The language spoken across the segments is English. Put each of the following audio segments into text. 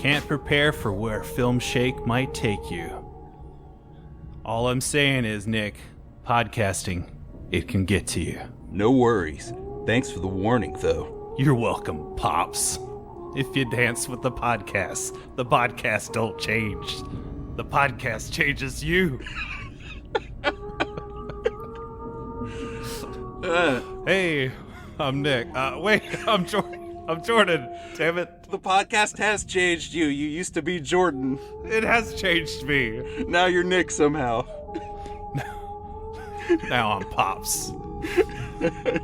can't prepare for where Filmshake might take you. All I'm saying is, Nick, podcasting, it can get to you. No worries. Thanks for the warning, though. You're welcome, Pops. If you dance with the podcast don't change. The podcast changes you. Hey, I'm Nick. Wait, I'm Jordan. Damn it. The podcast has changed you. You used to be Jordan. It has changed me. Now you're Nick somehow. Now I'm Pops.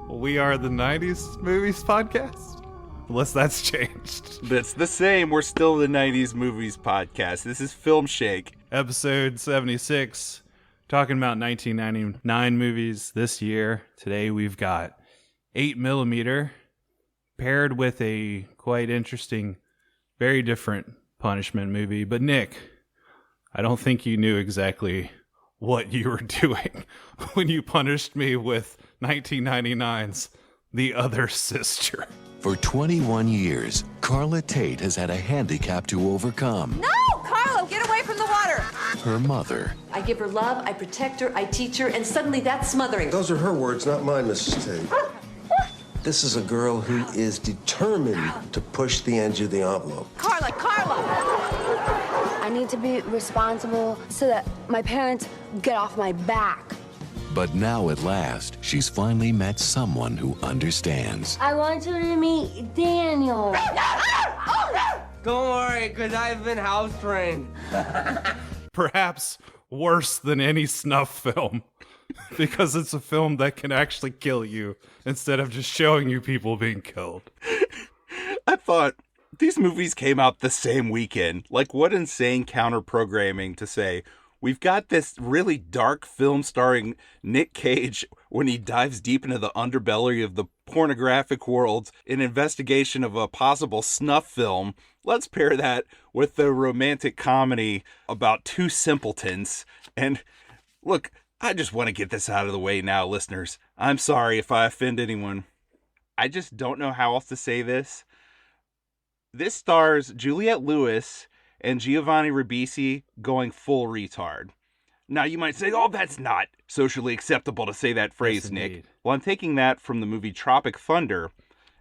We are the 90s Movies Podcast? Unless that's changed. That's the same. We're still the 90s Movies Podcast. This is Filmshake. Episode 76. Talking about 1999 movies this year. Today we've got 8mm paired with a quite interesting, very different punishment movie. But Nick, I don't think you knew exactly what you were doing when you punished me with 1999's The Other Sister. For 21 years, Carla Tate has had a handicap to overcome. No! Carla, get away from the water! Her mother. I give her love, I protect her, I teach her, and suddenly that's smothering. Those are her words, not mine, Mrs. Tate. This is a girl who is determined to push the edge of the envelope. Carla! I need to be responsible so that my parents get off my back. But now at last, she's finally met someone who understands. I want you to meet Daniel. Don't worry, because I've been house trained. Perhaps worse than any snuff film. Because it's a film that can actually kill you instead of just showing you people being killed. I thought these movies came out the same weekend. Like, what insane counter-programming to say, we've got this really dark film starring Nic Cage when he dives deep into the underbelly of the pornographic world in investigation of a possible snuff film. Let's pair that with the romantic comedy about two simpletons. And look, I just want to get this out of the way now, listeners. I'm sorry if I offend anyone. I just don't know how else to say this. This stars Juliette Lewis and Giovanni Ribisi going full retard. Now you might say, oh, that's not socially acceptable to say that phrase, Yes, Nick. indeed. Well, I'm taking that from the movie Tropic Thunder.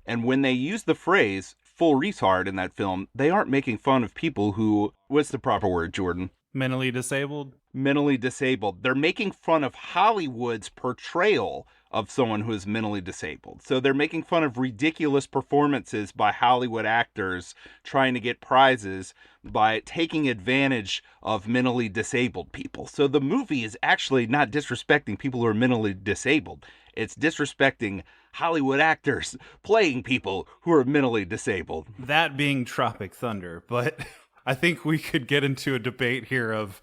And when they use the phrase full retard in that film, they aren't making fun of people who, what's the proper word, Jordan? Mentally disabled? Mentally disabled. They're making fun of Hollywood's portrayal of someone who is mentally disabled. So they're making fun of ridiculous performances by Hollywood actors trying to get prizes by taking advantage of mentally disabled people. So the movie is actually not disrespecting people who are mentally disabled. It's disrespecting Hollywood actors playing people who are mentally disabled. That being Tropic Thunder, but I think we could get into a debate here of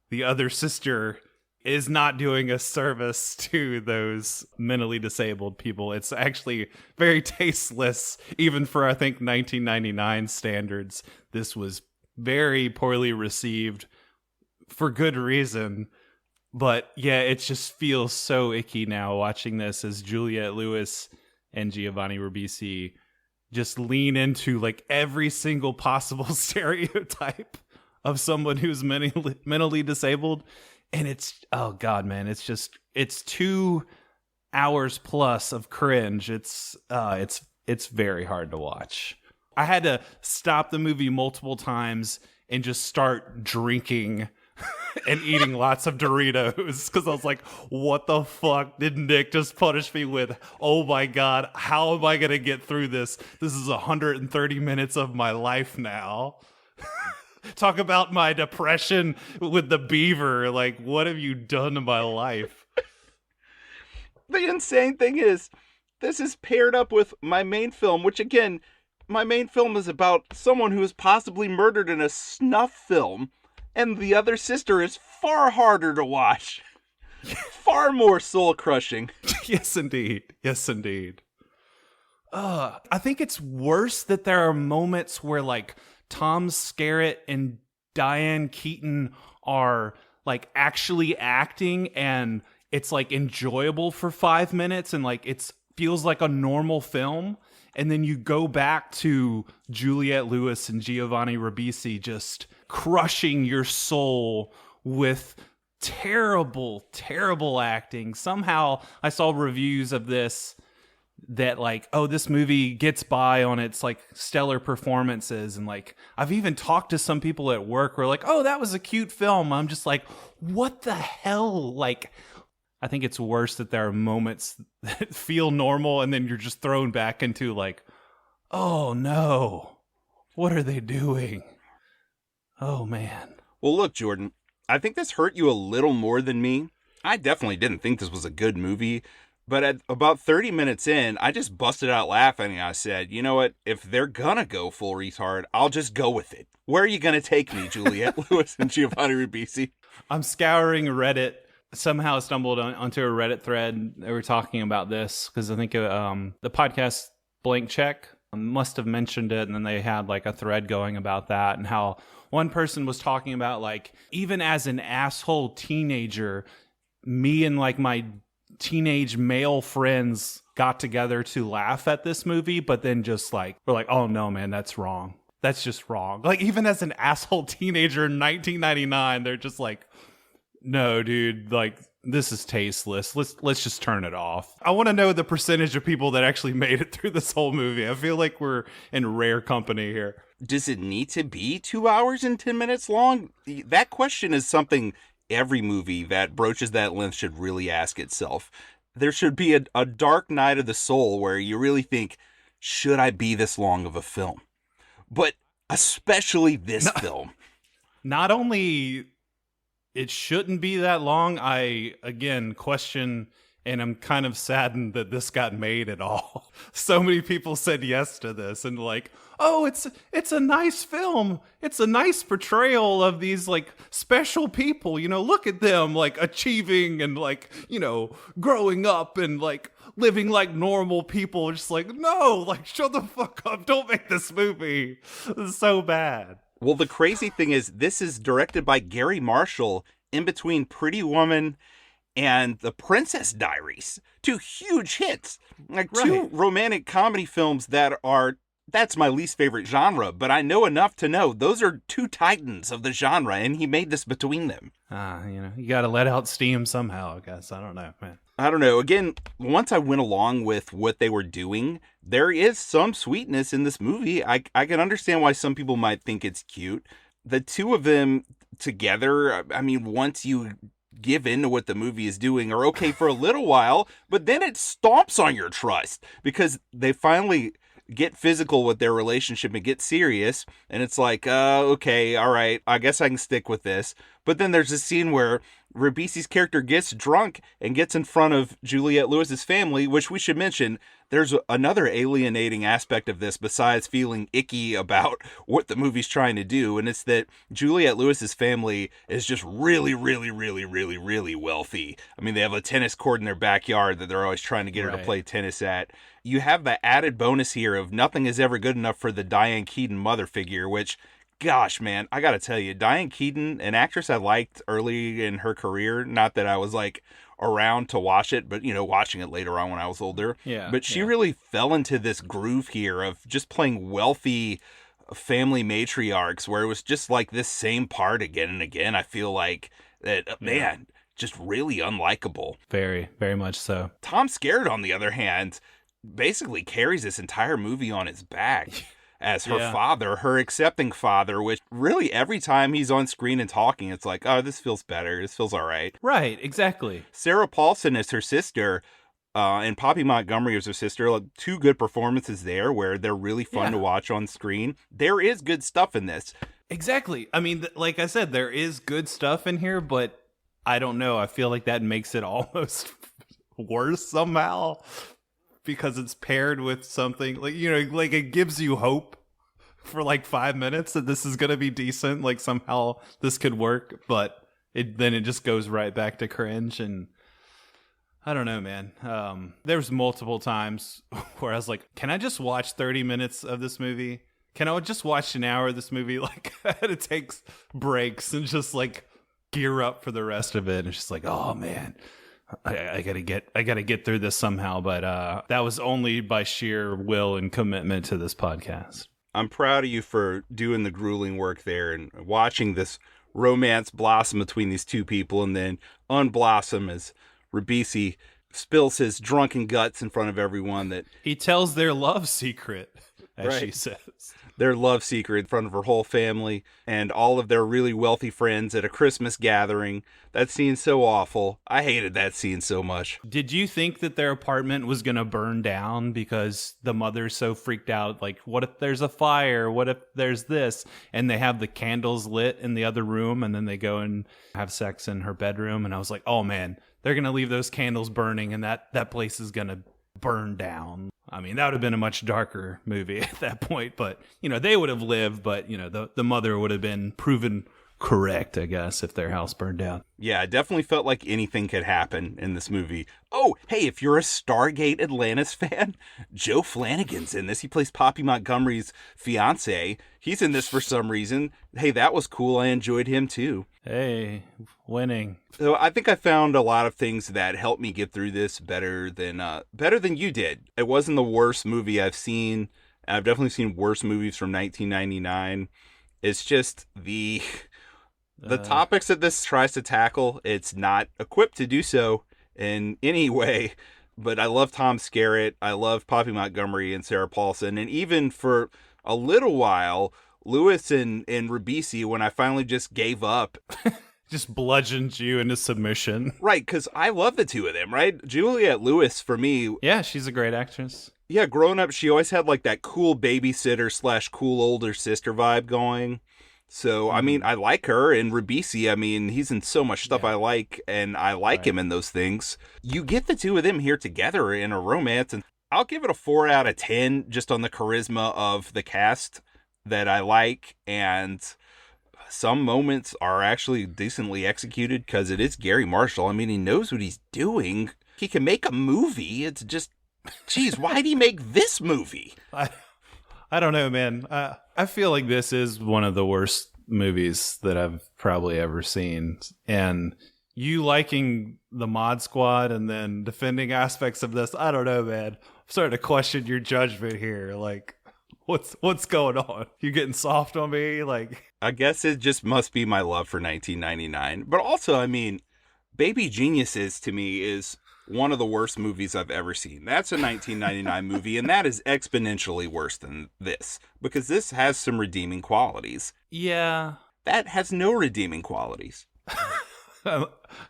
The Other Sister is not doing a service to those mentally disabled people. It's actually very tasteless, even for, I think, 1999 standards. This was very poorly received for good reason. But yeah, it just feels so icky now watching this as Juliette Lewis and Giovanni Ribisi just lean into like every single possible stereotype of someone who's mentally disabled. And it's, oh God, man, it's 2 hours plus of cringe. It's very hard to watch. I had to stop the movie multiple times and just start drinking and eating lots of Doritos because I was like, what the fuck did Nick just punish me with? Oh my God, how am I going to get through this? This is 130 minutes of my life now. Talk about my depression with the beaver. Like, what have you done to my life? The insane thing is, this is paired up with my main film, which again, my main film is about someone who is possibly murdered in a snuff film. And The Other Sister is far harder to watch. Far more soul-crushing. Yes, indeed. Yes, indeed. I think it's worse that there are moments where, like, Tom Skerritt and Diane Keaton are, like, actually acting, and it's, like, enjoyable for 5 minutes, and, like, it feels like a normal film. And then you go back to Juliette Lewis and Giovanni Ribisi just crushing your soul with terrible, terrible acting. Somehow I saw reviews of this that like, oh, this movie gets by on its like stellar performances. And like, I've even talked to some people at work who are like, oh, that was a cute film. I'm just like, what the hell? Like, I think it's worse that there are moments that feel normal and then you're just thrown back into like, oh no, what are they doing? Oh man. Well, look, Jordan, I think this hurt you a little more than me. I definitely didn't think this was a good movie. But at about 30 minutes in, I just busted out laughing and I said, you know what? If they're gonna go full retard, I'll just go with it. Where are you gonna take me, Juliette Lewis and Giovanni Ribisi? I'm scouring Reddit. Somehow stumbled onto a Reddit thread. They were talking about this because I think the podcast Blank Check must have mentioned it. And then they had like a thread going about that and how one person was talking about like, even as an asshole teenager, me and like my teenage male friends got together to laugh at this movie, but then just like we're like, oh no man, that's wrong, that's just wrong. Like even as an asshole teenager in 1999, they're just like, no dude, like this is tasteless, let's just turn it off. I want to know the percentage of people that actually made it through this whole movie. I feel like we're in rare company here. Does it need to be 2 hours and 10 minutes long? That question is something every movie that broaches that length should really ask itself. There should be a dark night of the soul where you really think, should I be this long of a film? But especially this film. Not only it shouldn't be that long, I, again, question, and I'm kind of saddened that this got made at all. So many people said yes to this and like, oh, it's a nice film. It's a nice portrayal of these like special people. You know, look at them like achieving and like, you know, growing up and like living like normal people. Just like, no, like shut the fuck up. Don't make this movie. This is so bad. Well, the crazy thing is this is directed by Gary Marshall in between Pretty Woman and The Princess Diaries. Two huge hits. Like two romantic comedy films that's my least favorite genre, but I know enough to know those are two titans of the genre, and he made this between them. You know, you got to let out steam somehow, I guess. I don't know, man. I don't know. Again, once I went along with what they were doing, there is some sweetness in this movie. I can understand why some people might think it's cute. The two of them together, I mean, once you give in to what the movie is doing, are okay for a little while, but then it stomps on your trust because they finally get physical with their relationship and get serious. And it's like, okay, all right, I guess I can stick with this. But then there's a scene where Ribisi's character gets drunk and gets in front of Juliette Lewis's family, which we should mention, there's another alienating aspect of this besides feeling icky about what the movie's trying to do. And it's that Juliette Lewis's family is just really, really, really, really, really wealthy. I mean, they have a tennis court in their backyard that they're always trying to get her to play tennis at. You have the added bonus here of nothing is ever good enough for the Diane Keaton mother figure, which, gosh, man, I got to tell you, Diane Keaton, an actress I liked early in her career, not that I was like around to watch it, but, you know, watching it later on when I was older. Yeah. But she really fell into this groove here of just playing wealthy family matriarchs where it was just like this same part again and again. I feel like that, man, just really unlikable. Very, very much so. Tom Skerritt, on the other hand, basically carries this entire movie on his back as her father, her accepting father, which really every time he's on screen and talking, it's like, oh, this feels better. This feels all right. Right, exactly. Sarah Paulson is her sister, and Poppy Montgomery is her sister. Like, two good performances there where they're really fun to watch on screen. There is good stuff in this. Exactly. I mean, like I said, there is good stuff in here, but I don't know. I feel like that makes it almost worse somehow. Because it's paired with something like, you know, like it gives you hope for like 5 minutes that this is going to be decent. Like somehow this could work, but then it just goes right back to cringe. And I don't know, man. There was multiple times where I was like, can I just watch 30 minutes of this movie? Can I just watch an hour of this movie? Like it takes breaks and just like gear up for the rest of it. And it's just like, oh man, I gotta get through this somehow. But that was only by sheer will and commitment to this podcast. I'm proud of you for doing the grueling work there and watching this romance blossom between these two people and then unblossom as Ribisi spills his drunken guts in front of everyone. That he tells their love secret, as right. she says. Their love secret in front of her whole family and all of their really wealthy friends at a Christmas gathering. That scene's so awful. I hated that scene so much. Did you think that their apartment was going to burn down because the mother's so freaked out? Like, what if there's a fire? What if there's this? And they have the candles lit in the other room, and then they go and have sex in her bedroom. And I was like, oh man, they're going to leave those candles burning, and that place is going to burn down. I mean, that would have been a much darker movie at that point, but, you know, they would have lived, but, you know, the mother would have been proven correct, I guess, if their house burned down. Yeah, it definitely felt like anything could happen in this movie. Oh, hey, if you're a Stargate Atlantis fan, Joe Flanagan's in this. He plays Poppy Montgomery's fiance. He's in this for some reason. Hey, that was cool. I enjoyed him too. Hey, winning. So I think I found a lot of things that helped me get through this better than you did. It wasn't the worst movie I've seen. I've definitely seen worse movies from 1999. It's just the topics that this tries to tackle, it's not equipped to do so in any way. But I love Tom Skerritt. I love Poppy Montgomery and Sarah Paulson. And even for a little while, Lewis and Ribisi, when I finally just gave up. Just bludgeoned you into submission. Right, because I love the two of them, right? Juliette Lewis, for me. Yeah, she's a great actress. Yeah, growing up, she always had like that cool babysitter / cool older sister vibe going. So, I mean, I like her. And Ribisi, I mean, he's in so much stuff I like, and I like him in those things. You get the two of them here together in a romance, and I'll give it a 4 out of 10 just on the charisma of the cast that I like. And some moments are actually decently executed because it is Gary Marshall. I mean, he knows what he's doing. He can make a movie. It's just, geez, why'd he make this movie? I don't know, man. I feel like this is one of the worst movies that I've probably ever seen. And you liking the Mod Squad and then defending aspects of this, I don't know, man. I'm starting to question your judgment here. Like, what's going on? You getting soft on me? Like, I guess it just must be my love for 1999. But also, I mean, Baby Geniuses to me is one of the worst movies I've ever seen. That's a 1999 movie, and that is exponentially worse than this, because this has some redeeming qualities. Yeah. That has no redeeming qualities.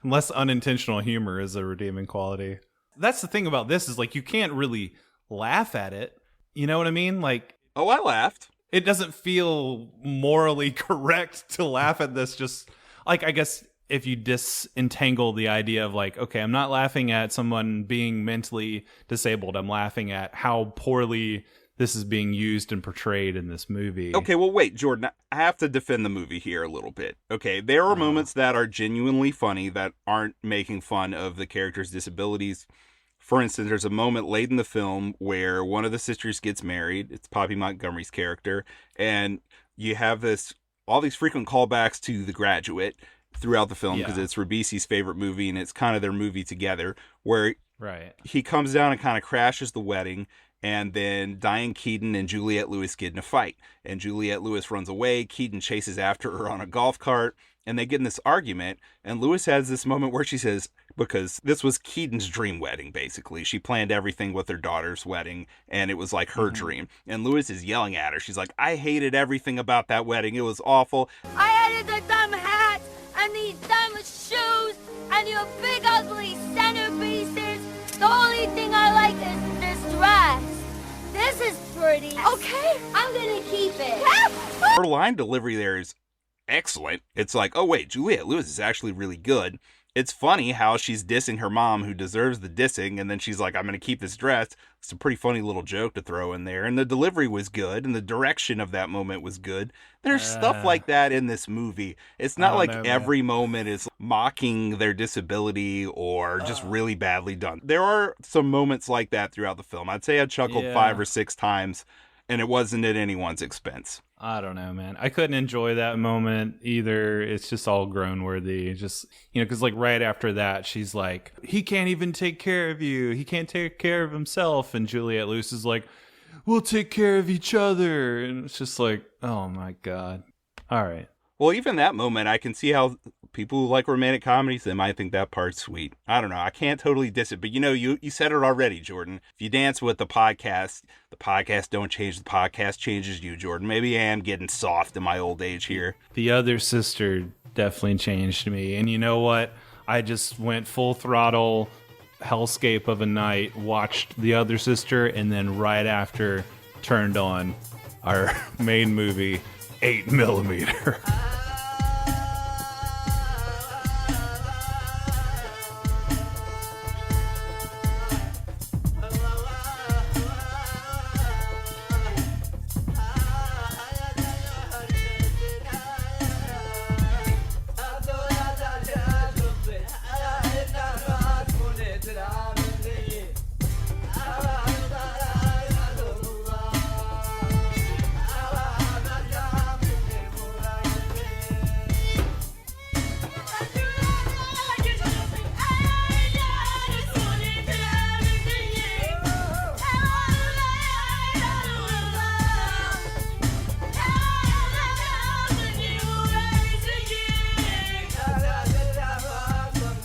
Unless unintentional humor is a redeeming quality. That's the thing about this is, like, you can't really laugh at it. You know what I mean? Like, oh, I laughed. It doesn't feel morally correct to laugh at this. Just, like, I guess if you disentangle the idea of like, okay, I'm not laughing at someone being mentally disabled. I'm laughing at how poorly this is being used and portrayed in this movie. Okay, well, wait, Jordan, I have to defend the movie here a little bit. Okay, there are moments that are genuinely funny that aren't making fun of the character's disabilities. For instance, there's a moment late in the film where one of the sisters gets married. It's Poppy Montgomery's character. And you have all these frequent callbacks to The Graduate throughout the film because it's Ribisi's favorite movie and it's kind of their movie together, where he comes down and kind of crashes the wedding, and then Diane Keaton and Juliette Lewis get in a fight, and Juliette Lewis runs away. Keaton chases after her on a golf cart, and they get in this argument, and Lewis has this moment where she says, because this was Keaton's dream wedding, basically. She planned everything with her daughter's wedding, and it was like her dream. And Lewis is yelling at her. She's like, I hated everything about that wedding. It was awful. I hated the dumb hats and these dumb shoes and your big ugly centerpieces. The only thing I like is this dress. This is pretty. Okay, I'm gonna keep it. Her line delivery there is excellent. It's like, oh wait, Juliette Lewis is actually really good. It's funny how she's dissing her mom, who deserves the dissing, and then she's like, I'm going to keep this dress. It's a pretty funny little joke to throw in there. And the delivery was good, and the direction of that moment was good. There's stuff like that in this movie. It's not like every moment is mocking their disability or just really badly done. There are some moments like that throughout the film. I'd say I chuckled 5 or 6 times, and it wasn't at anyone's expense. I don't know, man. I couldn't enjoy that moment either. It's just all groan worthy. Just, because like right after that, she's like, he can't even take care of you. He can't take care of himself. And Juliette Lewis is like, we'll take care of each other. And it's just like, oh my God. All right. Well, even that moment, I can see how people who like romantic comedies, they might think that part's sweet. I don't know. I can't totally diss it, but you said it already, Jordan. If you dance with the podcast don't change, the podcast changes you, Jordan. Maybe I am getting soft in my old age here. The other sister definitely changed me. And you know what? I just went full throttle, hellscape of a night, watched The Other Sister, and then right after turned on our main movie, 8mm.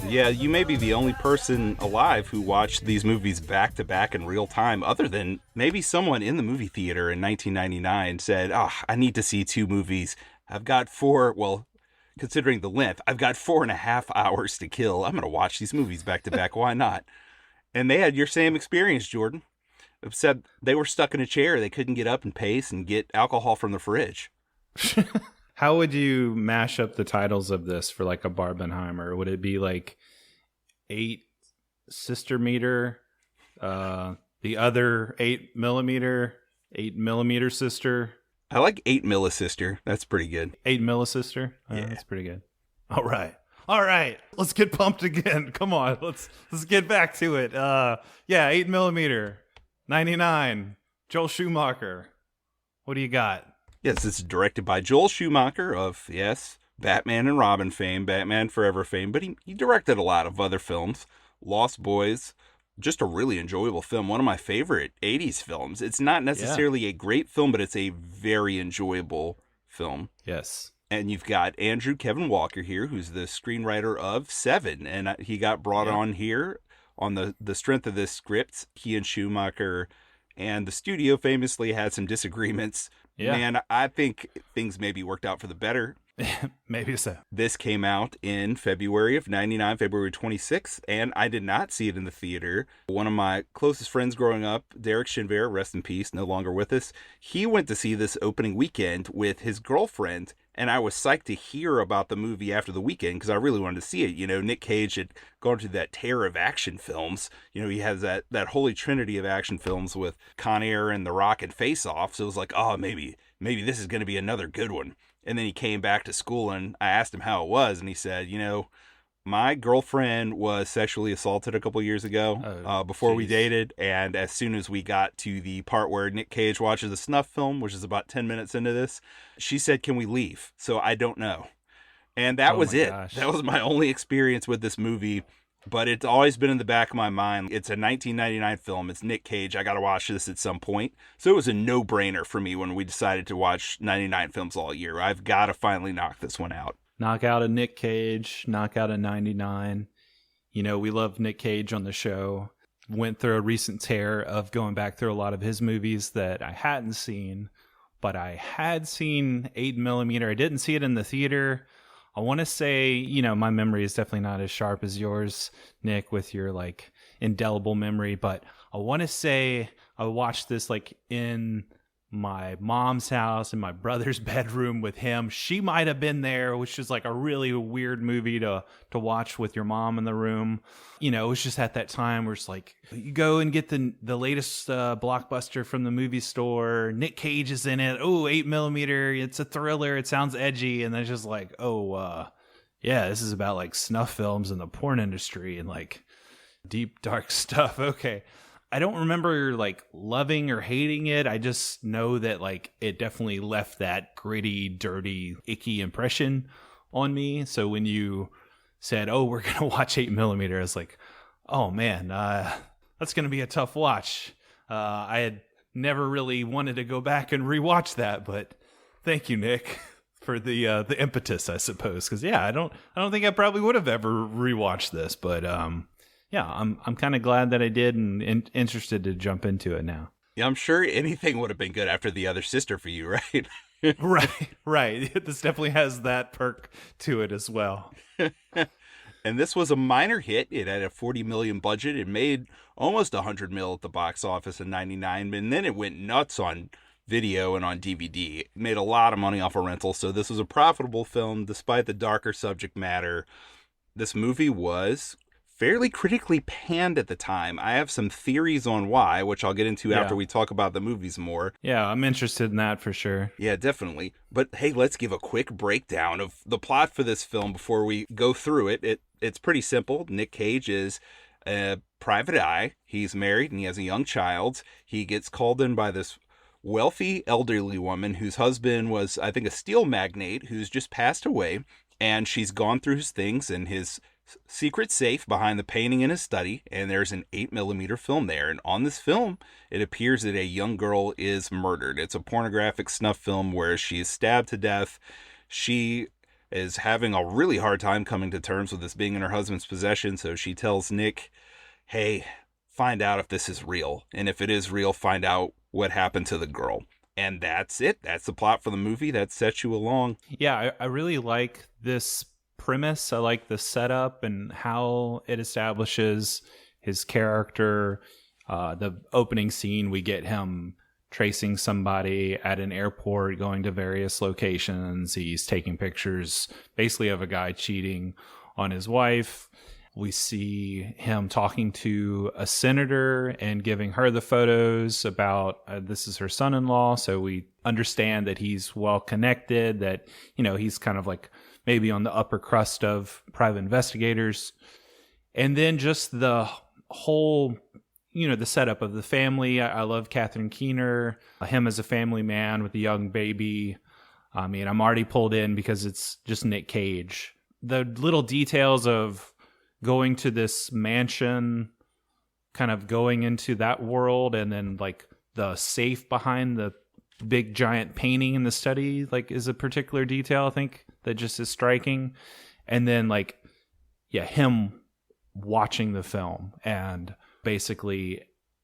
Yeah, you may be the only person alive who watched these movies back to back in real time, other than maybe someone in the movie theater in 1999 said, I need to see 2 movies. I've got 4, well, considering the length, I've got 4.5 hours to kill. I'm going to watch these movies back to back. Why not? And they had your same experience, Jordan. Said they were stuck in a chair. They couldn't get up and pace and get alcohol from the fridge. How would you mash up the titles of this for like a Barbenheimer? Would it be like 8 sister meter, the other 8mm, 8mm sister? I like 8 millisister. That's pretty good. 8 millisister? Yeah. That's pretty good. All right. Let's get pumped again. Come on. Let's get back to it. 8mm, 99, Joel Schumacher. What do you got? Yes, it's directed by Joel Schumacher of, Batman and Robin fame, Batman Forever fame, but he directed a lot of other films. Lost Boys, just a really enjoyable film. One of my favorite 80s films. It's not necessarily a great film, but it's a very enjoyable film. Yes. And you've got Andrew Kevin Walker here, who's the screenwriter of Seven, and he got brought on here on the strength of this script. He and Schumacher and the studio famously had some disagreements. Yeah. Man, I think things maybe worked out for the better. Maybe so. This came out in February of 99, February 26th, and I did not see it in the theater. One of my closest friends growing up, Derek Shinver, rest in peace, no longer with us, he went to see this opening weekend with his girlfriend, and I was psyched to hear about the movie after the weekend because I really wanted to see it. You know, Nic Cage had gone through that tear of action films. You know, he has that holy trinity of action films with Con Air and The Rock and Face Off. So it was like, oh, maybe this is going to be another good one. And then he came back to school and I asked him how it was. And he said, you know, my girlfriend was sexually assaulted a couple years ago before we dated. And as soon as we got to the part where Nic Cage watches a snuff film, which is about 10 minutes into this, she said, can we leave? So I don't know. And that was it. Gosh. That was my only experience with this movie. But it's always been in the back of my mind. It's a 1999 film. It's Nic Cage. I got to watch this at some point. So it was a no-brainer for me when we decided to watch 99 films all year. I've got to finally knock this one out. Knock out a Nic Cage, knock out a 99. You know, we love Nic Cage on the show. Went through a recent tear of going back through a lot of his movies that I hadn't seen, but I had seen 8mm. I didn't see it in the theater. I want to say, you know, my memory is definitely not as sharp as yours, Nick, with your like indelible memory, but I want to say I watched this like in my mom's house in my brother's bedroom with him. She might have been there, which is like a really weird movie to watch with your mom in the room. You know, it was just at that time where it's like, you go and get the latest blockbuster from the movie store. Nic Cage is in it. Oh, 8mm. It's a thriller. It sounds edgy. And then it's just like, yeah, this is about like snuff films and the porn industry and like deep, dark stuff. Okay. I don't remember like loving or hating it. I just know that like it definitely left that gritty, dirty, icky impression on me. So when you said, "Oh, we're gonna watch 8mm," I was like, "Oh man, that's gonna be a tough watch." I had never really wanted to go back and rewatch that, but thank you, Nick, for the impetus, I suppose. Because I don't think I probably would have ever rewatched this, but I'm kind of glad that I did and interested to jump into it now. Yeah, I'm sure anything would have been good after The Other Sister for you, right? Right. This definitely has that perk to it as well. And this was a minor hit. It had a $40 million budget. It made almost $100 million at the box office in '99, and then it went nuts on video and on DVD. It made a lot of money off of rental, so this was a profitable film despite the darker subject matter. This movie was fairly critically panned at the time. I have some theories on why, which I'll get into after we talk about the movies more. Yeah, I'm interested in that for sure. Yeah, definitely. But hey, let's give a quick breakdown of the plot for this film before we go through it. It's pretty simple. Nic Cage is a private eye. He's married and he has a young child. He gets called in by this wealthy elderly woman whose husband was, I think, a steel magnate who's just passed away. And she's gone through his things and his secret safe behind the painting in his study, and there's an 8mm film there. And on this film, it appears that a young girl is murdered. It's a pornographic snuff film where she is stabbed to death. She is having a really hard time coming to terms with this being in her husband's possession, so she tells Nick, hey, find out if this is real. And if it is real, find out what happened to the girl. And that's it. That's the plot for the movie. That sets you along. Yeah, I really like this premise. I like the setup and how it establishes his character. The opening scene, we get him tracing somebody at an airport, going to various locations. He's taking pictures basically of a guy cheating on his wife. We see him talking to a senator and giving her the photos about this is her son-in-law. So we understand that he's well connected, that, you know, he's kind of like maybe on the upper crust of private investigators. And then just the whole, you know, the setup of the family. I love Catherine Keener, him as a family man with a young baby. I mean, I'm already pulled in because it's just Nic Cage. The little details of going to this mansion, kind of going into that world, and then like the safe behind the big giant painting in the study, like, is a particular detail I think that just is striking. And then like, yeah, him watching the film, and basically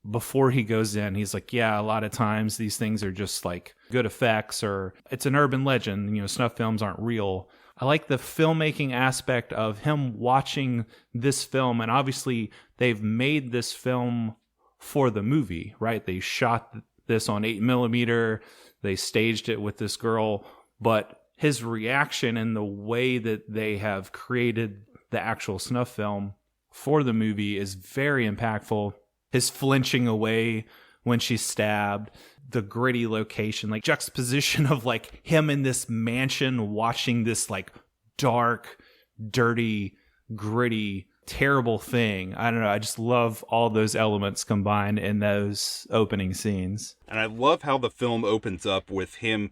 before he goes in, he's like, yeah, a lot of times these things are just like good effects, or it's an urban legend, you know, snuff films aren't real. I like the filmmaking aspect of him watching this film, and obviously they've made this film for the movie, right? They shot this on 8mm, they staged it with this girl, but his reaction and the way that they have created the actual snuff film for the movie is very impactful. His flinching away when she's stabbed, the gritty location, like juxtaposition of like him in this mansion watching this like dark, dirty, gritty, terrible thing. I don't know. I just love all those elements combined in those opening scenes. And I love how the film opens up with him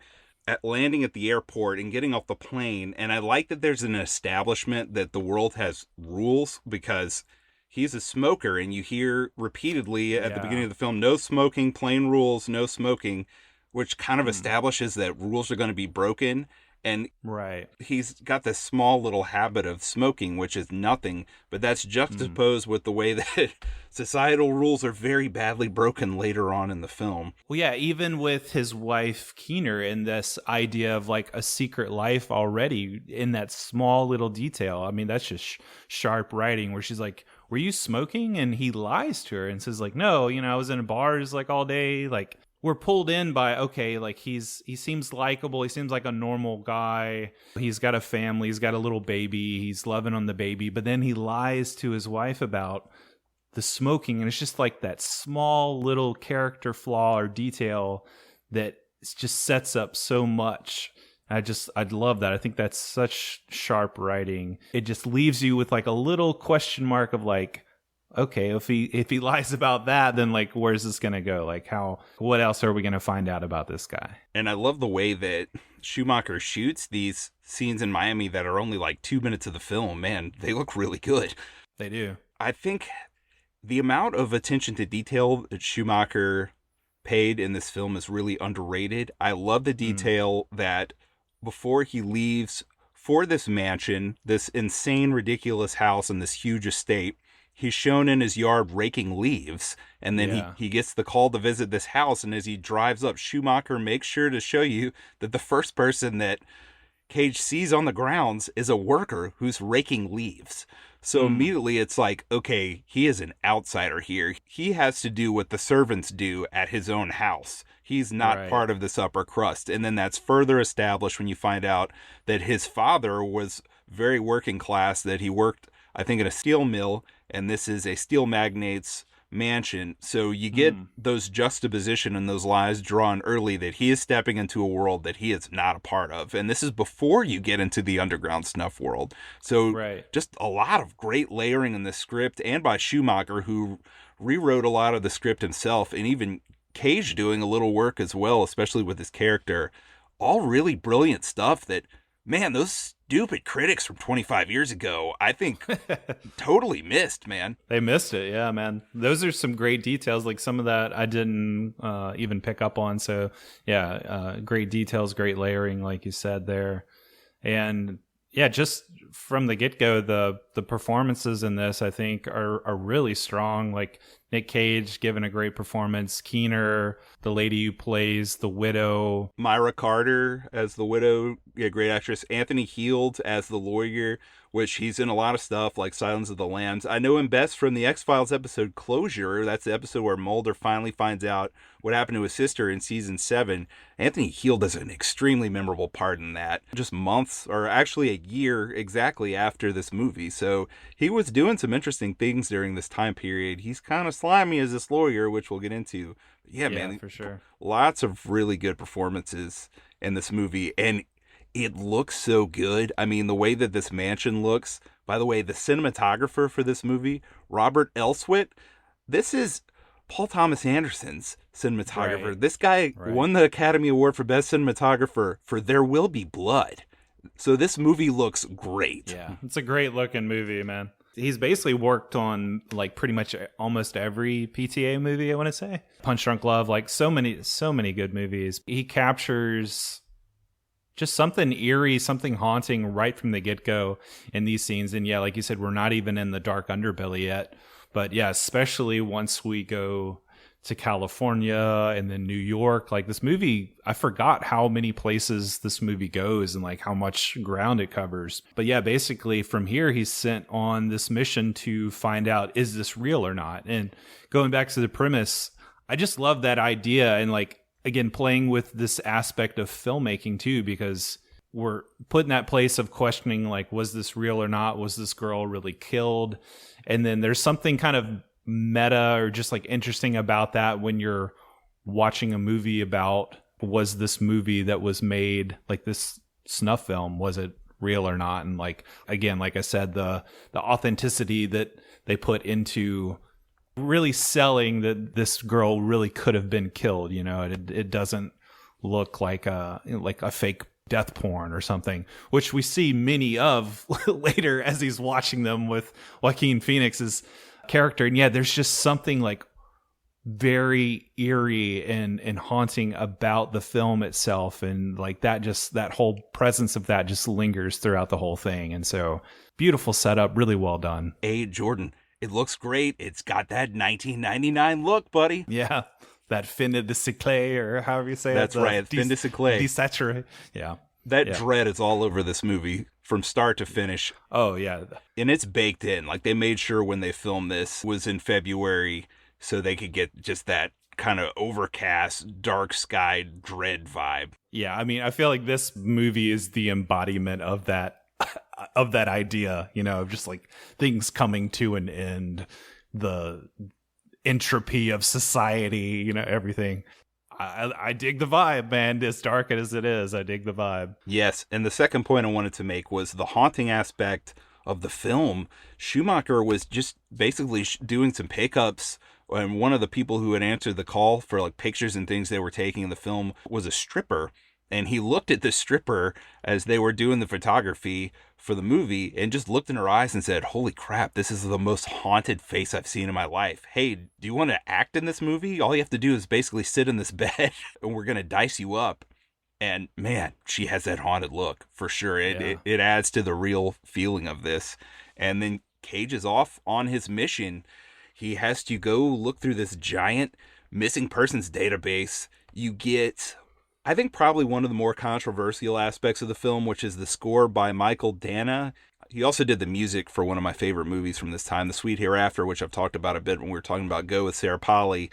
landing at the airport and getting off the plane. And I like that there's an establishment that the world has rules, because he's a smoker, and you hear repeatedly at the beginning of the film, no smoking, plane rules, no smoking, which kind of establishes that rules are going to be broken. And right, he's got this small little habit of smoking, which is nothing, but that's juxtaposed with the way that societal rules are very badly broken later on in the film. Well, yeah, even with his wife Keener and this idea of like a secret life already in that small little detail. I mean, that's just sharp writing where she's like, were you smoking? And he lies to her and says like, no, you know, I was in bars like all day. Like, we're pulled in by, okay, like he seems likable. He seems like a normal guy. He's got a family. He's got a little baby. He's loving on the baby. But then he lies to his wife about the smoking. And it's just like that small little character flaw or detail that just sets up so much. I'd love that. I think that's such sharp writing. It just leaves you with like a little question mark of like, okay, if he lies about that, then like, where's this going to go? Like, what else are we going to find out about this guy? And I love the way that Schumacher shoots these scenes in Miami that are only like 2 minutes of the film. Man, they look really good. They do. I think the amount of attention to detail that Schumacher paid in this film is really underrated. I love the detail that before he leaves for this mansion, this insane, ridiculous house and this huge estate, he's shown in his yard raking leaves. And then he gets the call to visit this house. And as he drives up, Schumacher makes sure to show you that the first person that Cage sees on the grounds is a worker who's raking leaves. So immediately it's like, okay, he is an outsider here. He has to do what the servants do at his own house. He's not part of this upper crust. And then that's further established when you find out that his father was very working class, that he worked, I think, in a steel mill, and this is a steel magnate's mansion. So you get those juxtaposition and those lies drawn early that he is stepping into a world that he is not a part of. And this is before you get into the underground snuff world. So just a lot of great layering in the script, and by Schumacher, who rewrote a lot of the script himself, and even Cage doing a little work as well, especially with his character. All really brilliant stuff that, man, those stupid critics from 25 years ago, I think, totally missed, man. They missed it, yeah, man. Those are some great details. Like, some of that I didn't even pick up on. So, yeah, great details, great layering, like you said there. And, yeah, just from the get-go, the performances in this, I think, are really strong. Like, Nic Cage giving a great performance. Keener, the lady who plays the widow. Myra Carter as the widow, yeah, great actress. Anthony Heald as the lawyer, which he's in a lot of stuff like Silence of the Lambs. I know him best from the X-Files episode Closure. That's the episode where Mulder finally finds out what happened to his sister in season 7. Anthony Heald has an extremely memorable part in that. Just months, or actually a year exactly after this movie. So he was doing some interesting things during this time period. He's kind of slimy as this lawyer, which we'll get into. But yeah, man, for sure. Lots of really good performances in this movie. And it looks so good. I mean, the way that this mansion looks. By the way, the cinematographer for this movie, Robert Elswit, this is Paul Thomas Anderson's cinematographer. Right. This guy won the Academy Award for Best Cinematographer for There Will Be Blood. So this movie looks great. Yeah, it's a great looking movie, man. He's basically worked on like pretty much almost every PTA movie, I want to say. Punch Drunk Love, like so many good movies. He captures just something eerie, something haunting right from the get-go in these scenes. And yeah, like you said, we're not even in the dark underbelly yet. But yeah, especially once we go to California and then New York, like this movie, I forgot how many places this movie goes and like how much ground it covers. But yeah, basically from here, he's sent on this mission to find out, is this real or not? And going back to the premise, I just love that idea. And like, again, playing with this aspect of filmmaking too, because we're put in that place of questioning, like, was this real or not? Was this girl really killed? And then there's something kind of meta or just like interesting about that when you're watching a movie about, was this movie that was made, like this snuff film, was it real or not? And like, again, like I said, the authenticity that they put into really selling that this girl really could have been killed. You know, it doesn't look like a fake death porn or something, which we see many of later as he's watching them with Joaquin Phoenix's character. And yeah, there's just something like very eerie and haunting about the film itself, and like that whole presence of that just lingers throughout the whole thing. And so beautiful setup, really well done. Hey, Jordan, it looks great. It's got that 1999 look, buddy. Yeah, that fin de siècle, or however you say it. That's right, fin de siècle. Desaturé. Yeah. That dread is all over this movie from start to finish. Oh, yeah. And it's baked in. Like, they made sure when they filmed this was in February so they could get just that kind of overcast, dark sky dread vibe. Yeah, I mean, I feel like this movie is the embodiment of that idea, you know, of just like things coming to an end, the entropy of society, you know, everything. I dig the vibe, man. As dark as it is, I dig the vibe. Yes, and the second point I wanted to make was the haunting aspect of the film, Schumacher was just basically doing some pickups. And one of the people who had answered the call for like pictures and things they were taking in the film was a stripper. And he looked at the stripper as they were doing the photography for the movie and just looked in her eyes and said, "Holy crap, this is the most haunted face I've seen in my life. Hey, do you want to act in this movie? All you have to do is basically sit in this bed and we're going to dice you up." And man, she has that haunted look for sure. It adds to the real feeling of this. And then Cage is off on his mission. He has to go look through this giant missing persons database. You get, I think, probably one of the more controversial aspects of the film, which is the score by Mychael, Danna. He also did the music for one of my favorite movies from this time, The Sweet Hereafter, which I've talked about a bit when we were talking about Go with Sarah Polley.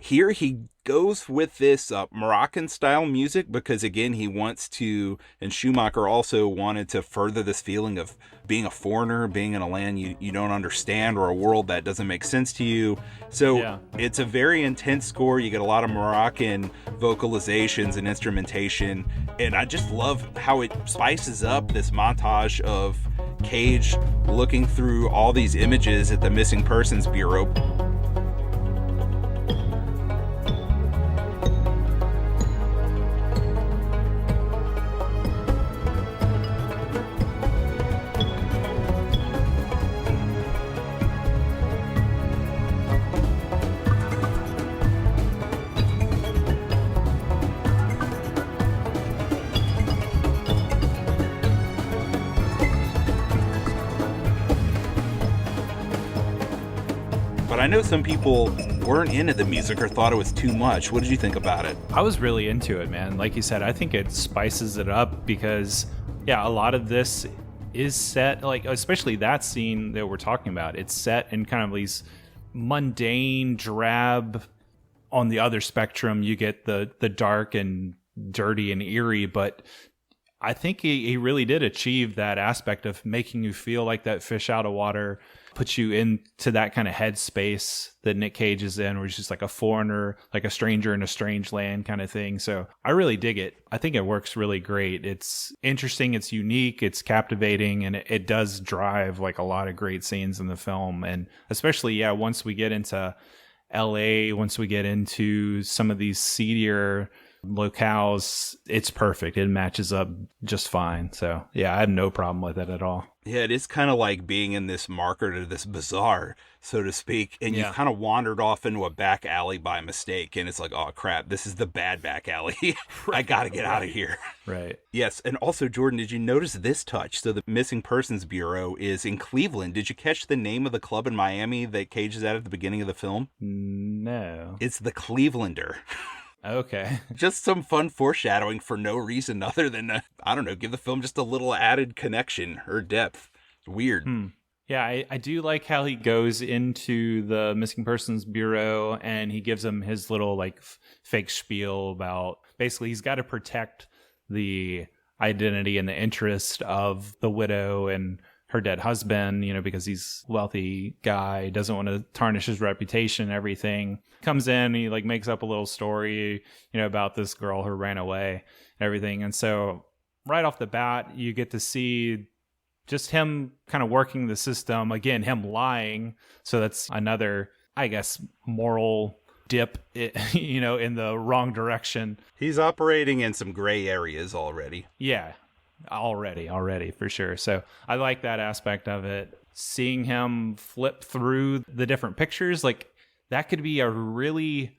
Here he goes with this Moroccan-style music because, again, he wants to, and Schumacher also wanted to further this feeling of being a foreigner, being in a land you don't understand or a world that doesn't make sense to you. So It's a very intense score. You get a lot of Moroccan vocalizations and instrumentation, and I just love how it spices up this montage of Cage looking through all these images at the Missing Persons Bureau. I know some people weren't into the music or thought it was too much. What did you think about it? I was really into it, man. Like you said, I think it spices it up because, a lot of this is set, like, especially that scene that we're talking about, it's set in kind of these mundane, drab. On the other spectrum, you get the dark and dirty and eerie, but I think he really did achieve that aspect of making you feel like that fish out of water, put you into that kind of headspace that Nic Cage is in, where he's just like a foreigner, like a stranger in a strange land kind of thing. So I really dig it. I think it works really great. It's interesting, it's unique, it's captivating, and it does drive like a lot of great scenes in the film. And especially, once we get into LA, once we get into some of these seedier locales, it's perfect. It matches up just fine. So I have no problem with it at all. Yeah, it is kind of like being in this market or this bazaar, so to speak, and you've kind of wandered off into a back alley by mistake, and it's like, oh crap, this is the bad back alley. I gotta get out of here. Right. Yes, and also, Jordan, did you notice this touch? So the Missing Persons Bureau is in Cleveland. Did you catch the name of the club in Miami that Cage is at the beginning of the film? No. It's the Clevelander. Okay. Just some fun foreshadowing for no reason other than, give the film just a little added connection or depth. It's weird. Yeah, I do like how he goes into the Missing Persons Bureau and he gives them his little like fake spiel about basically he's got to protect the identity and the interest of the widow and her dead husband, because he's a wealthy guy, doesn't want to tarnish his reputation and everything. Comes in, he like makes up a little story, about this girl who ran away and everything. And so right off the bat, you get to see just him kind of working the system. Again, him lying. So that's another, I guess, moral dip, in the wrong direction. He's operating in some gray areas already. Yeah. Already, for sure. So I like that aspect of it. Seeing him flip through the different pictures, like that could be a really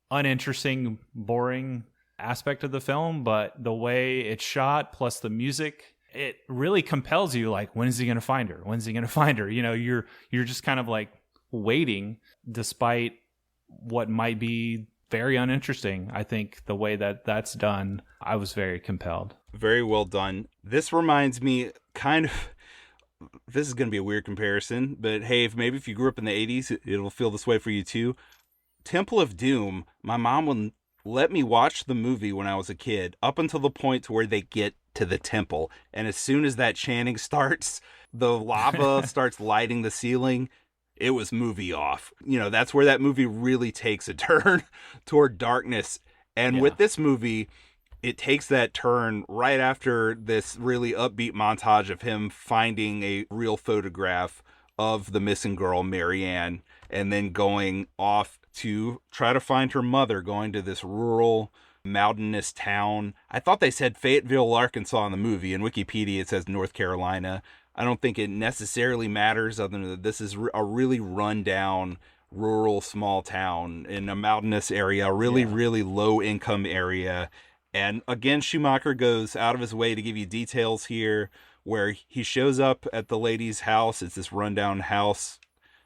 uninteresting, boring aspect of the film, but the way it's shot plus the music, it really compels you. Like, when is he going to find her? When's he going to find her? You're just kind of like waiting, despite what might be very uninteresting. I think the way that that's done, I was very compelled. Very well done. This reminds me this is going to be a weird comparison, but hey, if you grew up in the 80s, it'll feel this way for you too. Temple of Doom, my mom would let me watch the movie when I was a kid up until the point where they get to the temple. And as soon as that chanting starts, the lava starts lighting the ceiling. It was movie off. That's where that movie really takes a turn toward darkness. And with this movie, it takes that turn right after this really upbeat montage of him finding a real photograph of the missing girl, Marianne, and then going off to try to find her mother, going to this rural, mountainous town. I thought they said Fayetteville, Arkansas in the movie. In Wikipedia, it says North Carolina. I don't think it necessarily matters, other than that this is a really rundown, rural, small town in a mountainous area, really low income area. And again, Schumacher goes out of his way to give you details here where he shows up at the lady's house. It's this rundown house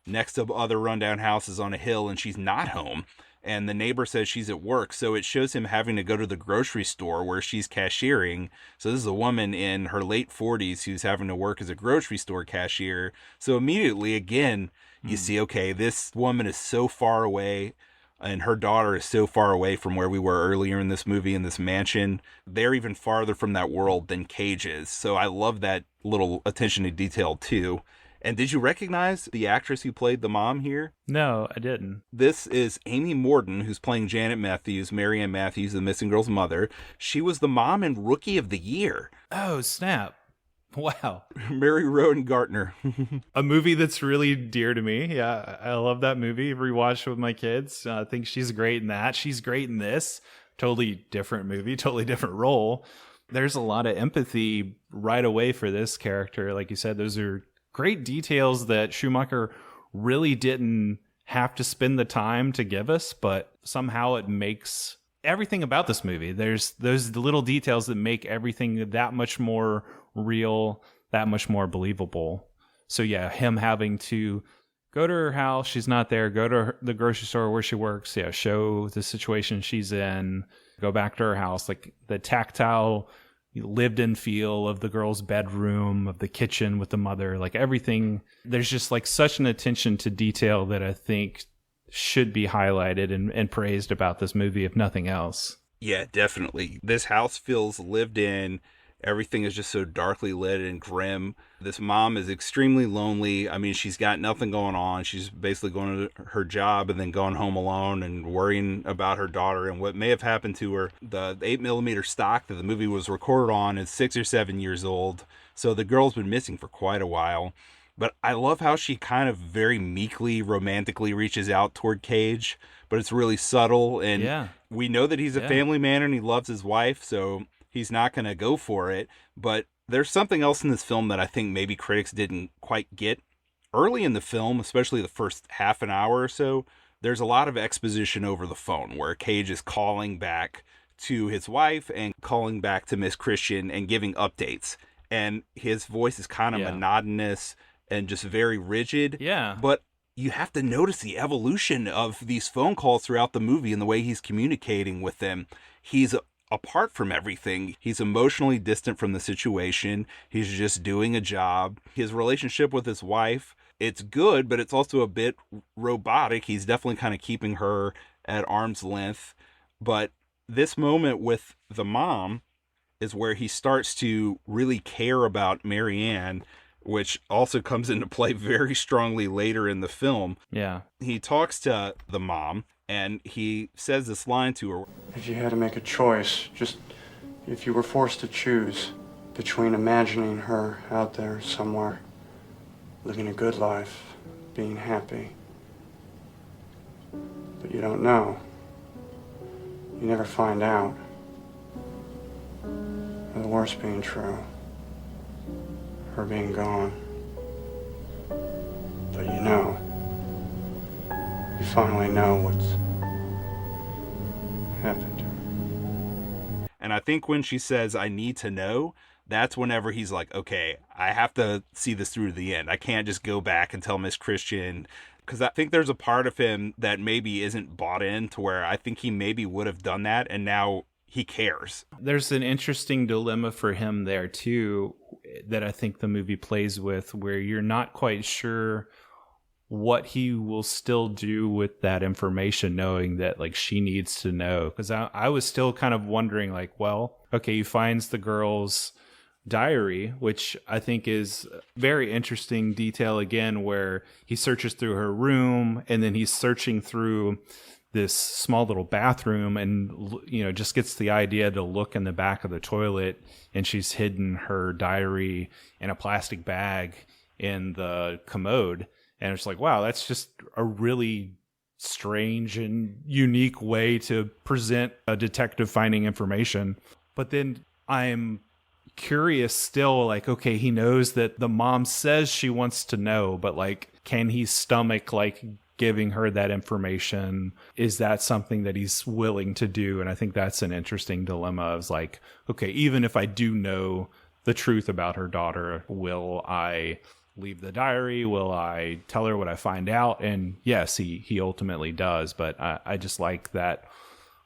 next to other rundown houses on a hill, and she's not home. And the neighbor says she's at work. So it shows him having to go to the grocery store where she's cashiering. So this is a woman in her late 40s who's having to work as a grocery store cashier. So immediately, again, you see, okay, this woman is so far away and her daughter is so far away from where we were earlier in this movie, in this mansion. They're even farther from that world than Cage is. So I love that little attention to detail too. And did you recognize the actress who played the mom here? No, I didn't. This is Amy Morden, who's playing Janet Matthews, Marianne Matthews, the missing girl's mother. She was the mom in Rookie of the Year. Oh, snap. Wow. Mary Rowan Gartner. A movie that's really dear to me. Yeah, I love that movie. Rewatched it with my kids. I think she's great in that. She's great in this. Totally different movie, totally different role. There's a lot of empathy right away for this character. Like you said, those are great details that Schumacher really didn't have to spend the time to give us, but somehow it makes everything about this movie. There's those little details that make everything that much more real, that much more believable. So yeah, him having to go to her house, she's not there, go to the grocery store where she works, yeah, show the situation she's in, go back to her house, like the tactile lived-in feel of the girl's bedroom, of the kitchen with the mother, like everything. There's just like such an attention to detail that I think should be highlighted and praised about this movie, if nothing else. Yeah, definitely. This house feels lived in. Everything is just so darkly lit and grim. This mom is extremely lonely. I mean, she's got nothing going on. She's basically going to her job and then going home alone and worrying about her daughter and what may have happened to her. The 8mm stock that the movie was recorded on is 6 or 7 years old. So the girl's been missing for quite a while. But I love how she kind of very meekly, romantically reaches out toward Cage, but it's really subtle. And we know that he's a family man and he loves his wife, so he's not going to go for it. But there's something else in this film that I think maybe critics didn't quite get. Early in the film, especially the first half an hour or so, there's a lot of exposition over the phone where Cage is calling back to his wife and calling back to Miss Christian and giving updates. And his voice is kind of monotonous and just very rigid. Yeah. But you have to notice the evolution of these phone calls throughout the movie and the way he's communicating with them. He's apart from everything. He's emotionally distant from the situation. He's just doing a job. His relationship with his wife, it's good, but it's also a bit robotic. He's definitely kind of keeping her at arm's length. But this moment with the mom is where he starts to really care about Marianne, which also comes into play very strongly later in the film. Yeah. He talks to the mom and he says this line to her. If you had to make a choice, just if you were forced to choose between imagining her out there somewhere, living a good life, being happy, but you don't know, you never find out, or the worst being true, her being gone, but you know, you finally know what's happened to her. And I think when she says, I need to know, that's whenever he's like, okay, I have to see this through to the end. I can't just go back and tell Miss Christian, because I think there's a part of him that maybe isn't bought in to where I think he maybe would have done that, and now he cares. There's an interesting dilemma for him there too that I think the movie plays with, where you're not quite sure what he will still do with that information, knowing that like she needs to know. Because I was still kind of wondering, like, well, okay, he finds the girl's diary, which I think is very interesting detail again, where he searches through her room and then he's searching through this small little bathroom and, just gets the idea to look in the back of the toilet, and she's hidden her diary in a plastic bag in the commode. And it's like, wow, that's just a really strange and unique way to present a detective finding information. But then I'm curious still, like, okay, he knows that the mom says she wants to know, but like, can he stomach like giving her that information? Is that something that he's willing to do? And I think that's an interesting dilemma of like, okay, even if I do know the truth about her daughter, will I leave the diary? Will I tell her what I find out? And yes, he ultimately does. But I just like that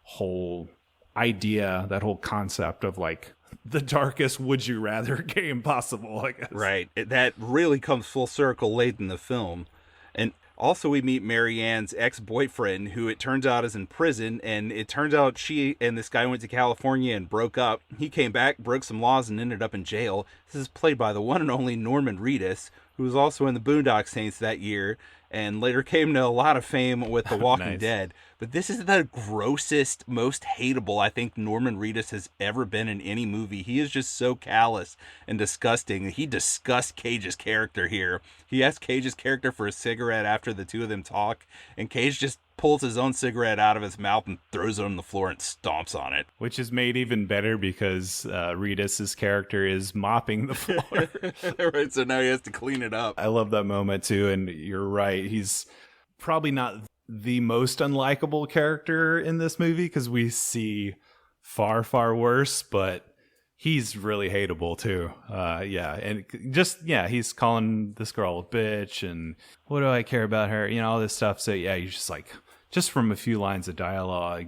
whole idea, that whole concept of like the darkest would you rather game possible, I guess. Right. That really comes full circle late in the film. And also we meet Marianne's ex-boyfriend, who it turns out is in prison, and it turns out she and this guy went to California and broke up. He came back, broke some laws, and ended up in jail. This is played by the one and only Norman Reedus, who was also in the Boondock Saints that year, and later came to a lot of fame with The Walking Nice. Dead. But this is the grossest, most hateable I think Norman Reedus has ever been in any movie. He is just so callous and disgusting. He disgusts Cage's character here. He asks Cage's character for a cigarette after the two of them talk, and Cage just pulls his own cigarette out of his mouth and throws it on the floor and stomps on it. Which is made even better because Reedus's character is mopping the floor. Right, so now he has to clean it up. I love that moment too, and you're right. He's probably not the most unlikable character in this movie because we see far, far worse, but he's really hateable too. He's calling this girl a bitch and what do I care about her? All this stuff. So yeah, you're just like, just from a few lines of dialogue,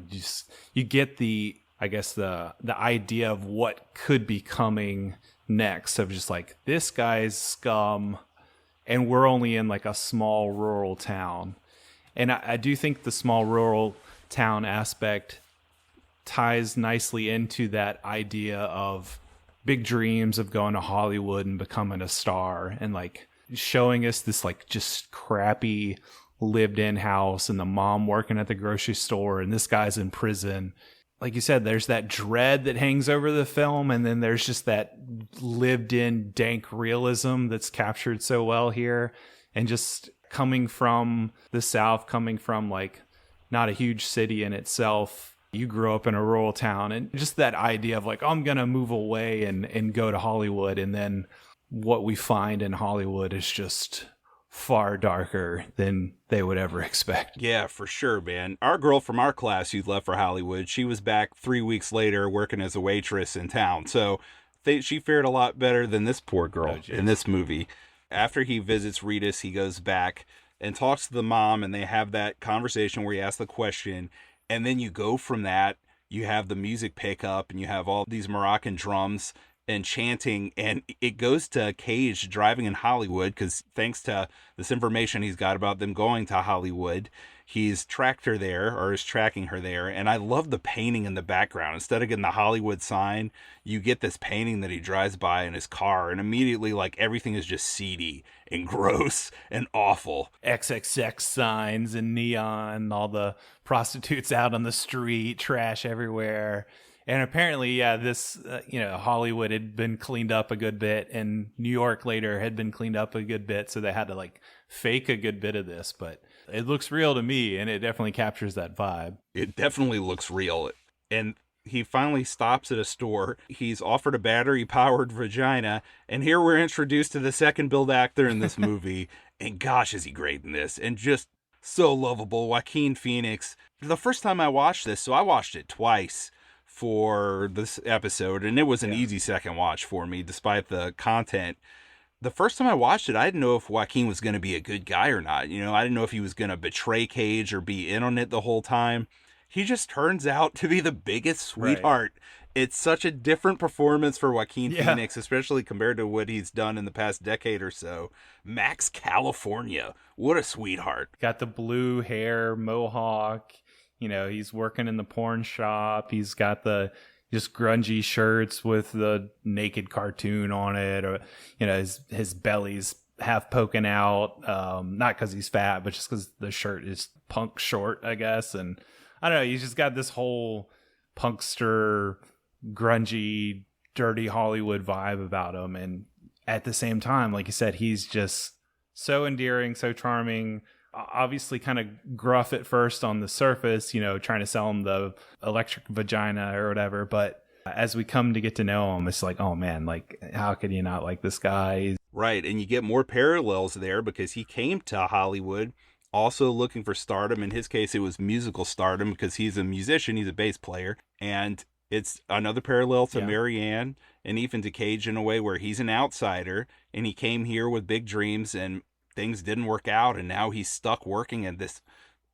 you get the idea of what could be coming next of just like, this guy's scum and we're only in like a small rural town. And I do think the small rural town aspect ties nicely into that idea of big dreams of going to Hollywood and becoming a star, and like showing us this like just crappy lived in house and the mom working at the grocery store and this guy's in prison. Like you said, there's that dread that hangs over the film, and then there's just that lived in dank realism that's captured so well here. And just coming from the South, coming from like not a huge city in itself, you grew up in a rural town, and just that idea of like, I'm going to move away and go to Hollywood. And then what we find in Hollywood is just far darker than they would ever expect. Yeah, for sure, man. Our girl from our class who left for Hollywood, she was back 3 weeks later working as a waitress in town. So she fared a lot better than this poor girl in this movie. After he visits Reedus, he goes back and talks to the mom, and they have that conversation where he asks the question. And then you go from that, you have the music pick up, and you have all these Moroccan drums and chanting, and it goes to Cage driving in Hollywood, because thanks to this information he's got about them going to Hollywood, he's tracked her there, or is tracking her there. And I love the painting in the background. Instead of getting the Hollywood sign, you get this painting that he drives by in his car, and immediately like everything is just seedy and gross and awful. XXX signs and neon, all the prostitutes out on the street, trash everywhere. And apparently, yeah, this, Hollywood had been cleaned up a good bit, and New York later had been cleaned up a good bit. So they had to like fake a good bit of this, but it looks real to me, and it definitely captures that vibe. It definitely looks real. And he finally stops at a store. He's offered a battery-powered vagina, and here we're introduced to the second build actor in this movie. And gosh, is he great in this, and just so lovable. Joaquin Phoenix. The first time I watched this, so I watched it twice for this episode, and it was an easy second watch for me, despite the content. The first time I watched it, I didn't know if Joaquin was going to be a good guy or not. I didn't know if he was going to betray Cage or be in on it the whole time. He just turns out to be the biggest sweetheart. Right. It's such a different performance for Joaquin Phoenix, especially compared to what he's done in the past decade or so. Max California, what a sweetheart. Got the blue hair, mohawk. He's working in the porn shop. He's got the just grungy shirts with the naked cartoon on it, or his belly's half poking out, not because he's fat, but just because the shirt is punk short, I guess. And I don't know, he's just got this whole punkster, grungy, dirty Hollywood vibe about him. And at the same time, like you said, he's just so endearing, so charming, obviously kind of gruff at first on the surface, you know, trying to sell him the electric vagina or whatever. But as we come to get to know him, it's like, oh man, like, how could you not like this guy? Right. And you get more parallels there because he came to Hollywood also looking for stardom. In his case, it was musical stardom because he's a musician, he's a bass player. And it's another parallel to Marianne and even to Cage in a way where he's an outsider and he came here with big dreams and things didn't work out. And now he's stuck working at this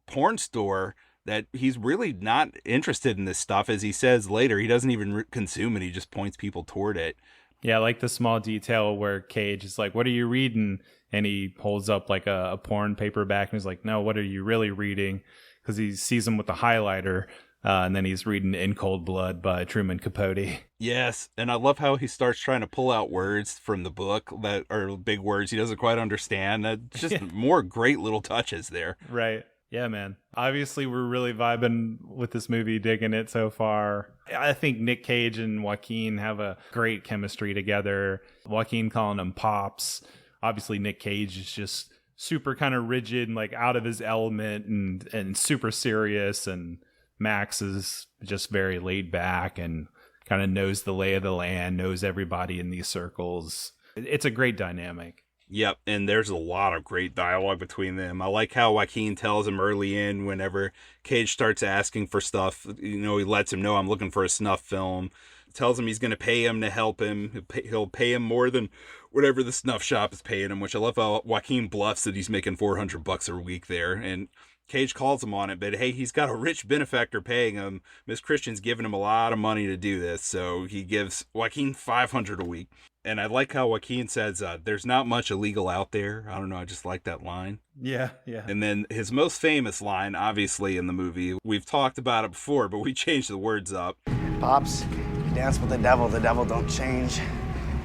porn store that he's really not interested in this stuff. As he says later, he doesn't even consume it. He just points people toward it. Yeah, I like the small detail where Cage is like, what are you reading? And he holds up like a porn paperback and he's like, no, what are you really reading? Because he sees him with the highlighter. And then he's reading In Cold Blood by Truman Capote. Yes, and I love how he starts trying to pull out words from the book that are big words he doesn't quite understand. That's just more great little touches there. Right. Yeah, man. Obviously, we're really vibing with this movie, digging it so far. I think Nic Cage and Joaquin have a great chemistry together. Joaquin calling him Pops. Obviously, Nic Cage is just super kind of rigid and like out of his element and super serious. And Max is just very laid back and kind of knows the lay of the land, knows everybody in these circles. It's a great dynamic. Yep, and there's a lot of great dialogue between them. I like how Joaquin tells him early in, whenever Cage starts asking for stuff, you know, he lets him know, I'm looking for a snuff film. Tells him he's going to pay him to help him. He'll pay him more than whatever the snuff shop is paying him, which I love how Joaquin bluffs that he's making $400 a week there. And Cage calls him on it, but hey, he's got a rich benefactor paying him. Miss Christian's giving him a lot of money to do this, so he gives Joaquin $500 a week. And I like how Joaquin says, there's not much illegal out there. I don't know, I just like that line. Yeah, yeah. And then his most famous line, obviously, in the movie, we've talked about it before, but we changed the words up. Pops, you dance with the devil don't change.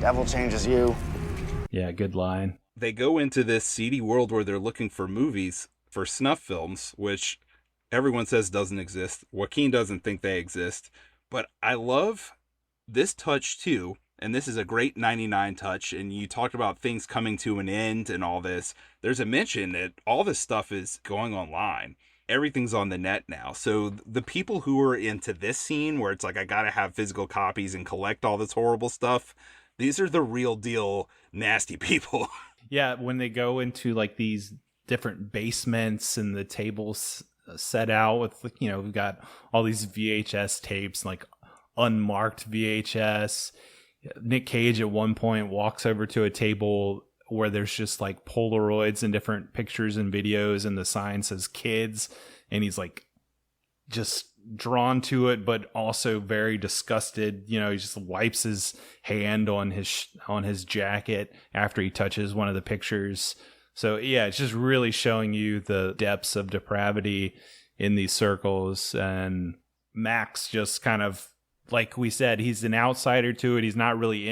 Devil changes you. Yeah, good line. They go into this seedy world where they're looking for movies, for snuff films, which everyone says doesn't exist. Joaquin doesn't think they exist. But I love this touch, too. And this is a great 99 touch, and you talked about things coming to an end and all this. There's a mention that all this stuff is going online. Everything's on the net now. So the people who are into this scene where it's like, I gotta have physical copies and collect all this horrible stuff, these are the real deal nasty people. Yeah, when they go into like these different basements and the tables set out with, you know, we've got all these VHS tapes, like unmarked VHS. Nic Cage at one point walks over to a table where there's just like Polaroids and different pictures and videos, and the sign says kids, and he's like just drawn to it, but also very disgusted. You know, he just wipes his hand on his jacket after he touches one of the pictures. So yeah, it's just really showing you the depths of depravity in these circles. And Max just kind of, like we said, he's an outsider to it. He's not really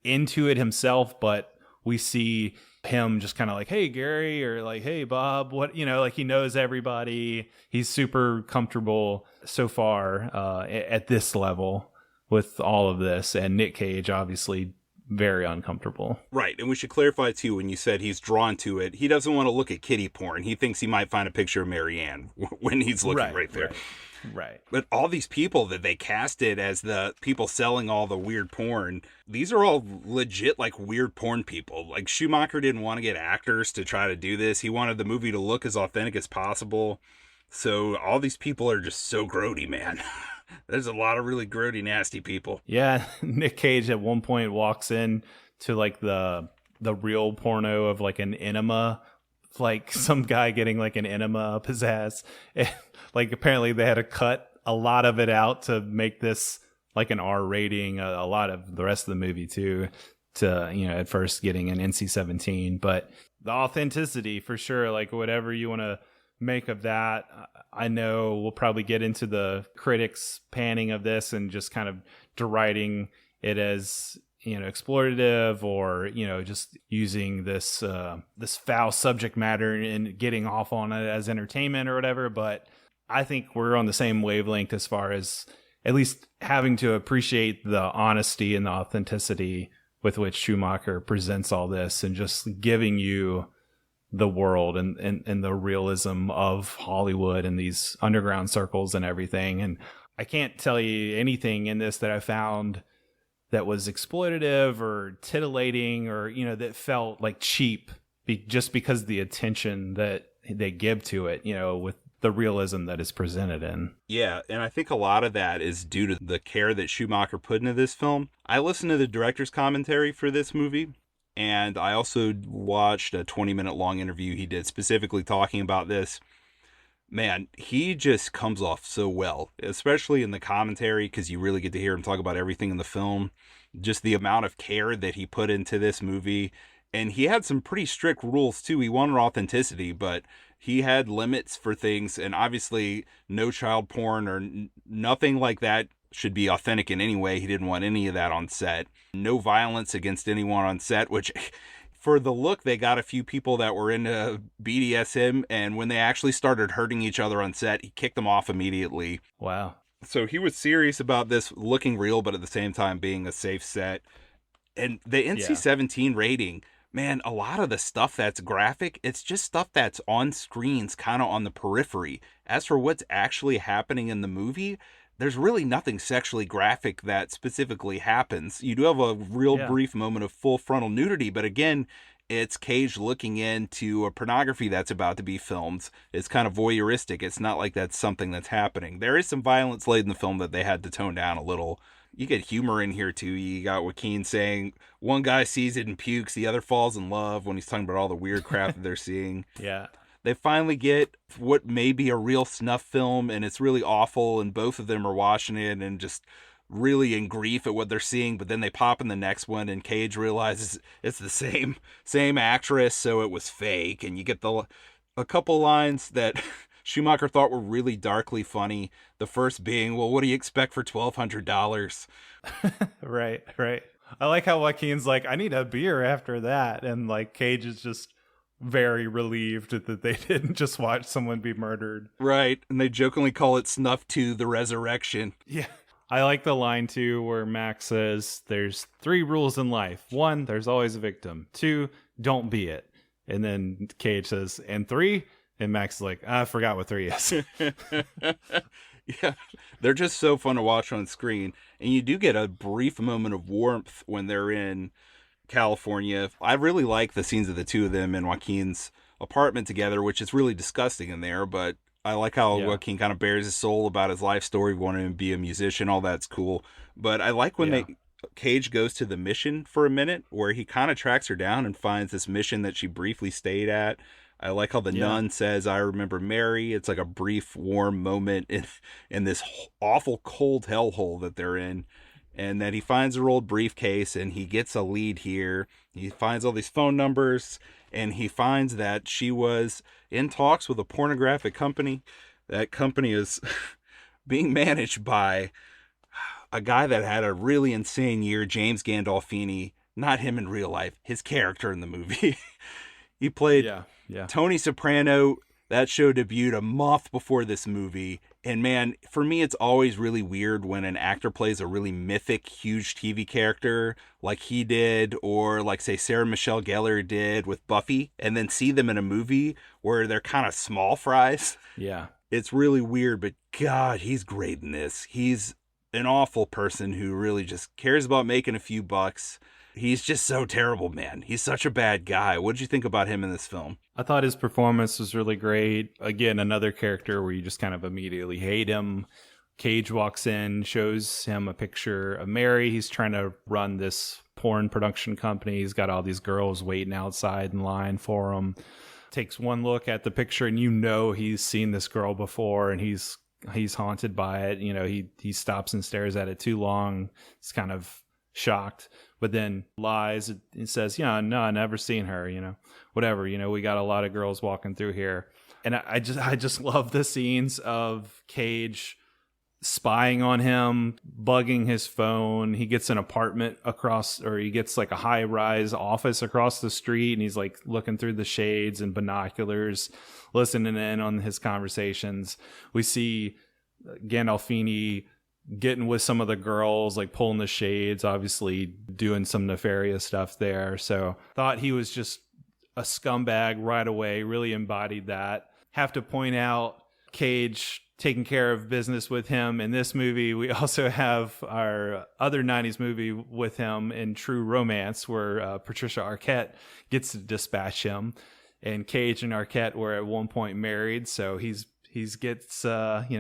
into it himself, but we see him just kind of like, hey, Gary, or like, hey, Bob, what, you know, like he knows everybody. He's super comfortable so far at this level with all of this. And Nic Cage, obviously, very uncomfortable. Right. And we should clarify, too, when you said he's drawn to it, he doesn't want to look at kiddie porn. He thinks he might find a picture of Marianne when he's looking right there. Right. But all these people that they casted as the people selling all the weird porn, these are all legit, like, weird porn people. Like, Schumacher didn't want to get actors to try to do this. He wanted the movie to look as authentic as possible. So all these people are just so grody, man. There's a lot of really grody, nasty people. Yeah. Nic Cage at one point walks in to, like, the real porno of, like, an enema, like some guy getting like an enema up his ass. And, like, apparently they had to cut a lot of it out to make this like an R rating, a lot of the rest of the movie too, to, you know, at first getting an NC-17. But the authenticity for sure, like whatever you want to make of that, I know we'll probably get into the critics panning of this and just kind of deriding it as exploitative or, just using this foul subject matter and getting off on it as entertainment or whatever. But I think we're on the same wavelength as far as at least having to appreciate the honesty and the authenticity with which Schumacher presents all this and just giving you the world and the realism of Hollywood and these underground circles and everything. And I can't tell you anything in this that I found that was exploitative or titillating or, that felt like cheap just because of the attention that they give to it, with the realism that is presented in. Yeah, and I think a lot of that is due to the care that Schumacher put into this film. I listened to the director's commentary for this movie, and I also watched a 20-minute long interview he did specifically talking about this. Man, he just comes off so well, especially in the commentary, because you really get to hear him talk about everything in the film. Just the amount of care that he put into this movie. And he had some pretty strict rules, too. He wanted authenticity, but he had limits for things. And obviously, no child porn or nothing like that should be authentic in any way. He didn't want any of that on set. No violence against anyone on set, which for the look, they got a few people that were into BDSM. And when they actually started hurting each other on set, he kicked them off immediately. Wow. So he was serious about this looking real, but at the same time being a safe set. And the NC-17 rating, man, a lot of the stuff that's graphic, it's just stuff that's on screens, kind of on the periphery. As for what's actually happening in the movie, there's really nothing sexually graphic that specifically happens. You do have a real brief moment of full frontal nudity, but again, it's Cage looking into a pornography that's about to be filmed. It's kind of voyeuristic. It's not like that's something that's happening. There is some violence laid in the film that they had to tone down a little. You get humor in here, too. You got Joaquin saying one guy sees it and pukes, the other falls in love when he's talking about all the weird crap that they're seeing. Yeah. They finally get what may be a real snuff film, and it's really awful, and both of them are watching it and just really in grief at what they're seeing, but then they pop in the next one, and Cage realizes it's the same actress, so it was fake, and you get a couple lines that Schumacher thought were really darkly funny. The first being, well, what do you expect for $1,200? Right. I like how Joaquin's like, I need a beer after that, and like Cage is just very relieved that they didn't just watch someone be murdered. Right, and they jokingly call it Snuff 2: The Resurrection. Yeah. I like the line, too, where Max says, there's 3 rules in life. 1, there's always a victim. 2, don't be it. And then Cage says, and 3? And Max is like, I forgot what 3 is. Yeah, they're just so fun to watch on screen. And you do get a brief moment of warmth when they're in California. I really like the scenes of the two of them in Joaquin's apartment together, which is really disgusting in there, but I like how Joaquin kind of bears his soul about his life story, wanting to be a musician. All that's cool. But I like when Cage goes to the mission for a minute, where he kind of tracks her down and finds this mission that she briefly stayed at. I like how the nun says, I remember Mary. It's like a brief, warm moment in this awful, cold hellhole that they're in. And then he finds her old briefcase, and he gets a lead here. He finds all these phone numbers, and he finds that she was in talks with a pornographic company. That company is being managed by a guy that had a really insane year, James Gandolfini. Not him in real life, his character in the movie. He played Tony Soprano. That show debuted a month before this movie. And man, for me, it's always really weird when an actor plays a really mythic, huge TV character like he did, or like, say, Sarah Michelle Gellar did with Buffy, and then see them in a movie where they're kind of small fries. Yeah. It's really weird, but God, he's great in this. He's an awful person who really just cares about making a few bucks. He's just so terrible, man. He's such a bad guy. What did you think about him in this film? I thought his performance was really great. Again, another character where you just kind of immediately hate him. Cage walks in, shows him a picture of Mary. He's trying to run this porn production company. He's got all these girls waiting outside in line for him. Takes one look at the picture, and you know he's seen this girl before, and he's haunted by it. You know, he stops and stares at it too long. It's kind of shocked, but then lies and says, no, I never seen her, whatever, we got a lot of girls walking through here. And I just love the scenes of Cage spying on him, bugging his phone. He gets an apartment across, or he gets like a high-rise office across the street, and he's like looking through the shades and binoculars, listening in on his conversations. We see Gandolfini getting with some of the girls, like pulling the shades, obviously doing some nefarious stuff there. So thought he was just a scumbag right away, really embodied that. Have to point out Cage taking care of business with him in this movie. We also have our other 90s movie with him in True Romance, where Patricia Arquette gets to dispatch him. And Cage and Arquette were at one point married, so he gets,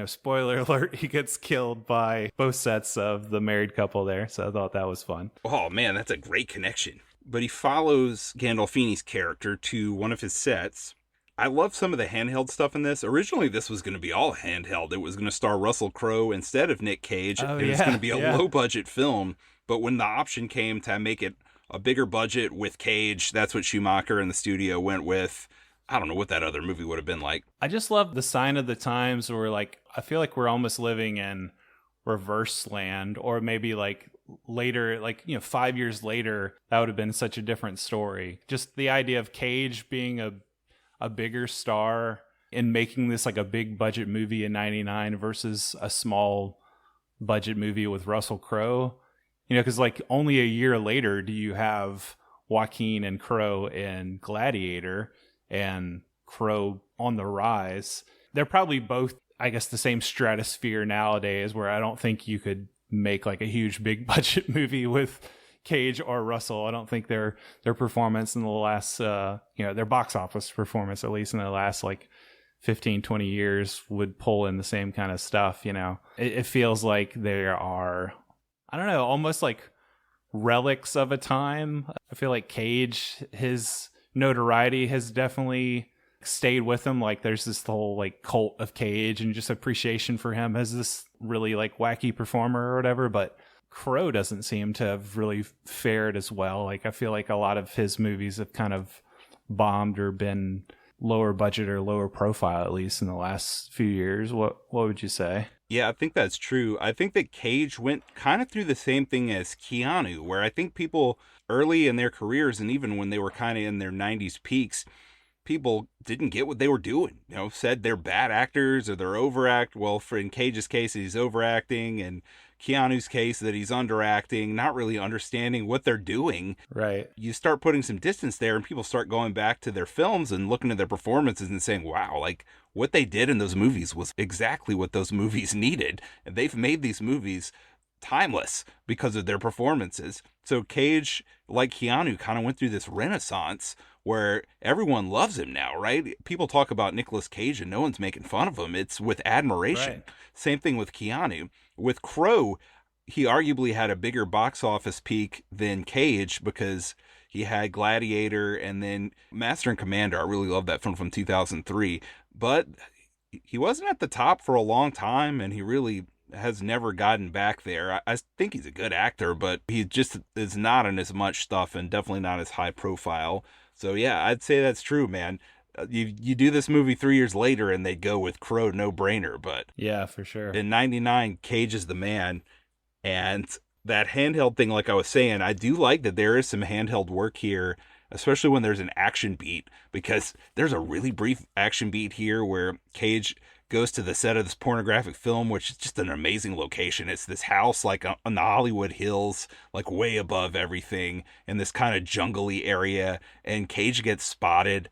spoiler alert, he gets killed by both sets of the married couple there. So I thought that was fun. Oh, man, that's a great connection. But he follows Gandolfini's character to one of his sets. I love some of the handheld stuff in this. Originally, this was going to be all handheld. It was going to star Russell Crowe instead of Nic Cage. It was going to be a low-budget film. But when the option came to make it a bigger budget with Cage, that's what Schumacher and the studio went with. I don't know what that other movie would have been like. I just love the sign of the times where, like, I feel like we're almost living in reverse land, or maybe like later, 5 years later, that would have been such a different story. Just the idea of Cage being a bigger star and making this like a big budget movie in 99 versus a small budget movie with Russell Crowe, because like only a year later do you have Joaquin and Crowe in Gladiator, and Crowe on the rise. They're probably both, I guess, the same stratosphere nowadays, where I don't think you could make like a huge big budget movie with Cage or Russell. I don't think their performance in the last, their box office performance, at least in the last like 15, 20 years, would pull in the same kind of stuff. It feels like they are, I don't know, almost like relics of a time. I feel like Cage, his notoriety has definitely stayed with him. Like there's this whole like cult of Cage and just appreciation for him as this really like wacky performer or whatever. But Crowe doesn't seem to have really fared as well. Like I feel like a lot of his movies have kind of bombed or been lower budget or lower profile, at least in the last few years. What would you say? Yeah, I think that's true. I think that Cage went kind of through the same thing as Keanu, where I think people early in their careers, and even when they were kind of in their 90s peaks, people didn't get what they were doing. Said they're bad actors or they're overact. Well, in Cage's case, he's overacting, and Keanu's case that he's underacting, not really understanding what they're doing. Right. You start putting some distance there, and people start going back to their films and looking at their performances and saying, wow, like what they did in those movies was exactly what those movies needed. And they've made these movies timeless because of their performances. So Cage, like Keanu, kind of went through this renaissance where everyone loves him now, right? People talk about Nicolas Cage and no one's making fun of him. It's with admiration. Right. Same thing with Keanu. With Crowe, he arguably had a bigger box office peak than Cage because he had Gladiator and then Master and Commander. I really love that film from 2003. But he wasn't at the top for a long time, and he really has never gotten back there. I think he's a good actor, but he just is not in as much stuff and definitely not as high profile. So yeah, I'd say that's true, man. You do this movie 3 years later and they go with Crowe, no brainer. But yeah, for sure. In 99, Cage is the man. And that handheld thing, like I was saying, I do like that there is some handheld work here, especially when there's an action beat, because there's a really brief action beat here where Cage goes to the set of this pornographic film, which is just an amazing location. It's this house like on the Hollywood Hills, like way above everything in this kind of jungly area, and Cage gets spotted.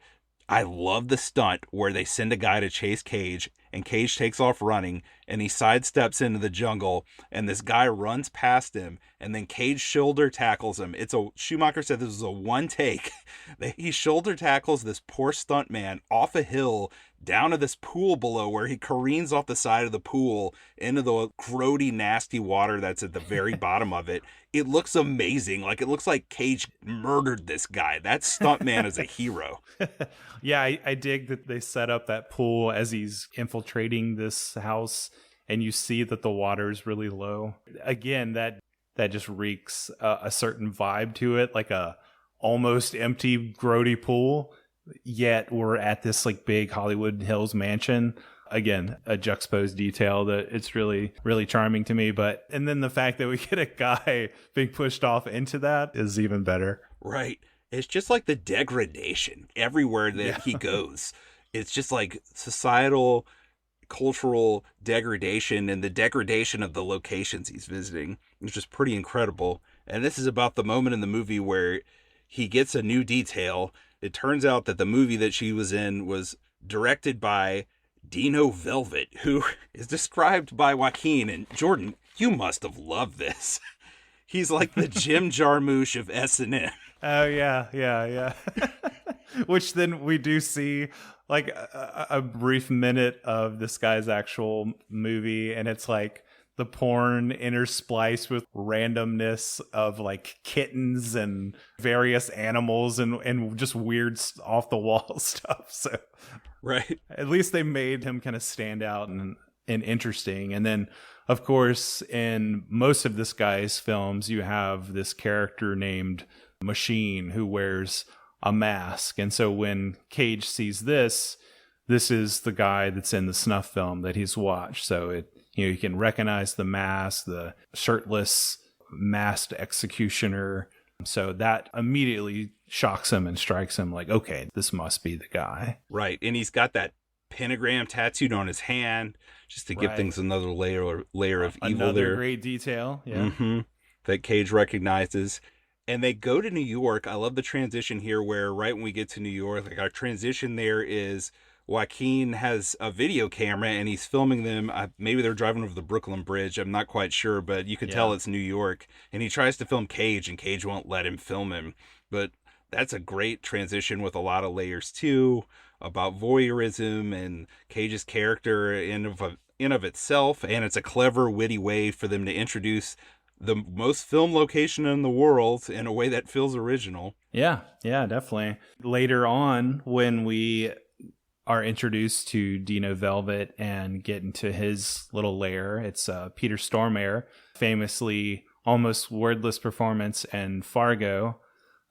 I love the stunt where they send a guy to chase Cage, and Cage takes off running, and he sidesteps into the jungle, and this guy runs past him, and then Cage shoulder tackles him. Schumacher said this was a one take. He shoulder tackles this poor stuntman off a hill down to this pool below, where he careens off the side of the pool into the grody, nasty water that's at the very bottom of it. It looks amazing. Like, it looks like Cage murdered this guy. That stuntman is a hero. Yeah, I dig that they set up that pool as he's infiltrating this house, and you see that the water is really low. Again, that just reeks a certain vibe to it, like a almost empty, grody pool. Yet we're at this like big Hollywood Hills mansion. Again, a juxtaposed detail that it's really, really charming to me. And then the fact that we get a guy being pushed off into that is even better. Right. It's just like the degradation everywhere that he goes. It's just like societal, cultural degradation and the degradation of the locations he's visiting. It's just pretty incredible. And this is about the moment in the movie where he gets a new detail. It turns out that the movie that she was in was directed by Dino Velvet, who is described by Joaquin. And Jordan, you must have loved this. He's like the Jim Jarmusch of S&M. Oh, yeah. Which then we do see like a brief minute of this guy's actual movie, and it's like the porn interspliced with randomness of like kittens and various animals and just weird off the wall stuff. So right, at least they made him kind of stand out and interesting. And then of course in most of this guy's films you have this character named Machine who wears a mask. And so when Cage sees this is the guy that's in the snuff film that he's watched. So you can recognize the mask, the shirtless masked executioner. So that immediately shocks him and strikes him like, okay, this must be the guy. Right. And he's got that pentagram tattooed on his hand just to give things another layer of evil another there. Great detail. Yeah. Mm-hmm. That Cage recognizes. And they go to New York. I love the transition here where right when we get to New York, like our transition there is Joaquin has a video camera and he's filming them. Maybe they're driving over the Brooklyn Bridge. I'm not quite sure, but you can tell it's New York. And he tries to film Cage and Cage won't let him film him. But that's a great transition with a lot of layers too about voyeurism and Cage's character in of itself. And it's a clever, witty way for them to introduce the most film location in the world in a way that feels original. Yeah, definitely. Later on, when we are introduced to Dino Velvet and get into his little lair, it's Peter Stormare, famously almost wordless performance in Fargo,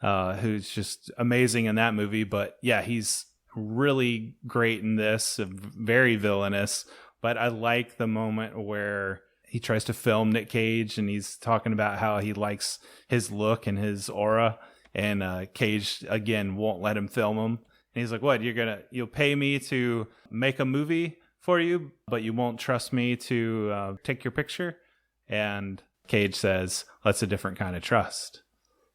who's just amazing in that movie. But yeah, he's really great in this, very villainous. But I like the moment where he tries to film Nic Cage and he's talking about how he likes his look and his aura, and Cage again won't let him film him. And he's like, what, you'll pay me to make a movie for you, but you won't trust me to take your picture? And Cage says, that's a different kind of trust.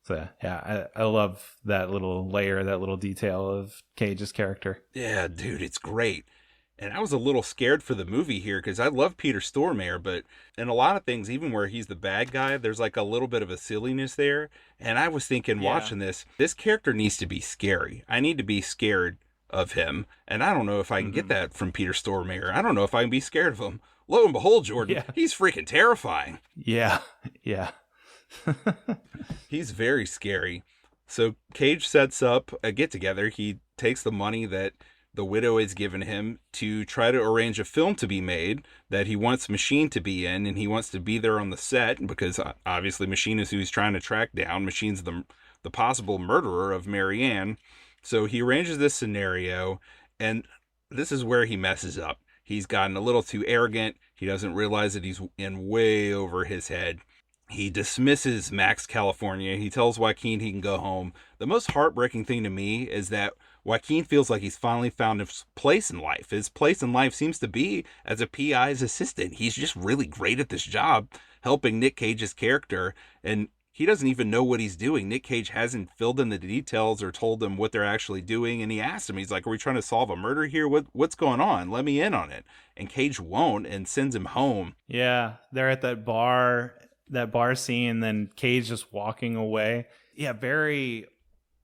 So yeah, I love that little layer, that little detail of Cage's character. Yeah, dude, it's great. And I was a little scared for the movie here because I love Peter Stormare, but in a lot of things, even where he's the bad guy, there's like a little bit of a silliness there. And I was thinking, watching this character needs to be scary. I need to be scared of him. And I don't know if I can get that from Peter Stormare. I don't know if I can be scared of him. Lo and behold, Jordan, he's freaking terrifying. Yeah. He's very scary. So Cage sets up a get-together. He takes the money that the widow has given him to try to arrange a film to be made that he wants Machine to be in, and he wants to be there on the set because obviously Machine is who he's trying to track down. Machine's the possible murderer of Marianne. So he arranges this scenario, and this is where he messes up. He's gotten a little too arrogant. He doesn't realize that he's in way over his head. He dismisses Max California. He tells Joaquin he can go home. The most heartbreaking thing to me is that Joaquin feels like he's finally found his place in life. His place in life seems to be as a PI's assistant. He's just really great at this job, helping Nic Cage's character, and he doesn't even know what he's doing. Nic Cage hasn't filled in the details or told them what they're actually doing, and he asked him, he's like, are we trying to solve a murder here? What's going on? Let me in on it. And Cage won't and sends him home. Yeah, they're at that bar scene, and then Cage just walking away. Yeah, very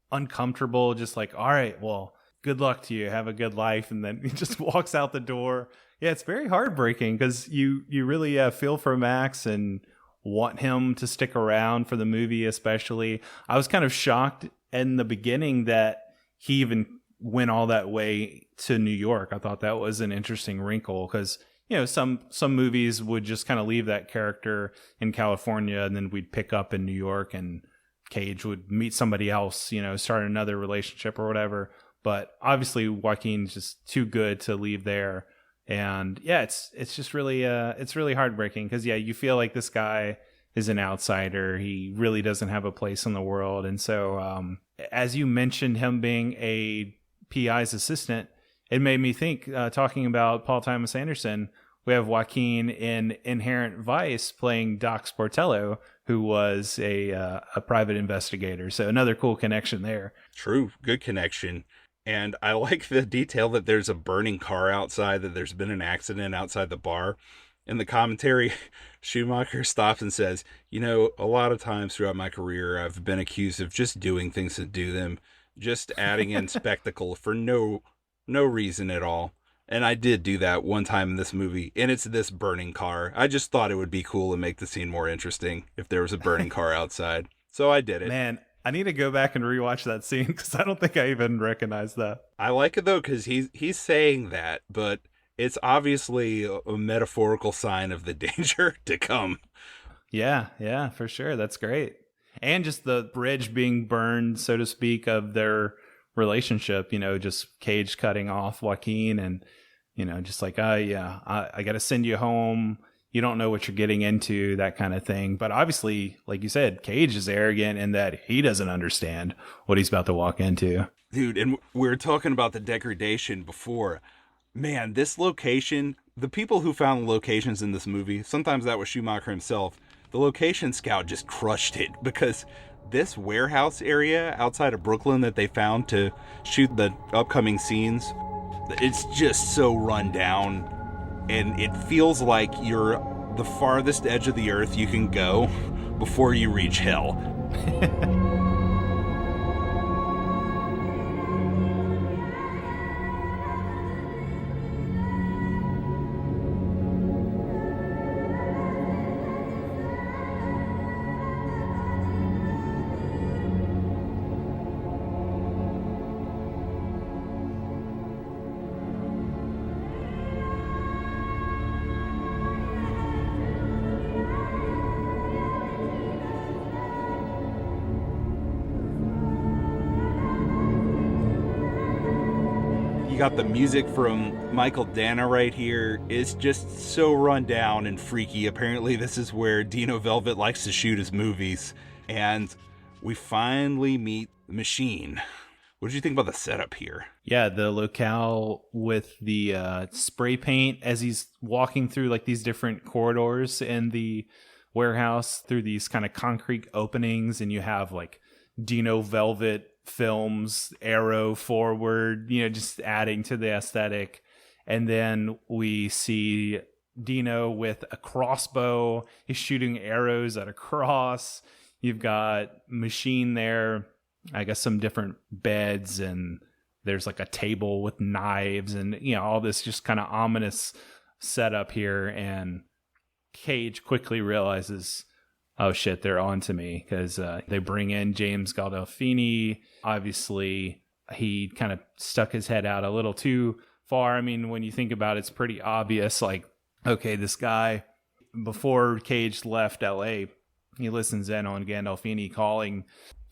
uncomfortable, just like, all right, well, good luck to you, have a good life, and then he just walks out the door. Yeah, it's very heartbreaking because you really feel for Max and want him to stick around for the movie. Especially, I was kind of shocked in the beginning that he even went all that way to New York. I thought that was an interesting wrinkle because some movies would just kind of leave that character in California and then we'd pick up in New York and Cage would meet somebody else, start another relationship or whatever. But obviously Joaquin's just too good to leave there And yeah, it's just really it's really heartbreaking because, yeah, you feel like this guy is an outsider. He really doesn't have a place in the world. And so as you mentioned him being a PI's assistant, it made me think, talking about Paul Thomas Anderson, we have Joaquin in Inherent Vice playing Doc Sportello, who was a private investigator. So another cool connection there. True. Good connection. And I like the detail that there's a burning car outside, that there's been an accident outside the bar. In the commentary, Schumacher stops and says, you know, a lot of times throughout my career, I've been accused of just doing things to do them, just adding in spectacle for no reason at all. And I did do that one time in this movie, and it's this burning car. I just thought it would be cool and make the scene more interesting if there was a burning car outside. So I did it. Man, I need to go back and rewatch that scene because I don't think I even recognized that. I like it, though, because he's saying that, but it's obviously a metaphorical sign of the danger to come. Yeah, for sure. That's great. And just the bridge being burned, so to speak, of their relationship, you know, just Cage cutting off Joaquin and, you know, just like, I got to send you home. You don't know what you're getting into, that kind of thing. But obviously, like you said, Cage is arrogant in that he doesn't understand what he's about to walk into. Dude, and we were talking about the degradation before. Man, this location, the people who found the locations in this movie, sometimes that was Schumacher himself, the location scout just crushed it, because this warehouse area outside of Brooklyn that they found to shoot the upcoming scenes, it's just so run down. And it feels like you're the farthest edge of the earth you can go before you reach hell. You got the music from Mychael Danna right here. It's just so run down and freaky. Apparently this is where Dino Velvet likes to shoot his movies. And we finally meet the Machine. What did you think about the setup here? Yeah, the locale with the spray paint as he's walking through like these different corridors in the warehouse through these kind of concrete openings, and you have like Dino Velvet Films arrow forward, you know, just adding to the aesthetic. And then we see Dino with a crossbow. He's shooting arrows at a cross. You've got Machine there, I guess some different beds, and there's like a table with knives, and, you know, all this just kind of ominous setup here. And Cage quickly realizes, oh shit, they're on to me, because they bring in James Gandolfini. Obviously, he kind of stuck his head out a little too far. I mean, when you think about it, it's pretty obvious, like, okay, this guy, before Cage left LA, he listens in on Gandolfini calling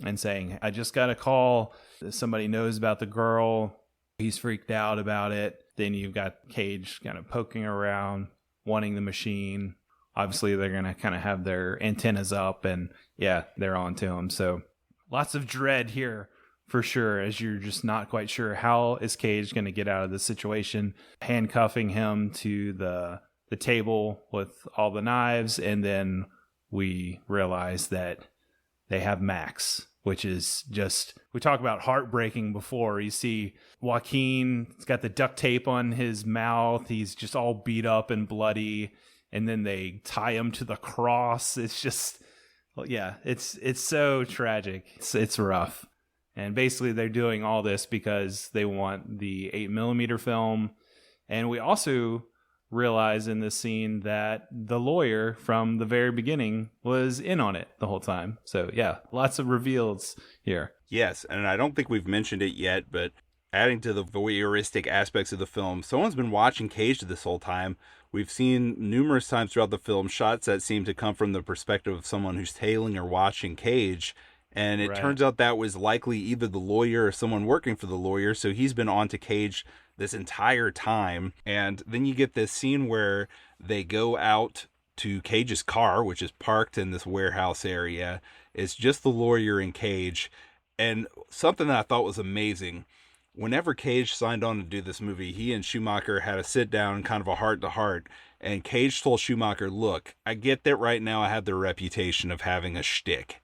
and saying, I just got a call. Somebody knows about the girl. He's freaked out about it. Then you've got Cage kind of poking around, wanting the Machine. Obviously, they're going to kind of have their antennas up, and yeah, they're on to him. So lots of dread here for sure, as you're just not quite sure how is Cage going to get out of this situation. Handcuffing him to the table with all the knives, and then we realize that they have Max, which is just, we talked about heartbreaking before. You see Joaquin, he's got the duct tape on his mouth. He's just all beat up and bloody. And then they tie him to the cross. It's just, well, yeah, it's so tragic. It's rough. And basically they're doing all this because they want the 8mm film. And we also realize in this scene that the lawyer from the very beginning was in on it the whole time. So yeah, lots of reveals here. Yes, and I don't think we've mentioned it yet, but adding to the voyeuristic aspects of the film, someone's been watching Cage this whole time. We've seen numerous times throughout the film shots that seem to come from the perspective of someone who's tailing or watching Cage. And it turns out that was likely either the lawyer or someone working for the lawyer. So he's been on to Cage this entire time. And then you get this scene where they go out to Cage's car, which is parked in this warehouse area. It's just the lawyer and Cage. And something that I thought was amazing, whenever Cage signed on to do this movie, he and Schumacher had a sit down, kind of a heart to heart. And Cage told Schumacher, look, I get that right now I have the reputation of having a shtick.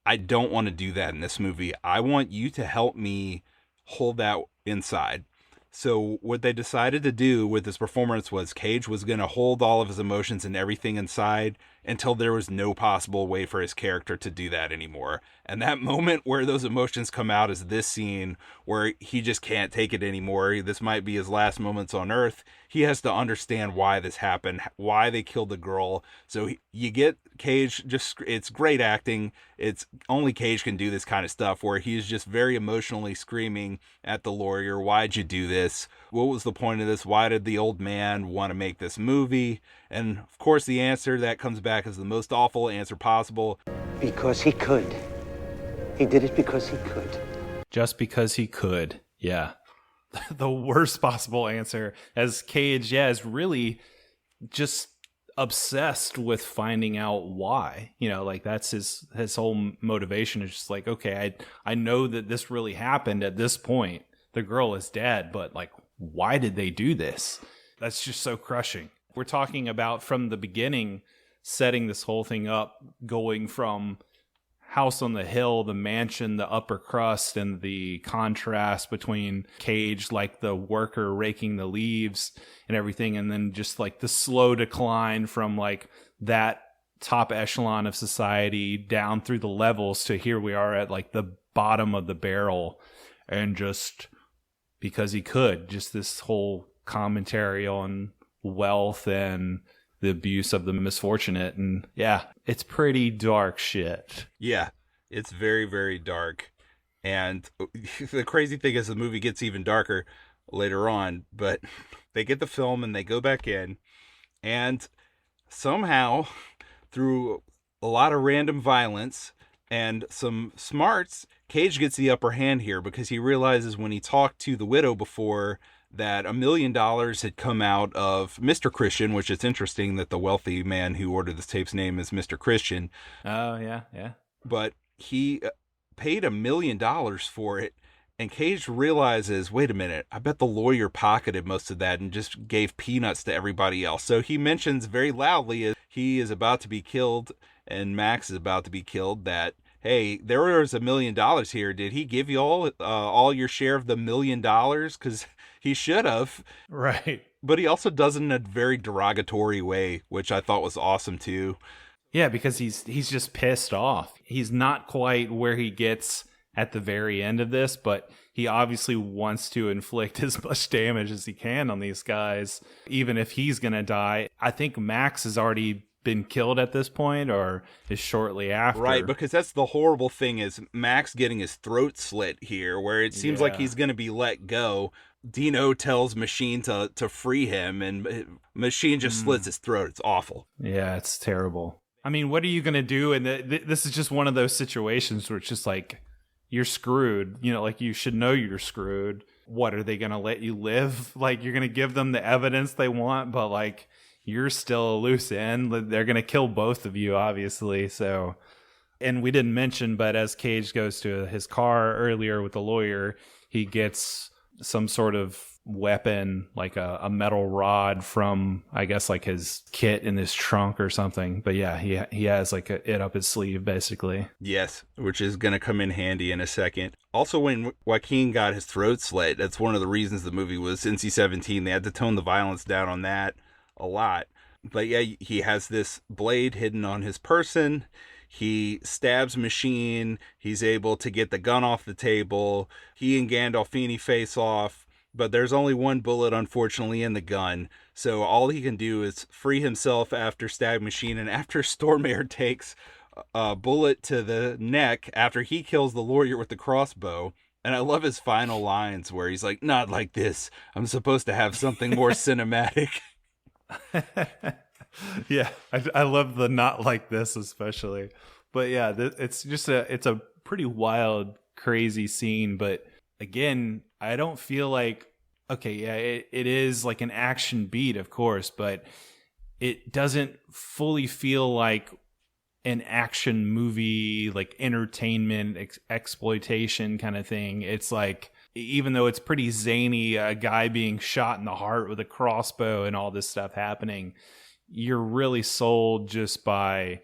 I don't want to do that in this movie. I want you to help me hold that inside. So what they decided to do with this performance was Cage was going to hold all of his emotions and everything inside until there was no possible way for his character to do that anymore. And that moment where those emotions come out is this scene where he just can't take it anymore. This might be his last moments on Earth. He has to understand why this happened, why they killed the girl. So you get Cage, it's great acting. It's only Cage can do this kind of stuff where he's just very emotionally screaming at the lawyer. Why'd you do this? What was the point of this? Why did the old man want to make this movie? And of course, the answer that comes back is the most awful answer possible. Because he could. He did it because he could. Just because he could. Yeah. The worst possible answer, as Cage, is really just obsessed with finding out why. Like that's his whole motivation is just like, okay, I know that this really happened at this point. The girl is dead, but like, why did they do this? That's just so crushing. We're talking about from the beginning, setting this whole thing up, going from house on the hill, the mansion, the upper crust, and the contrast between Cage, like the worker raking the leaves and everything, and then just like the slow decline from like that top echelon of society down through the levels to here we are at like the bottom of the barrel, and just because he could, just this whole commentary on wealth and the abuse of the misfortunate. And yeah, it's pretty dark shit. Yeah, it's very, very dark. And the crazy thing is the movie gets even darker later on, but they get the film and they go back in, and somehow through a lot of random violence and some smarts, Cage gets the upper hand here because he realizes when he talked to the widow before that $1 million had come out of Mr. Christian, which is interesting that the wealthy man who ordered this tape's name is Mr. Christian. Oh, yeah, yeah. But he paid $1 million for it, and Cage realizes, wait a minute, I bet the lawyer pocketed most of that and just gave peanuts to everybody else. So he mentions very loudly as he is about to be killed and Max is about to be killed that, hey, there was $1 million here. Did he give you all your share of the $1 million? Because he should have. Right. But he also does it in a very derogatory way, which I thought was awesome too. Yeah, because he's just pissed off. He's not quite where he gets at the very end of this, but he obviously wants to inflict as much damage as he can on these guys, even if he's going to die. I think Max has already been killed at this point, or is shortly after. Right, because that's the horrible thing is Max getting his throat slit here, where it seems like he's going to be let go. Dino tells Machine to free him, and Machine just slits his throat. It's awful. Yeah, it's terrible. I mean, what are you going to do? And this is just one of those situations where it's just like, you're screwed. Like you should know you're screwed. What, are they going to let you live? Like you're going to give them the evidence they want, but like you're still a loose end. They're going to kill both of you, obviously. So, and we didn't mention, but as Cage goes to his car earlier with the lawyer, he gets some sort of weapon, like a metal rod from, I guess, like his kit in his trunk or something. But yeah, he has like it up his sleeve, basically. Yes, which is going to come in handy in a second. Also, when Joaquin got his throat slit, that's one of the reasons the movie was NC-17. They had to tone the violence down on that a lot. But yeah, he has this blade hidden on his person. He stabs Machine. He's able to get the gun off the table. He and Gandolfini face off, but there's only one bullet, unfortunately, in the gun. So all he can do is free himself after stabbing Machine, and after Stormare takes a bullet to the neck after he kills the lawyer with the crossbow. And I love his final lines where he's like, not like this. I'm supposed to have something more cinematic. Yeah, I love the not like this especially. But yeah, it's just it's a pretty wild, crazy scene. But again, I don't feel like okay, yeah, it is like an action beat, of course, but it doesn't fully feel like an action movie, like entertainment, exploitation kind of thing. It's like, even though it's pretty zany, a guy being shot in the heart with a crossbow and all this stuff happening, you're really sold just by,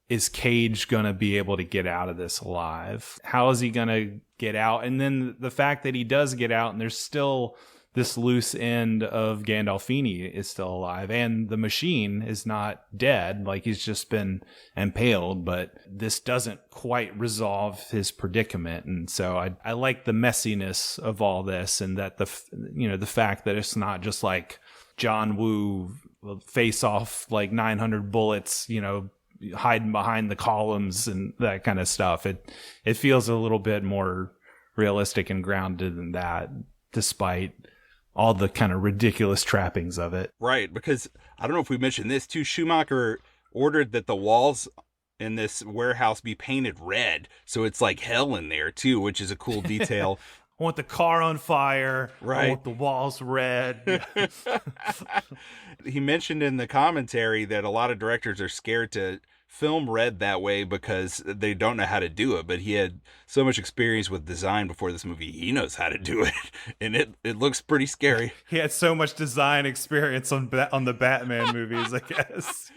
is Cage going to be able to get out of this alive? How is he going to get out? And then the fact that he does get out and there's still this loose end of Gandolfini is still alive, and the machine is not dead, like he's just been impaled, but this doesn't quite resolve his predicament. And so I like the messiness of all this, and that the fact that it's not just like John Woo face off like 900 bullets, hiding behind the columns and that kind of stuff. It feels a little bit more realistic and grounded than that, despite all the kind of ridiculous trappings of it. Right, because I don't know if we mentioned this too, Schumacher ordered that the walls in this warehouse be painted red, so it's like hell in there too, which is a cool detail. I want the car on fire. Right. I want the walls red. He mentioned in the commentary that a lot of directors are scared to film red that way because they don't know how to do it, but he had so much experience with design before this movie, he knows how to do it, and it looks pretty scary. He had so much design experience on the Batman movies, I guess.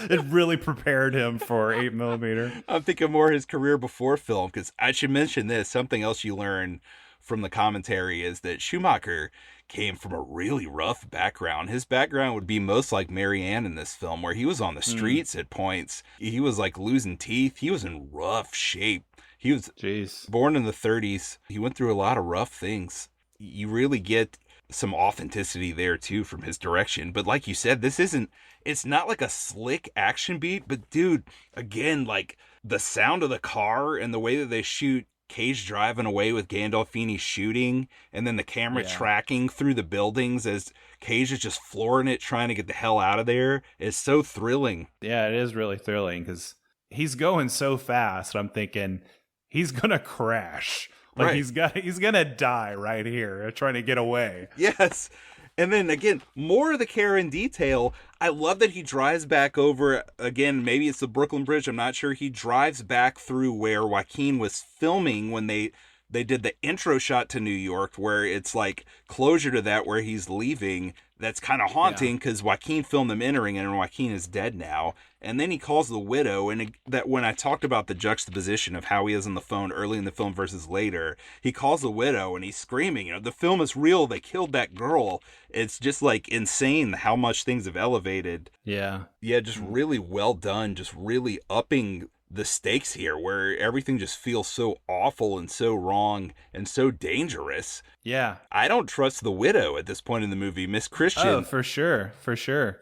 It really prepared him for 8mm. I'm thinking more his career before film, because I should mention this, something else you learn from the commentary is that Schumacher came from a really rough background. His background would be most like Mary Ann in this film, where he was on the streets at points. He was like losing teeth. He was in rough shape. He was born in the 30s. He went through a lot of rough things. You really get some authenticity there too from his direction. But like you said, it's not like a slick action beat, but dude, again, like the sound of the car and the way that they shoot Cage driving away with Gandolfini shooting, and then the camera tracking through the buildings as Cage is just flooring it, trying to get the hell out of there, is so thrilling. Yeah, it is really thrilling because he's going so fast. I'm thinking he's gonna crash. Like he's gonna die right here trying to get away. Yes. And then again, more of the care and detail. I love that he drives back over, again, maybe it's the Brooklyn Bridge, I'm not sure. He drives back through where Joaquin was filming when they did the intro shot to New York, where it's like closure to that, where he's leaving. That's kind of haunting because Joaquin filmed them entering, and Joaquin is dead now. And then he calls the widow, and that when I talked about the juxtaposition of how he is on the phone early in the film versus later, he calls the widow and he's screaming, the film is real. They killed that girl. It's just like insane how much things have elevated. Yeah. Yeah, just really well done. Just really upping the stakes here, where everything just feels so awful and so wrong and so dangerous. Yeah. I don't trust the widow at this point in the movie, Miss Christian. Oh, for sure.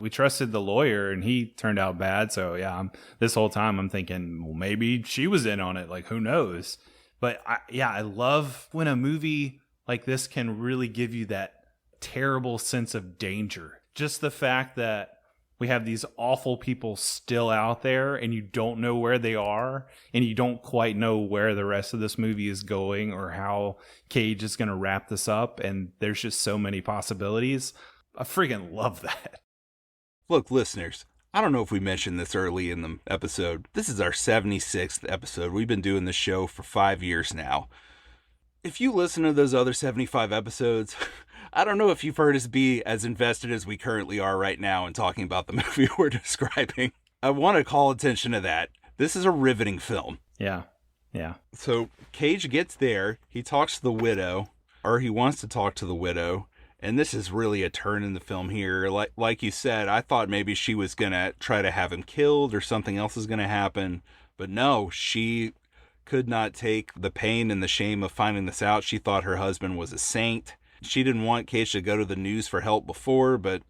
We trusted the lawyer and he turned out bad. So yeah, this whole time I'm thinking, well, maybe she was in on it. Like, who knows? But I love when a movie like this can really give you that terrible sense of danger. Just the fact that we have these awful people still out there and you don't know where they are, and you don't quite know where the rest of this movie is going or how Cage is going to wrap this up. And there's just so many possibilities. I freaking love that. Look, listeners, I don't know if we mentioned this early in the episode. This is our 76th episode. We've been doing this show for 5 years now. If you listen to those other 75 episodes, I don't know if you've heard us be as invested as we currently are right now in talking about the movie we're describing. I want to call attention to that. This is a riveting film. Yeah. So Cage gets there. He talks to the widow, or he wants to talk to the widow. And this is really a turn in the film here. Like you said, I thought maybe she was going to try to have him killed or something else is going to happen. But no, she could not take the pain and the shame of finding this out. She thought her husband was a saint. She didn't want Cage to go to the news for help before, but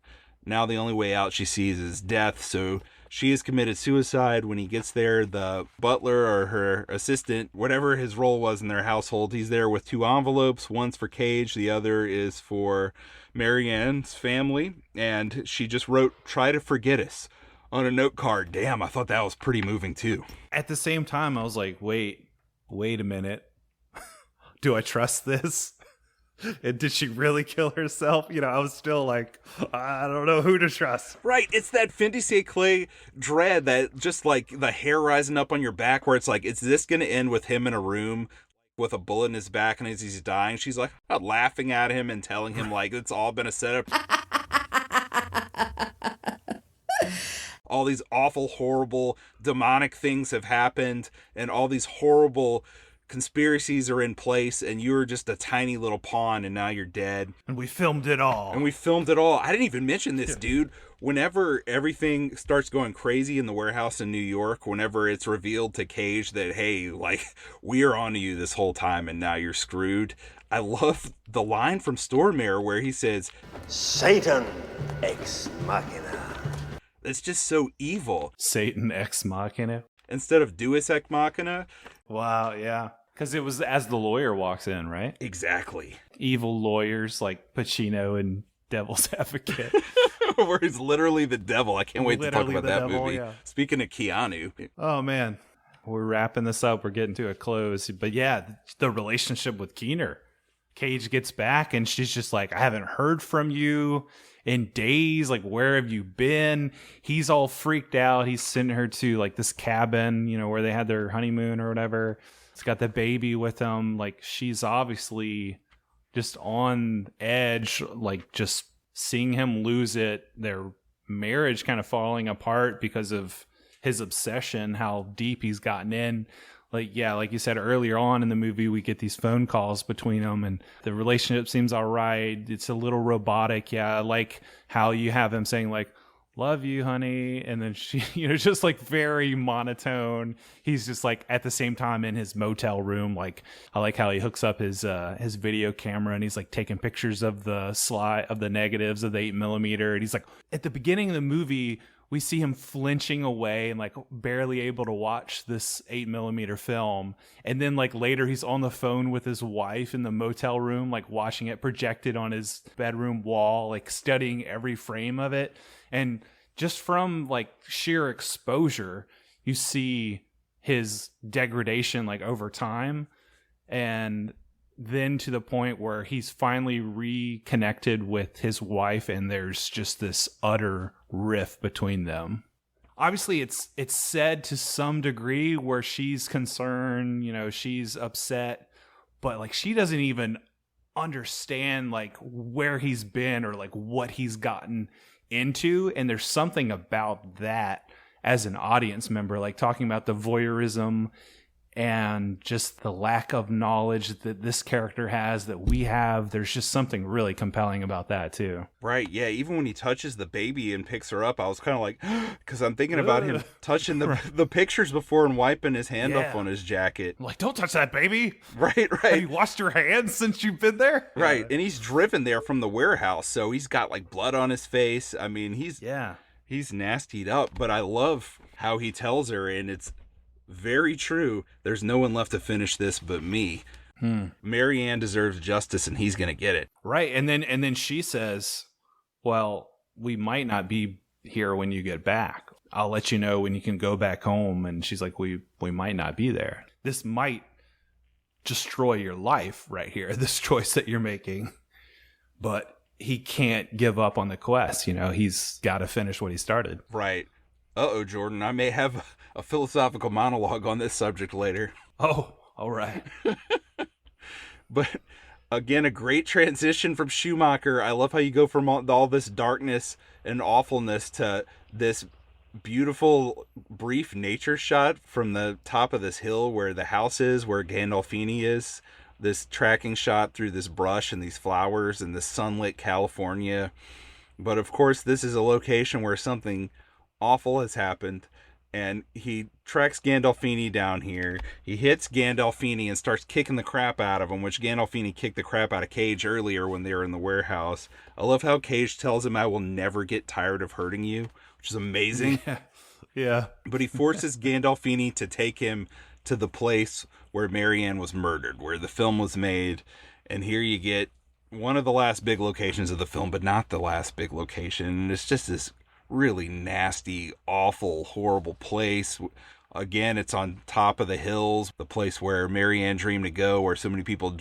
now the only way out she sees is death. So she has committed suicide. When he gets there, the butler or her assistant, whatever his role was in their household, he's there with 2 envelopes. One's for Cage, the other is for Mary Ann's family. And she just wrote, "Try to forget us," on a note card. Damn, I thought that was pretty moving too. At the same time, I was like, wait a minute. Do I trust this? And did she really kill herself? You know, I was still like, I don't know who to trust. Right, it's that fin de siècle dread, that just like the hair rising up on your back, where it's like, is this going to end with him in a room with a bullet in his back, and as he's dying, she's like laughing at him and telling him like it's all been a setup. All these awful, horrible, demonic things have happened, and all these horrible conspiracies are in place, and you were just a tiny little pawn, and now you're dead. And we filmed it all. I didn't even mention this, dude. Whenever everything starts going crazy in the warehouse in New York, whenever it's revealed to Cage that, hey, like, we are on to you this whole time, and now you're screwed, I love the line from Stormare where he says, Satan ex machina. It's just so evil. Satan ex machina? Instead of Deus ex machina. Wow, yeah. Because it was as the lawyer walks in, right? Exactly. Evil lawyers like Pacino and Devil's Advocate. Where he's literally the devil. I can't wait to talk about that movie. Yeah. Speaking of Keanu. Oh, man. We're wrapping this up. We're getting to a close. But yeah, the relationship with Keener. Cage gets back and she's just like, I haven't heard from you in days. Like, where have you been? He's all freaked out. He's sending her to like this cabin, you know, where they had their honeymoon or whatever. It's got the baby with him. Like, she's obviously just on edge, like just seeing him lose it. Their marriage kind of falling apart because of his obsession, how deep he's gotten in. Like, yeah, like you said earlier on in the movie, we get these phone calls between them and the relationship seems all right. It's a little robotic. Yeah, I like how you have him saying like, love you, honey. And then she, you know, just like very monotone. He's just like at the same time in his motel room. Like, I like how he hooks up his video camera and he's like taking pictures of the slide of the negatives of the 8mm. And he's like, at the beginning of the movie, we see him flinching away and like barely able to watch this 8mm film. And then like later he's on the phone with his wife in the motel room, like watching it projected on his bedroom wall, like studying every frame of it. And just from like sheer exposure, you see his degradation like over time. And then to the point where he's finally reconnected with his wife and there's just this utter rift between them. Obviously it's said to some degree where she's concerned, you know, she's upset, but like she doesn't even understand like where he's been or like what he's gotten into. And there's something about that as an audience member, like talking about the voyeurism and just the lack of knowledge that this character has that we have. There's just something really compelling about that too. Right, yeah. Even when he touches the baby and picks her up, I was kind of like, because I'm thinking about him touching the pictures before and wiping his hand off on his jacket. I'm like, don't touch that baby. Right. Have you washed your hands since you've been there? Right, and he's driven there from the warehouse, so he's got like blood on his face. I mean, he's nastied up, but I love how he tells her, and it's very true. There's no one left to finish this but me. Mary Ann deserves justice and he's going to get it. Right. And then she says, well, we might not be here when you get back. I'll let you know when you can go back home. And she's like, we might not be there. This might destroy your life right here, this choice that you're making. But he can't give up on the quest. You know, he's got to finish what he started. Right. Uh-oh, Jordan, I may have a philosophical monologue on this subject later. Oh, all right. But again, a great transition from Schumacher. I love how you go from all this darkness and awfulness to this beautiful, brief nature shot from the top of this hill where the house is, where Gandolfini is. This tracking shot through this brush and these flowers and this sunlit California. But of course, this is a location where something awful has happened, and he tracks Gandolfini down here. He hits Gandolfini and starts kicking the crap out of him, which Gandolfini kicked the crap out of Cage earlier when they were in the warehouse. I love how Cage tells him, I will never get tired of hurting you, which is amazing. Yeah. But he forces Gandolfini to take him to the place where Mary Ann was murdered, where the film was made. And here you get one of the last big locations of the film, but not the last big location. And it's just this really nasty, awful, horrible place. Again, it's on top of the hills, the place where Mary Ann dreamed to go, where so many people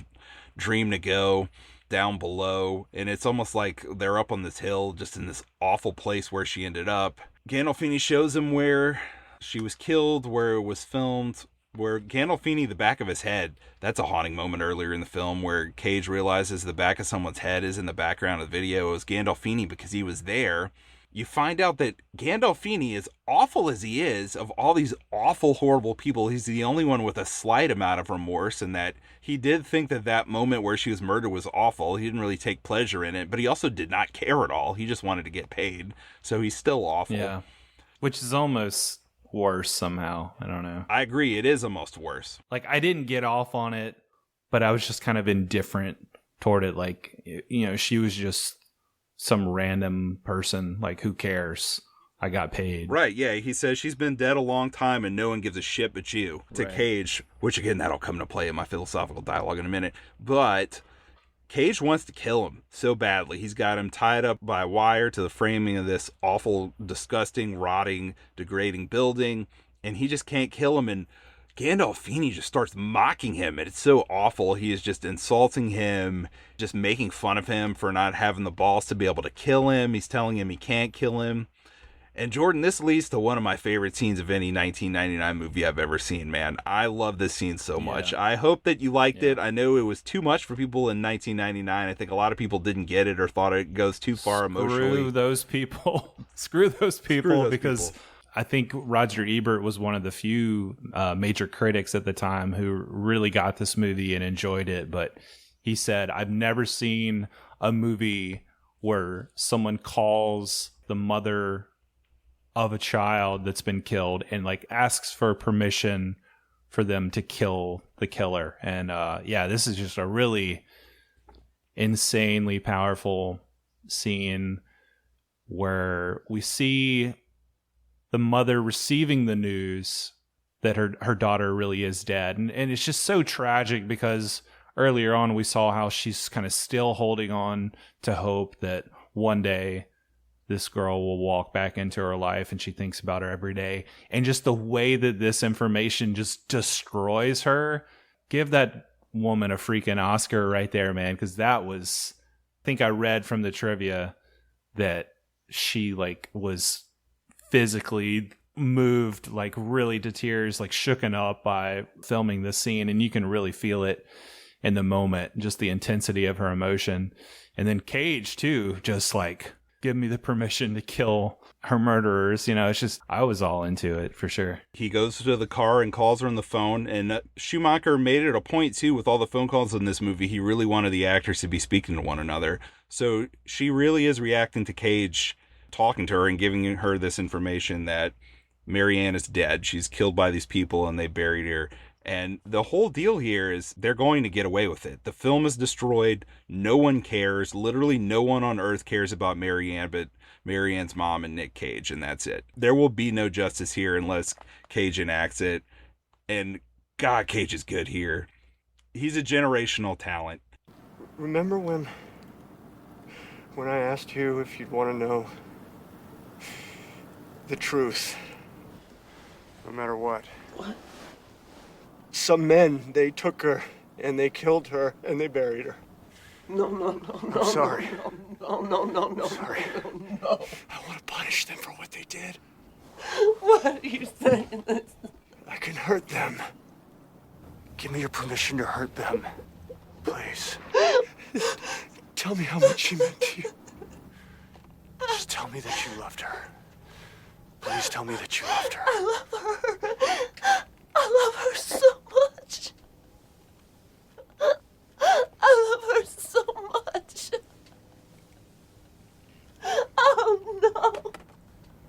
dream to go. down below, and it's almost like they're up on this hill, just in this awful place where she ended up. Gandolfini shows him where she was killed, where it was filmed, where Gandolfini, the back of his head, that's a haunting moment earlier in the film where Cage realizes the back of someone's head is in the background of the video. It was Gandolfini because he was there. You find out that Gandolfini, as awful as he is, of all these awful, horrible people, he's the only one with a slight amount of remorse, and that he did think that that moment where she was murdered was awful. He didn't really take pleasure in it, but he also did not care at all. He just wanted to get paid. So he's still awful. Yeah. Which is almost worse somehow. I don't know. I agree. It is almost worse. Like, I didn't get off on it, but I was just kind of indifferent toward it. Like, you know, she was just some random person. Like, who cares? I got paid. Right, yeah. He says she's been dead a long time and no one gives a shit but you. To Right. Cage, which again, that'll come into play in my philosophical dialogue in a minute. But Cage wants to kill him so badly. He's got him tied up by wire to the framing of this awful, disgusting, rotting, degrading building, and he just can't kill him. And Gandolfini just starts mocking him, and it's so awful. He is just insulting him, just making fun of him for not having the balls to be able to kill him. He's telling him he can't kill him. And Jordan, this leads to one of my favorite scenes of any 1999 movie I've ever seen, man. I love this scene so much. I hope that you liked it. I know it was too much for people in 1999. I think a lot of people didn't get it or thought it goes too far emotionally. Screw those people. Screw those people, because I think Roger Ebert was one of the few major critics at the time who really got this movie and enjoyed it. But he said, I've never seen a movie where someone calls the mother of a child that's been killed and like asks for permission for them to kill the killer. And yeah, this is just a really insanely powerful scene where we see the mother receiving the news that her daughter really is dead. And it's just so tragic because earlier on we saw how she's kind of still holding on to hope that one day this girl will walk back into her life, and she thinks about her every day. And just the way that this information just destroys her, give that woman a freaking Oscar right there, man. Because that was, I think I read from the trivia that she like was physically moved like really to tears, like shooken up by filming this scene. And you can really feel it in the moment, just the intensity of her emotion. And then Cage too, just like, give me the permission to kill her murderers. You know, it's just, I was all into it for sure. He goes to the car and calls her on the phone, and Schumacher made it a point too with all the phone calls in this movie. He really wanted the actors to be speaking to one another. So she really is reacting to Cage talking to her and giving her this information that Marianne is dead. She's killed by these people and they buried her. And the whole deal here is they're going to get away with it. The film is destroyed. No one cares. Literally no one on earth cares about Marianne but Marianne's mom and Nic Cage, and that's it. There will be no justice here unless Cage enacts it. And God, Cage is good here. He's a generational talent. Remember when I asked you if you'd want to know the truth, no matter what? What? Some men, they took her and they killed her and they buried her. No. I'm sorry. No. Sorry. No. I want to punish them for what they did. What are you saying? I can hurt them. Give me your permission to hurt them. Please. Tell me how much she meant to you. Just tell me that you loved her. Please tell me that you loved her. I love her. I love her so much. I love her so much. Oh no.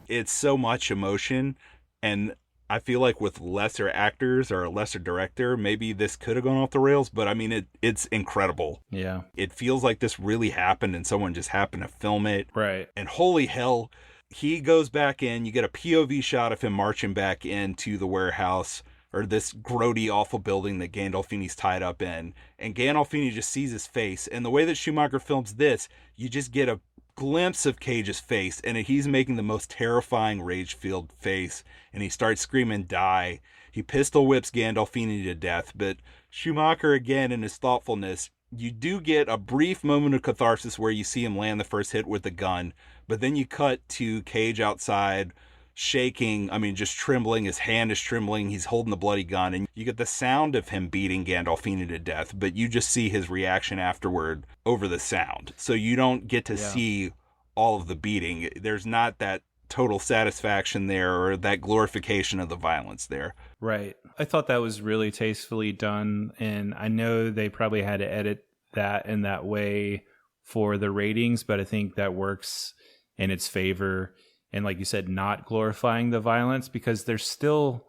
It's so much emotion, and I feel like with lesser actors or a lesser director, maybe this could have gone off the rails, but I mean, it's incredible. Yeah. It feels like this really happened and someone just happened to film it. Right. And holy hell, he goes back in, you get a POV shot of him marching back into the warehouse, or this grody, awful building that Gandolfini's tied up in. And Gandolfini just sees his face. And the way that Schumacher films this, you just get a glimpse of Cage's face. And he's making the most terrifying, rage-filled face. And he starts screaming, die. He pistol whips Gandolfini to death. But Schumacher, again, in his thoughtfulness, You do get a brief moment of catharsis where you see him land the first hit with the gun, but then you cut to Cage outside, shaking, just trembling. His hand is trembling. He's holding the bloody gun, and you get the sound of him beating Gandolfini to death, but you just see his reaction afterward over the sound. So you don't get to see all of the beating. There's not that total satisfaction there or that glorification of the violence there. Right. I thought that was really tastefully done, and I know they probably had to edit that in that way for the ratings, but I think that works in its favor. And like you said, not glorifying the violence, because there's still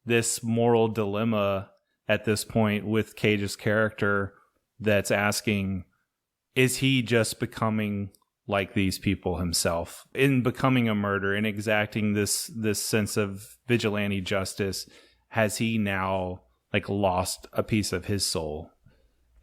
this moral dilemma at this point with Cage's character that's asking, is he just becoming like these people himself in becoming a murderer and exacting this sense of vigilante justice? Has he now lost a piece of his soul?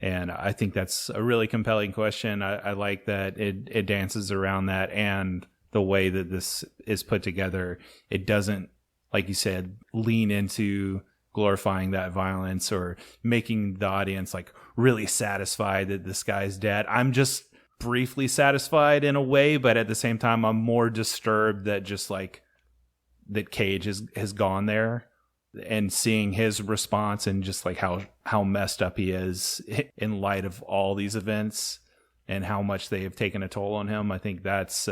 And I think that's a really compelling question. I like that it dances around that, and the way that this is put together, it doesn't, like you said, lean into glorifying that violence or making the audience really satisfied that this guy's dead. I'm just briefly satisfied in a way, but at the same time, I'm more disturbed that that Cage has gone there, and seeing his response and just how messed up he is in light of all these events and how much they have taken a toll on him. I think that's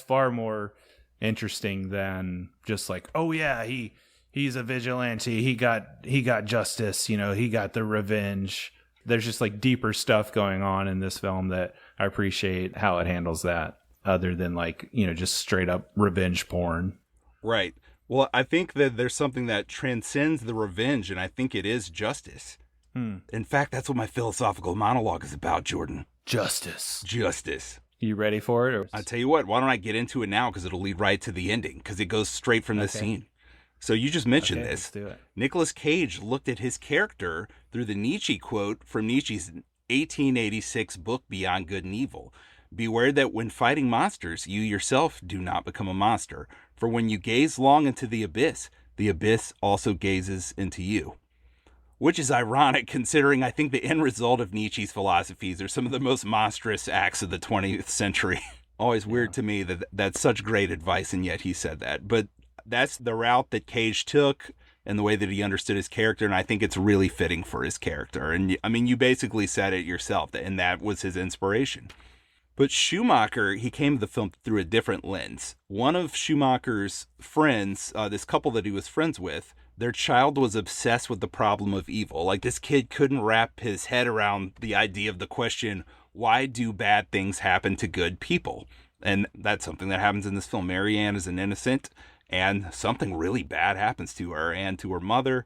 far more interesting than just oh yeah, he's a vigilante, he got justice, he got the revenge. There's just deeper stuff going on in this film that I appreciate how it handles that, other than just straight up revenge porn. Right. Well, I think that there's something that transcends the revenge, and I think it is justice. In fact, that's what my philosophical monologue is about, Jordan. Justice. You ready for it? I'll tell you what, why don't I get into it now, because it'll lead right to the ending, because it goes straight from this scene. So you just mentioned this. Let's do it. Nicolas Cage looked at his character through the Nietzsche quote from Nietzsche's 1886 book, Beyond Good and Evil. Beware that when fighting monsters, you yourself do not become a monster. For when you gaze long into the abyss also gazes into you. Which is ironic, considering I think the end result of Nietzsche's philosophies are some of the most monstrous acts of the 20th century. Always weird to me that that's such great advice, and yet he said that. But that's the route that Cage took and the way that he understood his character, and I think it's really fitting for his character. And you basically said it yourself, and that was his inspiration. But Schumacher, he came to the film through a different lens. One of Schumacher's friends, this couple that he was friends with, their child was obsessed with the problem of evil. This kid couldn't wrap his head around the idea of the question, why do bad things happen to good people? And that's something that happens in this film. Marianne is an innocent, and something really bad happens to her and to her mother.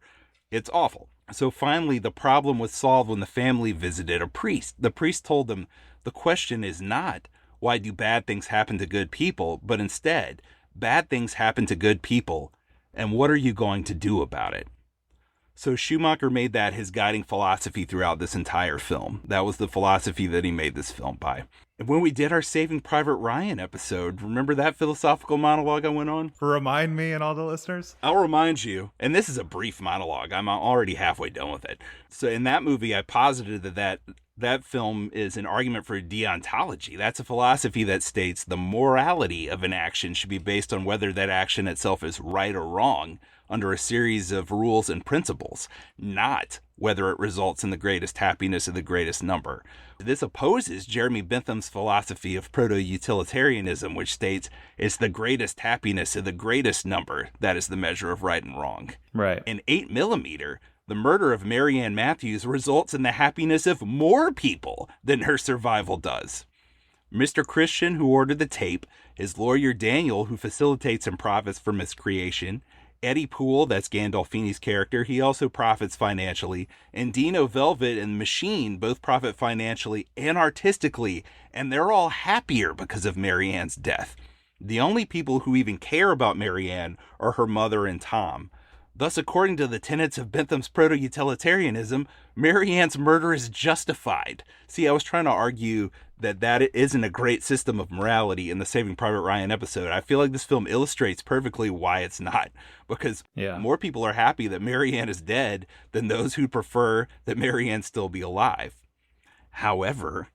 It's awful. So finally, the problem was solved when the family visited a priest. The priest told them, the question is not, why do bad things happen to good people, but instead, bad things happen to good people, and what are you going to do about it? So Schumacher made that his guiding philosophy throughout this entire film. That was the philosophy that he made this film by. And when we did our Saving Private Ryan episode, remember that philosophical monologue I went on? Remind me and all the listeners. I'll remind you. And this is a brief monologue. I'm already halfway done with it. So in that movie, I posited that film is an argument for deontology. That's a philosophy that states the morality of an action should be based on whether that action itself is right or wrong under a series of rules and principles, not whether it results in the greatest happiness of the greatest number. This opposes Jeremy Bentham's philosophy of proto-utilitarianism, which states it's the greatest happiness of the greatest number that is the measure of right and wrong. Right. In 8mm, the murder of Marianne Matthews results in the happiness of more people than her survival does. Mr. Christian, who ordered the tape, his lawyer Daniel, who facilitates and profits from its creation, Eddie Poole, that's Gandolfini's character, he also profits financially, and Dino Velvet and Machine both profit financially and artistically, and they're all happier because of Marianne's death. The only people who even care about Marianne are her mother and Tom. Thus, according to the tenets of Bentham's proto-utilitarianism, Marianne's murder is justified. See, I was trying to argue that isn't a great system of morality in the Saving Private Ryan episode. I feel like this film illustrates perfectly why it's not. Because more people are happy that Marianne is dead than those who prefer that Marianne still be alive. However,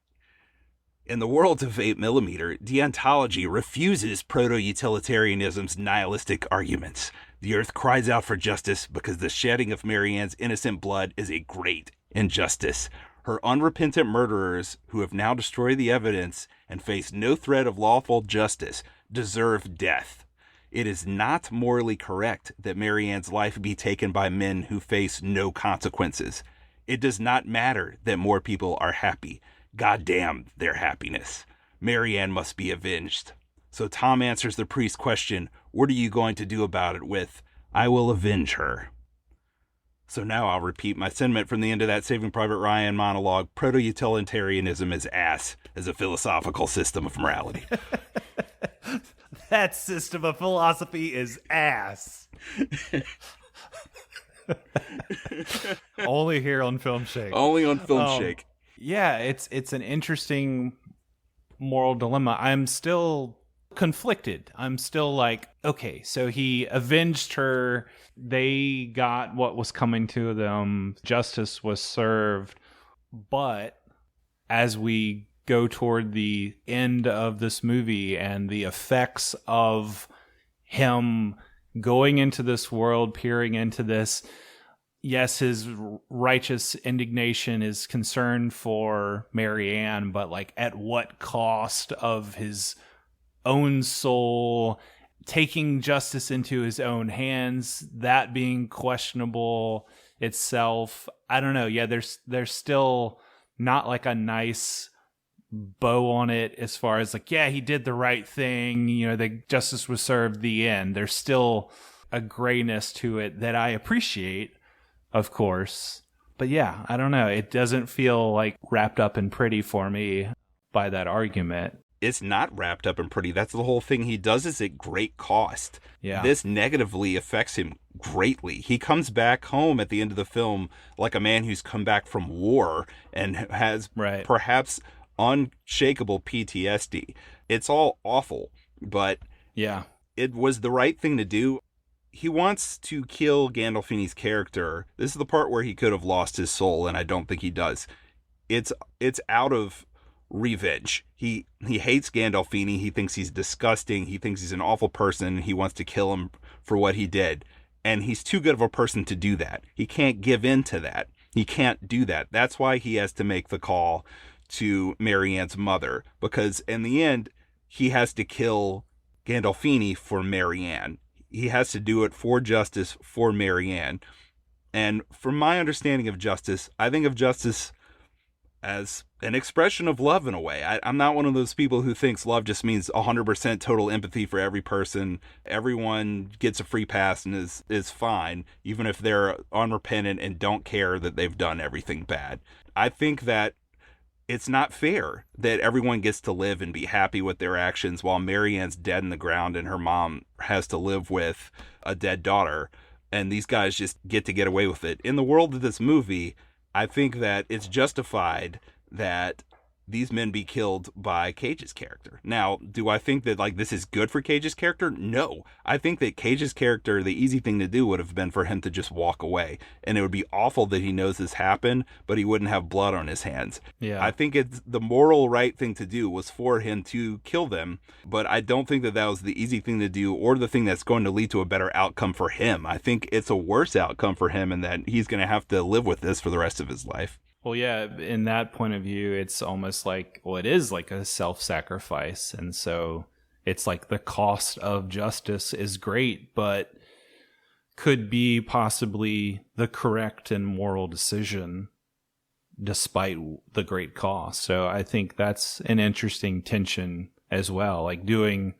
in the world of 8mm, deontology refuses proto-utilitarianism's nihilistic arguments. The earth cries out for justice because the shedding of Marianne's innocent blood is a great injustice. Her unrepentant murderers, who have now destroyed the evidence and face no threat of lawful justice, deserve death. It is not morally correct that Marianne's life be taken by men who face no consequences. It does not matter that more people are happy. God damn their happiness. Marianne must be avenged. So Tom answers the priest's question, what are you going to do about it with, I will avenge her. So now I'll repeat my sentiment from the end of that Saving Private Ryan monologue. Proto-utilitarianism is ass as a philosophical system of morality. That system of philosophy is ass. Only here on Filmshake. Only on Filmshake. Yeah, it's an interesting moral dilemma. I'm still conflicted. I'm still like, okay, so he avenged her. They got what was coming to them. Justice was served. But as we go toward the end of this movie and the effects of him going into this world, peering into this, yes, his righteous indignation is concerned for Marianne, but like at what cost of his own soul, taking justice into his own hands, that being questionable itself. I don't know. Yeah, there's still not like a nice bow on it as far as like, yeah, he did the right thing, you know, the justice was served, the end. There's still a grayness to it that I appreciate, of course. But yeah, I don't know. It doesn't feel like wrapped up and pretty for me by that argument. It's not wrapped up and pretty. That's the whole thing. He does this at great cost. Yeah. This negatively affects him greatly. He comes back home at the end of the film like a man who's come back from war and has perhaps unshakable PTSD. It's all awful, but yeah, it was the right thing to do. He wants to kill Gandolfini's character. This is the part where he could have lost his soul, and I don't think he does. It's out of revenge. He hates Gandolfini. He thinks he's disgusting. He thinks he's an awful person. He wants to kill him for what he did. And he's too good of a person to do that. He can't give in to that. He can't do that. That's why he has to make the call to Marianne's mother, because in the end, he has to kill Gandolfini for Marianne. He has to do it for justice for Marianne. And from my understanding of justice, I think of justice as an expression of love in a way. I'm not one of those people who thinks love just means 100% total empathy for every person. Everyone gets a free pass and is fine, even if they're unrepentant and don't care that they've done everything bad. I think that it's not fair that everyone gets to live and be happy with their actions while Marianne's dead in the ground and her mom has to live with a dead daughter, and these guys just get away with it. In the world of this movie, I think that it's justified that these men be killed by Cage's character. Now, do I think that like this is good for Cage's character? No. I think that Cage's character, the easy thing to do would have been for him to just walk away. And it would be awful that he knows this happened, but he wouldn't have blood on his hands. Yeah. I think it's the moral right thing to do was for him to kill them, but I don't think that was the easy thing to do or the thing that's going to lead to a better outcome for him. I think it's a worse outcome for him and that he's going to have to live with this for the rest of his life. Well, yeah, in that point of view, it's almost like, well, it is like a self-sacrifice. And so it's like the cost of justice is great, but could be possibly the correct and moral decision despite the great cost. So I think that's an interesting tension as well, like doing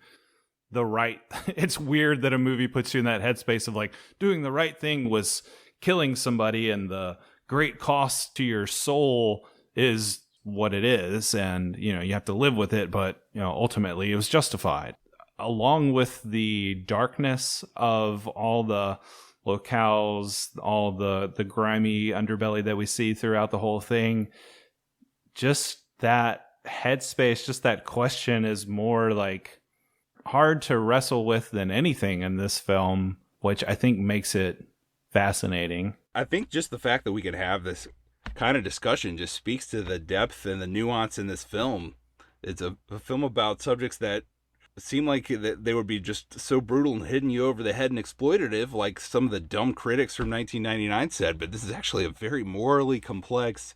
the right. It's weird that a movie puts you in that headspace of like doing the right thing was killing somebody and the great cost to your soul is what it is, and you know you have to live with it, but you know ultimately it was justified. Along with the darkness of all the locales, all the grimy underbelly that we see throughout the whole thing, just that headspace, just that question is more like hard to wrestle with than anything in this film, which I think makes it fascinating. I think just the fact that we could have this kind of discussion just speaks to the depth and the nuance in this film. It's a film about subjects that seem like they would be just so brutal and hitting you over the head and exploitative, like some of the dumb critics from 1999 said, but this is actually a very morally complex,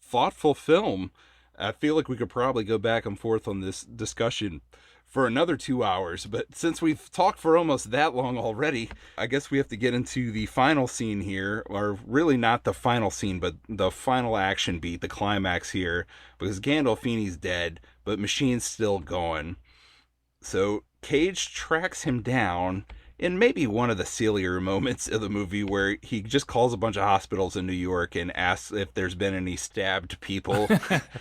thoughtful film. I feel like we could probably go back and forth on this discussion for another 2 hours, but since we've talked for almost that long already, I guess we have to get into the final scene here, or really not the final scene, but the final action beat, the climax here, because Gandolfini's dead, but Machine's still going. So Cage tracks him down in maybe one of the sillier moments of the movie, where he just calls a bunch of hospitals in New York and asks if there's been any stabbed people,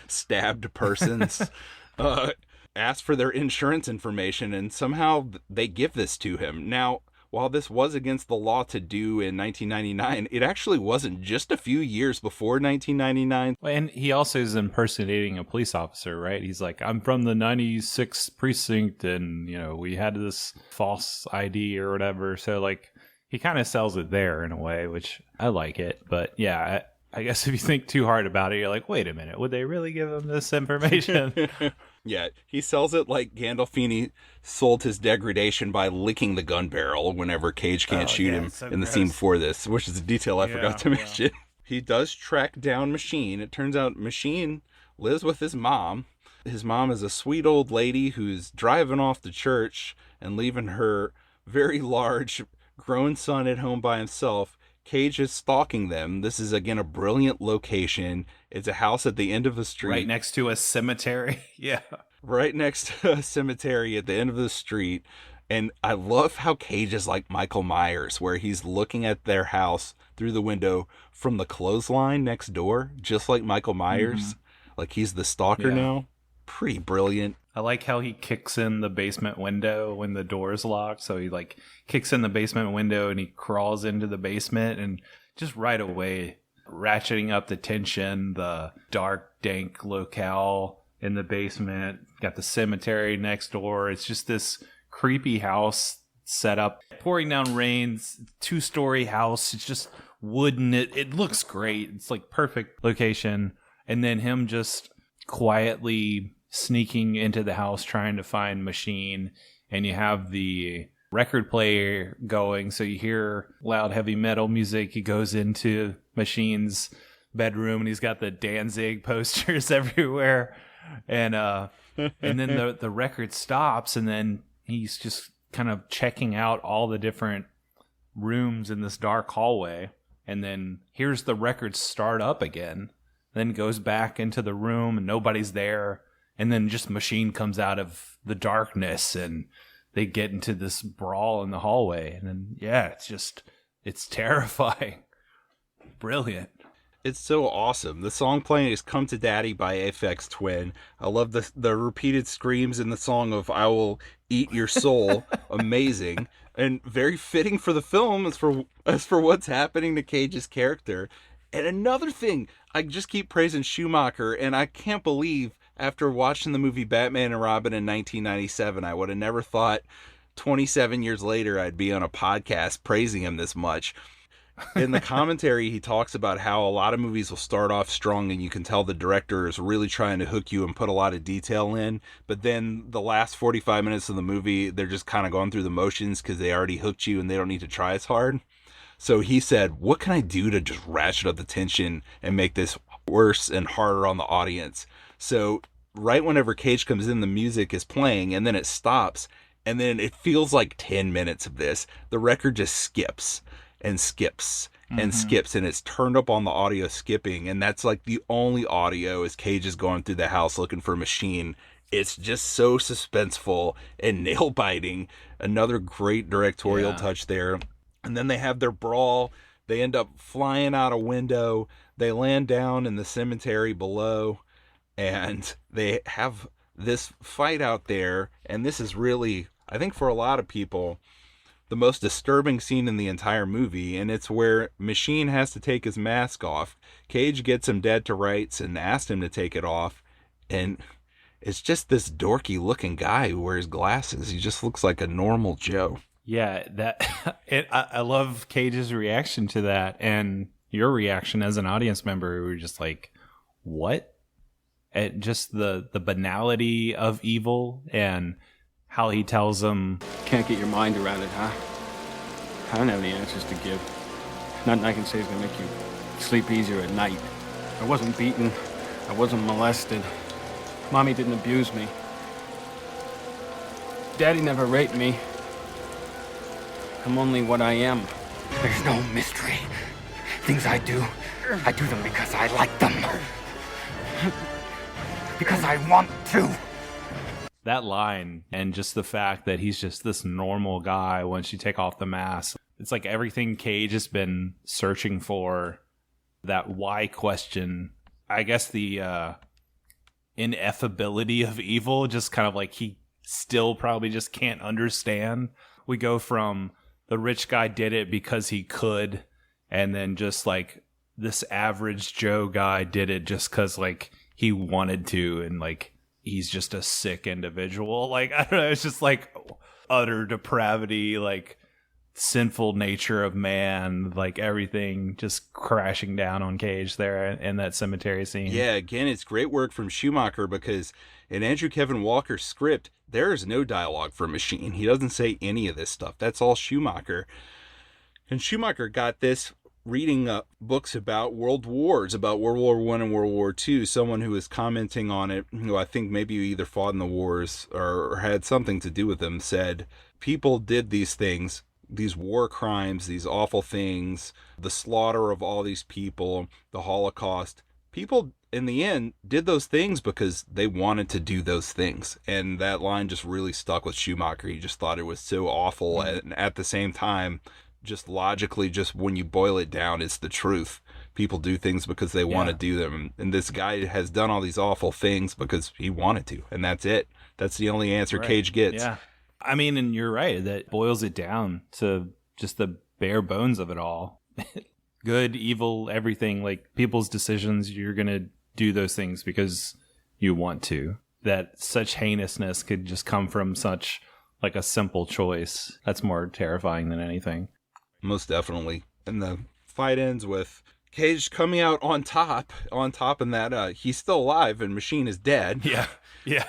stabbed persons, asks for their insurance information, and somehow they give this to him. Now, while this was against the law to do in 1999, it actually wasn't just a few years before 1999. And he also is impersonating a police officer, right? He's like, I'm from the 96th precinct, and, you know, we had this false ID or whatever. So, like, he kind of sells it there in a way, which I like it. But, yeah, I guess if you think too hard about it, you're like, wait a minute, would they really give him this information? Yeah, he sells it like Gandolfini sold his degradation by licking the gun barrel whenever Cage can't shoot him in the scene before this, which is a detail I forgot to mention. He does track down Machine. It turns out Machine lives with his mom. His mom is a sweet old lady who's driving off to church and leaving her very large grown son at home by himself. Cage is stalking them. This is, again, a brilliant location. It's a house at the end of a street. Right next to a cemetery. Yeah. Right next to a cemetery at the end of the street. And I love how Cage is like Michael Myers, where he's looking at their house through the window from the clothesline next door, just like Michael Myers. Mm-hmm. Like he's the stalker now. Pretty brilliant. I like how he kicks in the basement window when the door is locked. So he like kicks in the basement window and he crawls into the basement, and just right away ratcheting up the tension, the dark, dank locale in the basement. Got the cemetery next door. It's just this creepy house set up. Pouring down rains, 2-story house. It's just wooden. It looks great. It's like perfect location. And then him just quietly sneaking into the house trying to find Machine, and you have the record player going, so you hear loud heavy metal music. He goes into Machine's bedroom and he's got the Danzig posters everywhere, and then the record stops, and then he's just kind of checking out all the different rooms in this dark hallway, and then hears the record start up again, then goes back into the room and nobody's there. And then just Machine comes out of the darkness and they get into this brawl in the hallway. And then, yeah, it's terrifying. Brilliant. It's so awesome. The song playing is Come to Daddy by Aphex Twin. I love the repeated screams in the song of I Will Eat Your Soul. Amazing. And very fitting for the film as for what's happening to Cage's character. And another thing, I just keep praising Schumacher, and I can't believe after watching the movie Batman and Robin in 1997, I would have never thought 27 years later I'd be on a podcast praising him this much. In the commentary, he talks about how a lot of movies will start off strong and you can tell the director is really trying to hook you and put a lot of detail in. But then the last 45 minutes of the movie, they're just kind of going through the motions because they already hooked you and they don't need to try as hard. So he said, what can I do to just ratchet up the tension and make this worse and harder on the audience? So right whenever Cage comes in, the music is playing and then it stops. And then it feels like 10 minutes of this. The record just skips and skips and skips, and it's turned up on the audio skipping. And that's like the only audio as Cage is going through the house looking for Machine. It's just so suspenseful and nail biting. Another great directorial touch there. And then they have their brawl. They end up flying out a window. They land down in the cemetery below. And they have this fight out there. And this is really, I think for a lot of people, the most disturbing scene in the entire movie. And it's where Machine has to take his mask off. Cage gets him dead to rights and asks him to take it off. And it's just this dorky looking guy who wears glasses. He just looks like a normal Joe. Yeah, I love Cage's reaction to that. And, your reaction as an audience member. We were just like, what? And just the banality of evil and how he tells them, can't get your mind around it, huh? I don't have any answers to give. Nothing I can say is gonna make you sleep easier at night. I wasn't beaten. I wasn't molested. Mommy didn't abuse me. Daddy never raped me. I'm only what I am. There's no mystery. Things I do them because I like them. Because I want to. That line, and just the fact that he's just this normal guy once you take off the mask. It's like everything Cage has been searching for, that why question. I guess the ineffability of evil, just kind of like he still probably just can't understand. We go from the rich guy did it because he could, and then just like this average Joe guy did it just because like he wanted to, and like he's just a sick individual. Like, I don't know, it's just like utter depravity, like sinful nature of man, like everything just crashing down on Cage there in that cemetery scene. Yeah, again, it's great work from Schumacher, because in Andrew Kevin Walker's script, there is no dialogue for Machine. He doesn't say any of this stuff. That's all Schumacher. And Schumacher got this reading books about world wars, about World War I and World War II. Someone who was commenting on it, who I think maybe either fought in the wars or had something to do with them, said people did these things, these war crimes, these awful things, the slaughter of all these people, the Holocaust. People, in the end, did those things because they wanted to do those things. And that line just really stuck with Schumacher. He just thought it was so awful. And at the same time, just logically, just when you boil it down, it's the truth. People do things because they want to do them. And this guy has done all these awful things because he wanted to. And that's it. That's the only answer Cage gets. Yeah. I mean, and you're right. That boils it down to just the bare bones of it all. Good, evil, everything. Like people's decisions, you're going to do those things because you want to. That such heinousness could just come from such like a simple choice. That's more terrifying than anything. Most definitely. And the fight ends with Cage coming out on top in that he's still alive and Machine is dead. Yeah.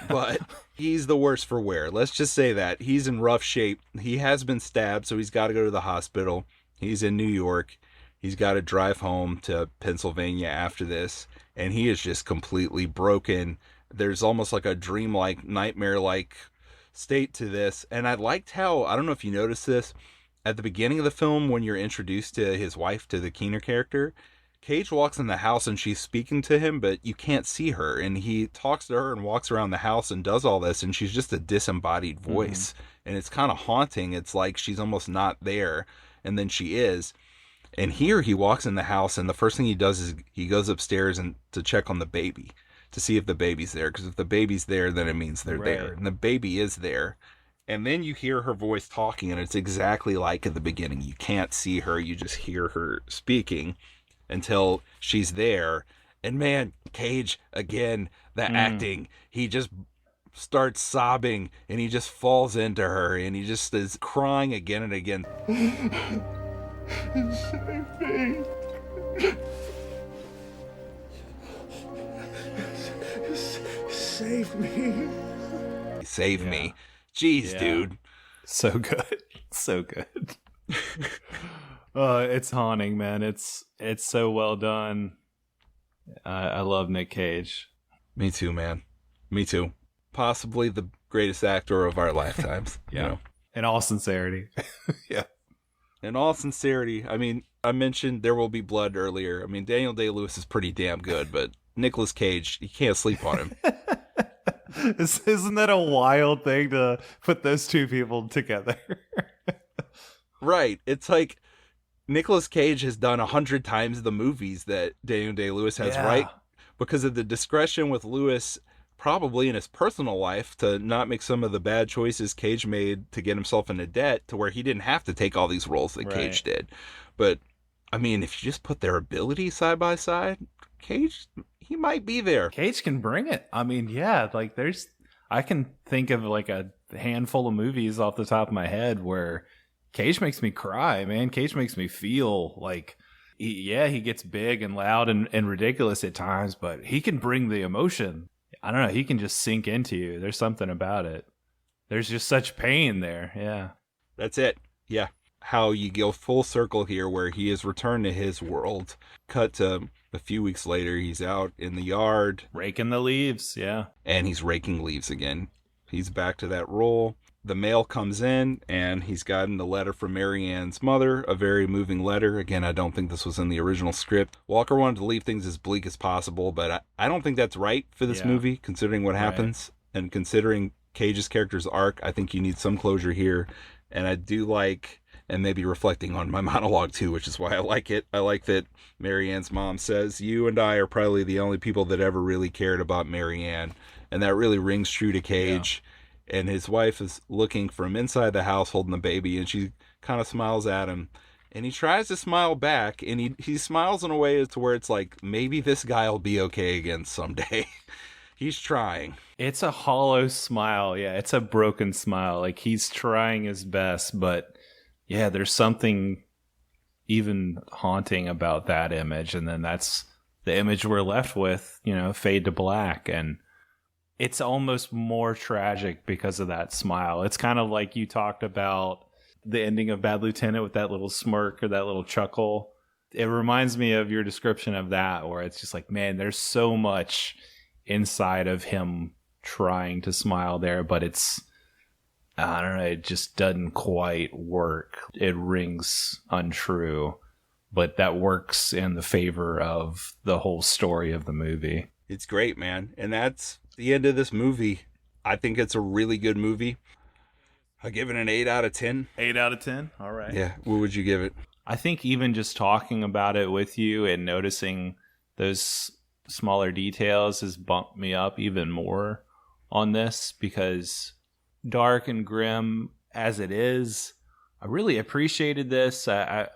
But he's the worse for wear. Let's just say that. He's in rough shape. He has been stabbed, so he's got to go to the hospital. He's in New York. He's got to drive home to Pennsylvania after this. And he is just completely broken. There's almost like a dreamlike, nightmare-like state to this. And I liked how, I don't know if you noticed this, at the beginning of the film when you're introduced to his wife, to the Keener character, Cage walks in the house and she's speaking to him, but you can't see her. And he talks to her and walks around the house and does all this, and she's just a disembodied voice. And it's kind of haunting. It's like she's almost not there, and then she is. And here he walks in the house, and the first thing he does is he goes upstairs and to check on the baby, to see if the baby's there. Because if the baby's there, then it means they're there. And the baby is there. And then you hear her voice talking, and it's exactly like at the beginning. You can't see her. You just hear her speaking until she's there. And man, Cage, again, the acting, he just starts sobbing, and he just falls into her, and he just is crying again and again. Save me. Save me. Save me. Jeez, dude. So good. So good. It's haunting, man. It's so well done. I love Nic Cage. Me too, man. Me too. Possibly the greatest actor of our lifetimes. Yeah. You know? In all sincerity. Yeah. In all sincerity. I mean, I mentioned There Will Be Blood earlier. I mean, Daniel Day-Lewis is pretty damn good, but Nicolas Cage, you can't sleep on him. Isn't that a wild thing to put those two people together? Right. It's like Nicolas Cage has done 100 times the movies that Daniel Day-Lewis has, right? Because of the discretion with Lewis, probably in his personal life, to not make some of the bad choices Cage made to get himself into debt, to where he didn't have to take all these roles that Cage did. But, I mean, if you just put their ability side by side, Cage, he might be there. Cage can bring it. I mean, yeah, like I can think of like a handful of movies off the top of my head where Cage makes me cry, man. Cage makes me feel like he gets big and loud and ridiculous at times, but he can bring the emotion. I don't know. He can just sink into you. There's something about it. There's just such pain there. Yeah. That's it. Yeah. How you go full circle here where he has returned to his world. Cut to a few weeks later, he's out in the yard. Raking the leaves, yeah. And he's raking leaves again. He's back to that role. The mail comes in, and he's gotten a letter from Mary Ann's mother, a very moving letter. Again, I don't think this was in the original script. Walker wanted to leave things as bleak as possible, but I don't think that's right for this movie, considering what happens. And considering Cage's character's arc, I think you need some closure here. And I do like, and maybe reflecting on my monologue too, which is why I like it. I like that Mary Ann's mom says, "You and I are probably the only people that ever really cared about Mary Ann." And that really rings true to Cage. Yeah. And his wife is looking from inside the house holding the baby, and she kind of smiles at him. And he tries to smile back, and he smiles in a way to where it's like, maybe this guy will be okay again someday. He's trying. It's a hollow smile. Yeah, it's a broken smile. Like, he's trying his best, but yeah, there's something even haunting about that image. And then that's the image we're left with, fade to black. And it's almost more tragic because of that smile. It's kind of like you talked about the ending of Bad Lieutenant with that little smirk or that little chuckle. It reminds me of your description of that, where it's just like, man, there's so much inside of him trying to smile there, but I don't know, it just doesn't quite work. It rings untrue, but that works in the favor of the whole story of the movie. It's great, man. And that's the end of this movie. I think it's a really good movie. I give it an 8 out of 10. 8 out of 10? All right. Yeah. What would you give it? I think even just talking about it with you and noticing those smaller details has bumped me up even more on this, because dark and grim as it is, I really appreciated this. I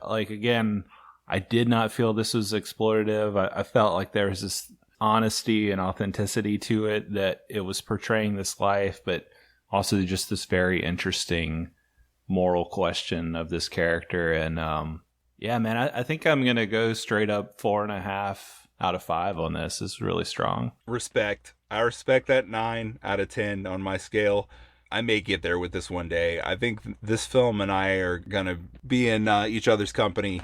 did not feel this was exploitative. I felt like there was this honesty and authenticity to it, that it was portraying this life, but also just this very interesting moral question of this character. And yeah, man, I think I'm gonna go straight up 4.5 out of 5 on this. It's really strong. Respect. I respect that 9 out of 10 on my scale. I may get there with this one day. I think this film and I are gonna be in each other's company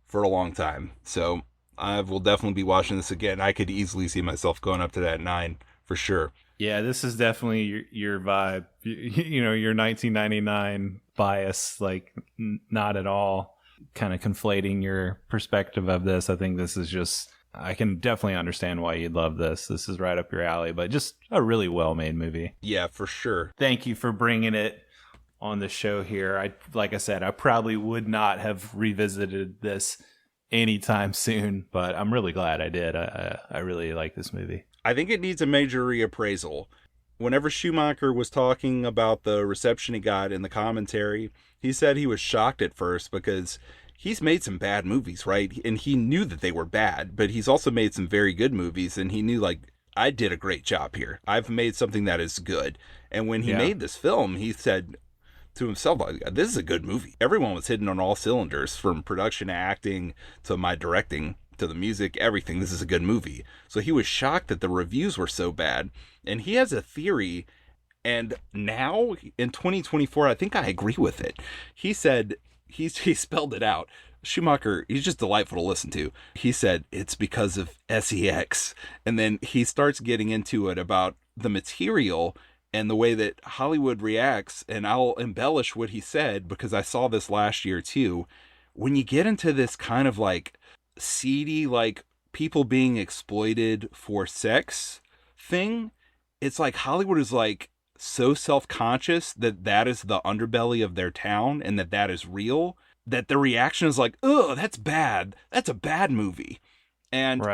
for a long time. So I will definitely be watching this again. I could easily see myself going up to that 9 for sure. Yeah, this is definitely your vibe. Your 1999 bias, like not at all. Kind of conflating your perspective of this. I think this is just, I can definitely understand why you'd love this. This is right up your alley, but just a really well-made movie. Yeah, for sure. Thank you for bringing it on the show here. Like I said, I probably would not have revisited this anytime soon, but I'm really glad I did. I really like this movie. I think it needs a major reappraisal. Whenever Schumacher was talking about the reception he got in the commentary, he said he was shocked at first because he's made some bad movies, right? And he knew that they were bad, but he's also made some very good movies, and he knew, like, I did a great job here. I've made something that is good. And when he made this film, he said to himself, like, this is a good movie. Everyone was hitting on all cylinders, from production to acting to my directing to the music, everything. This is a good movie. So he was shocked that the reviews were so bad. And he has a theory, and now in 2024, I think I agree with it. He said, he spelled it out. Schumacher, he's just delightful to listen to. He said it's because of SEX. And then he starts getting into it about the material and the way that Hollywood reacts. And I'll embellish what he said because I saw this last year too. When you get into this kind of like seedy, like people being exploited for sex thing, it's like Hollywood is like so self-conscious that that is the underbelly of their town and that is real, that the reaction is like, oh, that's bad. That's a bad movie. And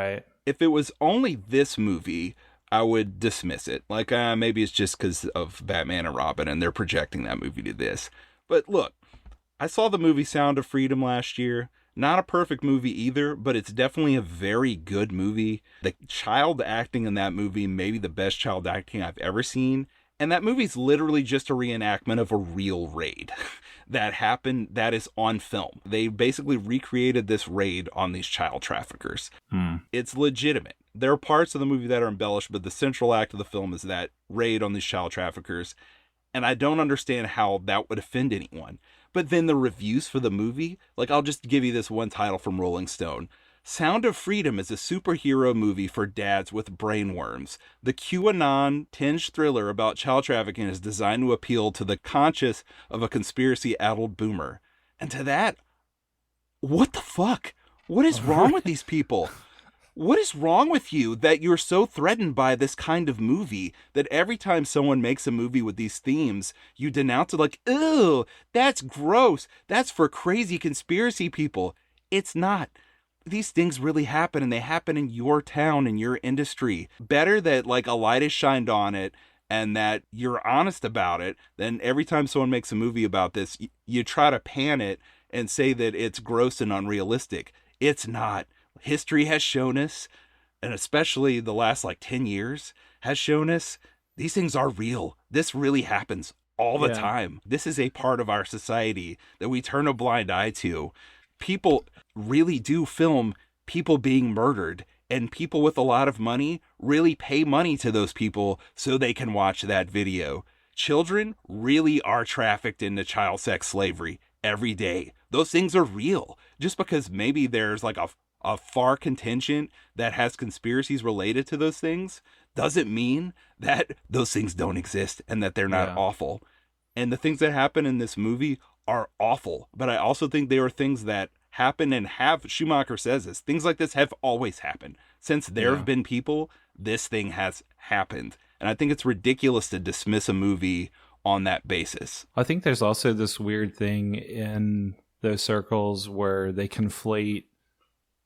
if it was only this movie, I would dismiss it. Like, maybe it's just because of Batman and Robin and they're projecting that movie to this. But look, I saw the movie Sound of Freedom last year. Not a perfect movie either, but it's definitely a very good movie. The child acting in that movie may be the best child acting I've ever seen. And that movie's literally just a reenactment of a real raid that happened, that is on film. They basically recreated this raid on these child traffickers. It's legitimate. There are parts of the movie that are embellished, but the central act of the film is that raid on these child traffickers. And I don't understand how that would offend anyone. But then the reviews for the movie, like, I'll just give you this one title from Rolling Stone. Sound of Freedom is a superhero movie for dads with brainworms. The QAnon-tinged thriller about child trafficking is designed to appeal to the conscience of a conspiracy-addled boomer. And to that, what the fuck? What is wrong with these people? What is wrong with you that you're so threatened by this kind of movie that every time someone makes a movie with these themes, you denounce it like, ew, that's gross. That's for crazy conspiracy people. It's not. These things really happen, and they happen in your town, in your industry. Better that like a light is shined on it and that you're honest about it than every time someone makes a movie about this, you try to pan it and say that it's gross and unrealistic. It's not. History has shown us, and especially the last like 10 years has shown us, these things are real. This really happens all the time. This is a part of our society that we turn a blind eye to. People really do film people being murdered, and people with a lot of money really pay money to those people so they can watch that video. Children really are trafficked into child sex slavery every day. Those things are real. Just because maybe there's like a far contingent that has conspiracies related to those things doesn't mean that those things don't exist and that they're not awful. And the things that happen in this movie are awful, but I also think they are things that happen and have, Schumacher says this, things like this have always happened. Since there have been people, this thing has happened. And I think it's ridiculous to dismiss a movie on that basis. I think there's also this weird thing in those circles where they conflate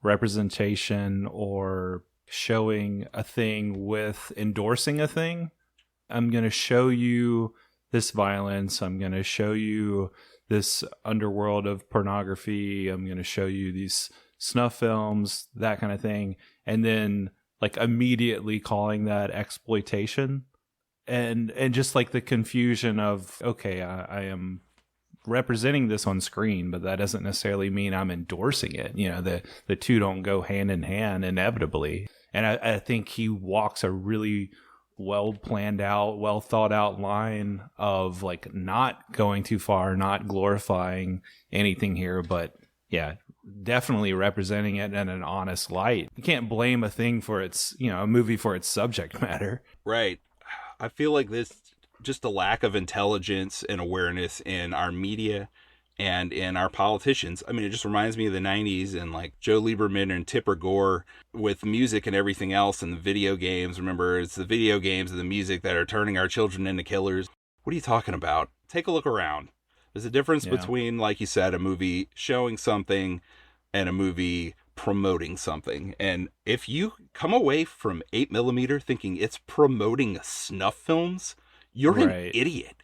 representation or showing a thing with endorsing a thing. I'm going to show you this violence. I'm going to show you this underworld of pornography. I'm going to show you these snuff films, that kind of thing. And then like immediately calling that exploitation and just like the confusion of, okay, I am representing this on screen, but that doesn't necessarily mean I'm endorsing it. You know, the two don't go hand in hand inevitably. And I think he walks a really well planned out, well thought out line of like not going too far, not glorifying anything here, but definitely representing it in an honest light. You can't blame a thing for its, a movie for its subject matter. Right. I feel like this just a lack of intelligence and awareness in our media and in our politicians. I mean, it just reminds me of the 90s and like Joe Lieberman and Tipper Gore with music and everything else and the video games. Remember, it's the video games and the music that are turning our children into killers. What are you talking about? Take a look around. There's a difference between, like you said, a movie showing something and a movie promoting something. And if you come away from 8mm thinking it's promoting snuff films, you're an idiot.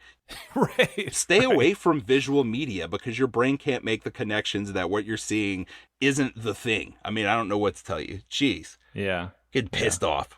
Stay away from visual media because your brain can't make the connections that what you're seeing isn't the thing. I mean, I don't know what to tell you. Jeez. Yeah. Get pissed off.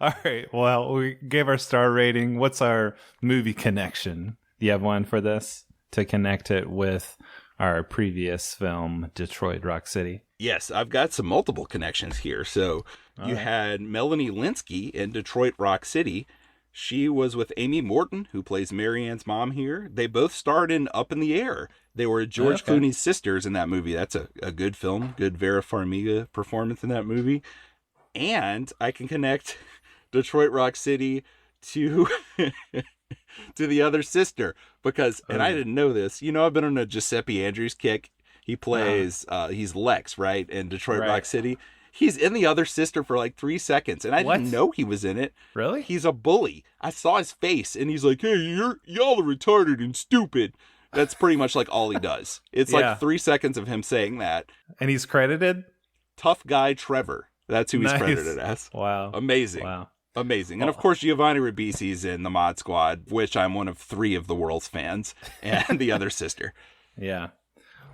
All right. Well, we gave our star rating. What's our movie connection? Do you have one for this to connect it with our previous film, Detroit Rock City? Yes, I've got some multiple connections here. So you had Melanie Lynskey in Detroit Rock City. She was with Amy Morton, who plays Marianne's mom here. They both starred in Up in the Air. They were George Clooney's sisters in that movie. That's a good film, good Vera Farmiga performance in that movie. And I can connect Detroit Rock City to to the other sister because, and I didn't know this, I've been on a Giuseppe Andrews kick. He plays, he's Lex, right, in Detroit Rock City. He's in the other sister for like 3 seconds, and I didn't know he was in it. Really? He's a bully. I saw his face, and he's like, hey, y'all are retarded and stupid. That's pretty much like all he does. It's like 3 seconds of him saying that. And he's credited? Tough Guy Trevor. That's who he's credited as. Wow. Amazing. Wow. Amazing. And of course, Giovanni Ribisi's in the Mod Squad, which I'm one of 3 of the world's fans, and the other sister. Yeah.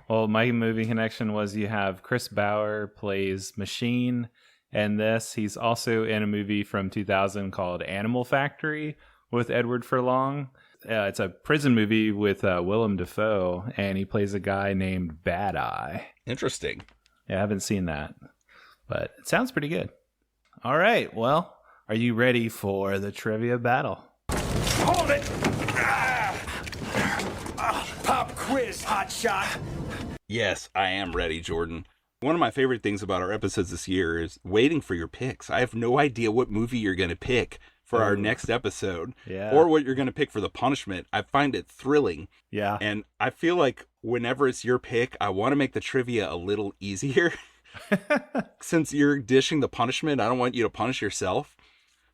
Well, my movie connection was you have Chris Bauer plays Machine, And he's also in a movie from 2000 called Animal Factory with Edward Furlong. It's a prison movie with Willem Dafoe, and he plays a guy named Bad Eye. Interesting. Yeah, I haven't seen that, but it sounds pretty good. All right, well, are you ready for the trivia battle? Hold it! Pop quiz, hotshot. Yes, I am ready, Jordan. One of my favorite things about our episodes this year is waiting for your picks. I have no idea what movie you're going to pick for our next episode, or what you're going to pick for the punishment. I find it thrilling. Yeah. And I feel like whenever it's your pick, I want to make the trivia a little easier. Since you're dishing the punishment, I don't want you to punish yourself.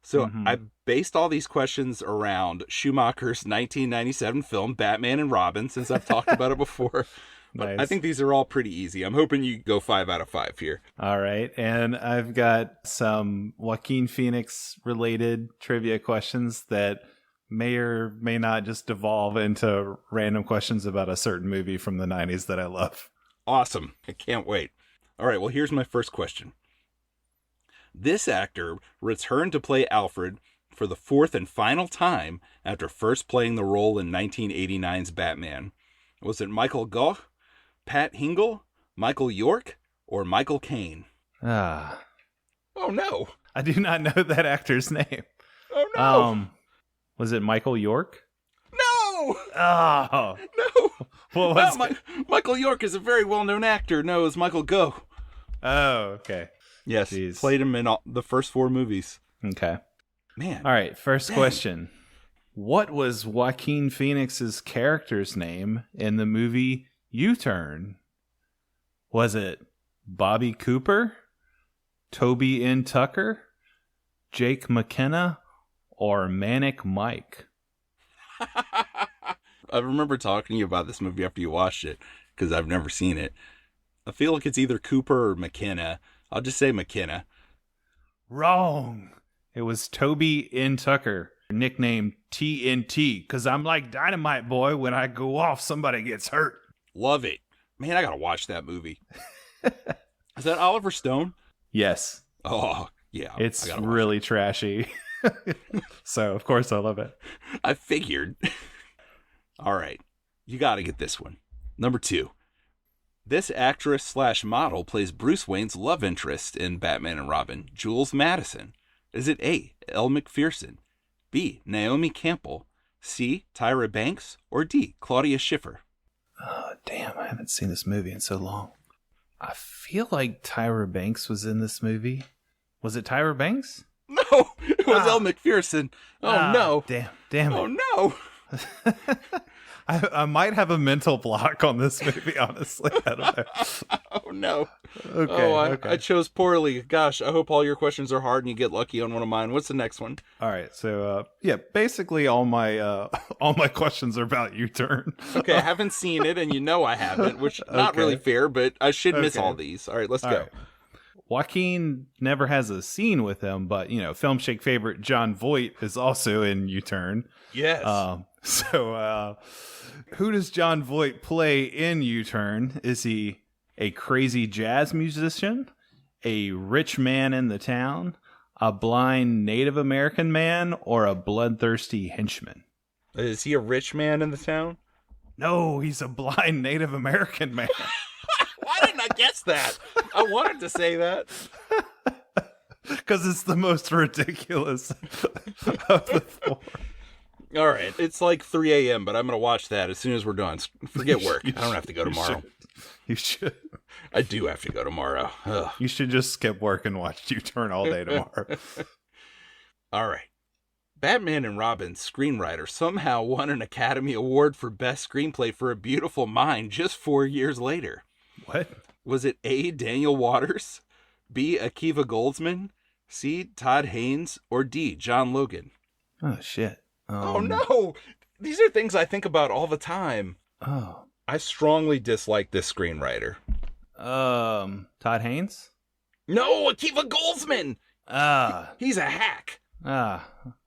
So I based all these questions around Schumacher's 1997 film, Batman and Robin, since I've talked about it before. Nice. I think these are all pretty easy. I'm hoping you go 5 out of 5 here. All right. And I've got some Joaquin Phoenix related trivia questions that may or may not just devolve into random questions about a certain movie from the 90s that I love. Awesome. I can't wait. All right. Well, here's my first question. This actor returned to play Alfred for the 4th and final time after first playing the role in 1989's Batman. Was it Michael Gough, Pat Hingle, Michael York, or Michael Caine? Oh, no. I do not know that actor's name. Oh, no. Was it Michael York? No! Oh. No! What was it? Michael York is a very well-known actor. No, it was Michael Gough. Oh, okay. Yes, Jeez. Played him in the first 4 movies. Okay. Man. All right, first question. What was Joaquin Phoenix's character's name in the movie U-Turn? Was it Bobby Cooper, Toby N. Tucker, Jake McKenna, or Manic Mike? I remember talking to you about this movie after you watched it, because I've never seen it. I feel like it's either Cooper or McKenna. I'll just say McKenna. Wrong. It was Toby N. Tucker, nicknamed TNT, because I'm like Dynamite Boy. When I go off, somebody gets hurt. Love it. Man, I gotta watch that movie. Is that Oliver Stone? Yes. Oh, yeah. It's really trashy. So, of course, I love it. I figured. All right. You gotta get this one. Number 2. This actress/model plays Bruce Wayne's love interest in Batman and Robin, Jules Madison. Is it A, Elle Macpherson, B, Naomi Campbell, C, Tyra Banks, or D, Claudia Schiffer? Oh, damn, I haven't seen this movie in so long. I feel like Tyra Banks was in this movie. Was it Tyra Banks? No, it was Elle Macpherson. Oh, no. Damn it. Oh, no. I might have a mental block on this movie, honestly. I don't know. Oh, no. Okay, I chose poorly. Gosh, I hope all your questions are hard and you get lucky on one of mine. What's the next one? All right, so basically all my questions are about U-Turn. Okay, I haven't seen it, and you know I haven't, which not really fair, but I should miss all these. All right, let's go. Right. Joaquin never has a scene with him, but Filmshake favorite John Voight is also in U-Turn. Yes. Who does John Voight play in U-Turn? Is he a crazy jazz musician, a rich man in the town, a blind Native American man, or a bloodthirsty henchman? Is he a rich man in the town? No, he's a blind Native American man. Why didn't I guess that? I wanted to say that. Because it's the most ridiculous of the 4. All right. It's like 3 a.m., but I'm going to watch that as soon as we're done. Forget work. I don't have to go tomorrow. You should. I do have to go tomorrow. Ugh. You should just skip work and watch U-Turn all day tomorrow. All right. Batman and Robin's screenwriter somehow won an Academy Award for Best Screenplay for A Beautiful Mind just 4 years later. What? Was it A, Daniel Waters, B, Akiva Goldsman, C, Todd Haynes, or D, John Logan? Oh, shit. Oh, no. These are things I think about all the time. Oh. I strongly dislike this screenwriter. Todd Haynes? No, Akiva Goldsman! He's a hack.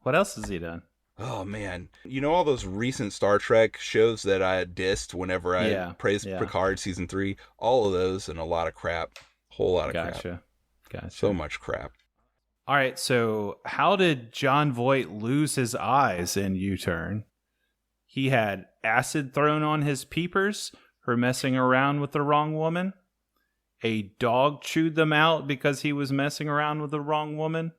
What else has he done? Oh, man. You know all those recent Star Trek shows that I dissed whenever I praised Picard Season 3? All of those and a lot of crap. Whole lot of crap. Gotcha. So much crap. All right, so how did Jon Voight lose his eyes in U-Turn? He had acid thrown on his peepers for messing around with the wrong woman. A dog chewed them out because he was messing around with the wrong woman.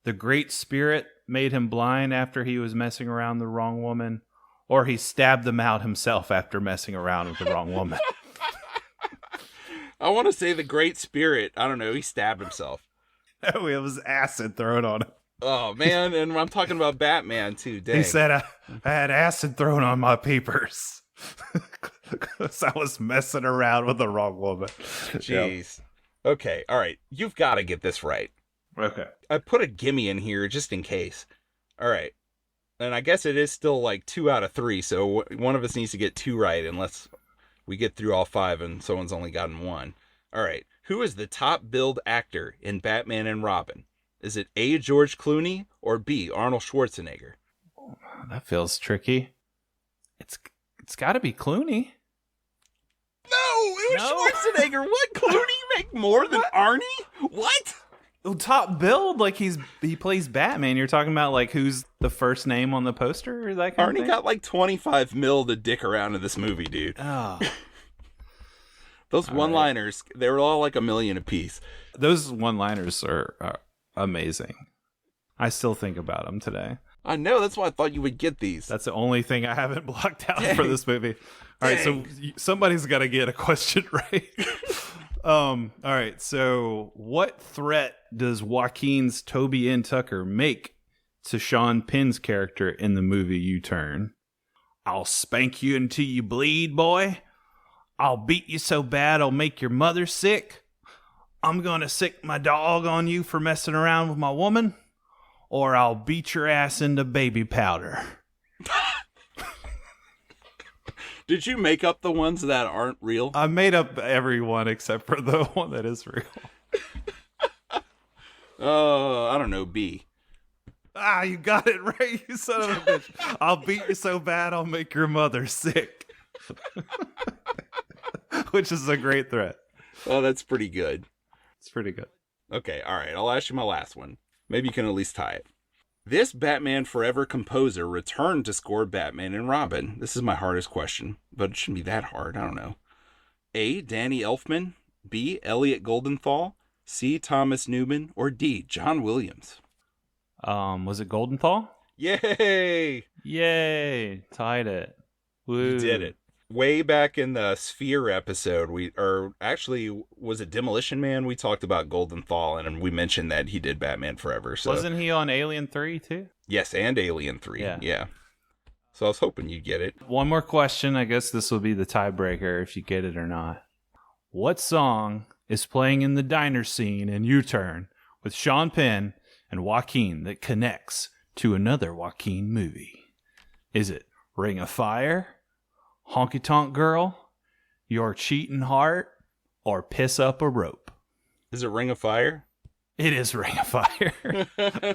The Great Spirit made him blind after he was messing around with the wrong woman. Or he stabbed them out himself after messing around with the wrong woman. I want to say the Great Spirit. I don't know. He stabbed himself. No, it was acid thrown on him. Oh, man. And I'm talking about Batman, too. Dang. He said, I had acid thrown on my peepers. Because I was messing around with the wrong woman. Jeez. Yep. Okay. All right. You've got to get this right. Okay. I put a gimme in here just in case. All right. And I guess it is still like 2 out of 3. So one of us needs to get 2 right unless we get through all 5 and someone's only gotten 1. All right. Who is the top billed actor in Batman and Robin? Is it A, George Clooney, or B, Arnold Schwarzenegger? Oh, that feels tricky. It's got to be Clooney. No, it was Schwarzenegger. What? Clooney make more than Arnie? What? Well, top billed, like he plays Batman. You're talking about like who's the first name on the poster or that kind of thing? Arnie got like 25 mil to dick around in this movie, dude. Oh. Those one-liners, they were all like $1 million apiece. Those one-liners are amazing. I still think about them today. I know, that's why I thought you would get these. That's the only thing I haven't blocked out for this movie. All right, so somebody's got to get a question right. All right, so what threat does Joaquin's Toby N. Tucker make to Sean Penn's character in the movie U-Turn? I'll spank you until you bleed, boy. I'll beat you so bad I'll make your mother sick. I'm going to sick my dog on you for messing around with my woman. Or I'll beat your ass into baby powder. Did you make up the ones that aren't real? I made up every one except for the one that is real. I don't know, B. Ah, you got it right, you son of a bitch. I'll beat you so bad I'll make your mother sick. Which is a great threat. Oh, that's pretty good. It's pretty good. Okay, all right. I'll ask you my last one. Maybe you can at least tie it. This Batman Forever composer returned to score Batman and Robin. This is my hardest question, but it shouldn't be that hard. I don't know. A, Danny Elfman. B, Elliot Goldenthal. C, Thomas Newman. Or D, John Williams. Was it Goldenthal? Yay! Yay! Tied it. Woo. You did it. Way back in the Sphere episode, was it Demolition Man? We talked about Goldenthal, and we mentioned that he did Batman Forever. So. Wasn't he on Alien 3 too? Yes, and Alien 3. Yeah. So I was hoping you'd get it. One more question. I guess this will be the tiebreaker if you get it or not. What song is playing in the diner scene in U-Turn with Sean Penn and Joaquin that connects to another Joaquin movie? Is it Ring of Fire, Honky Tonk Girl, Your Cheating Heart, or Piss Up a Rope? Is it Ring of Fire? It is Ring of Fire.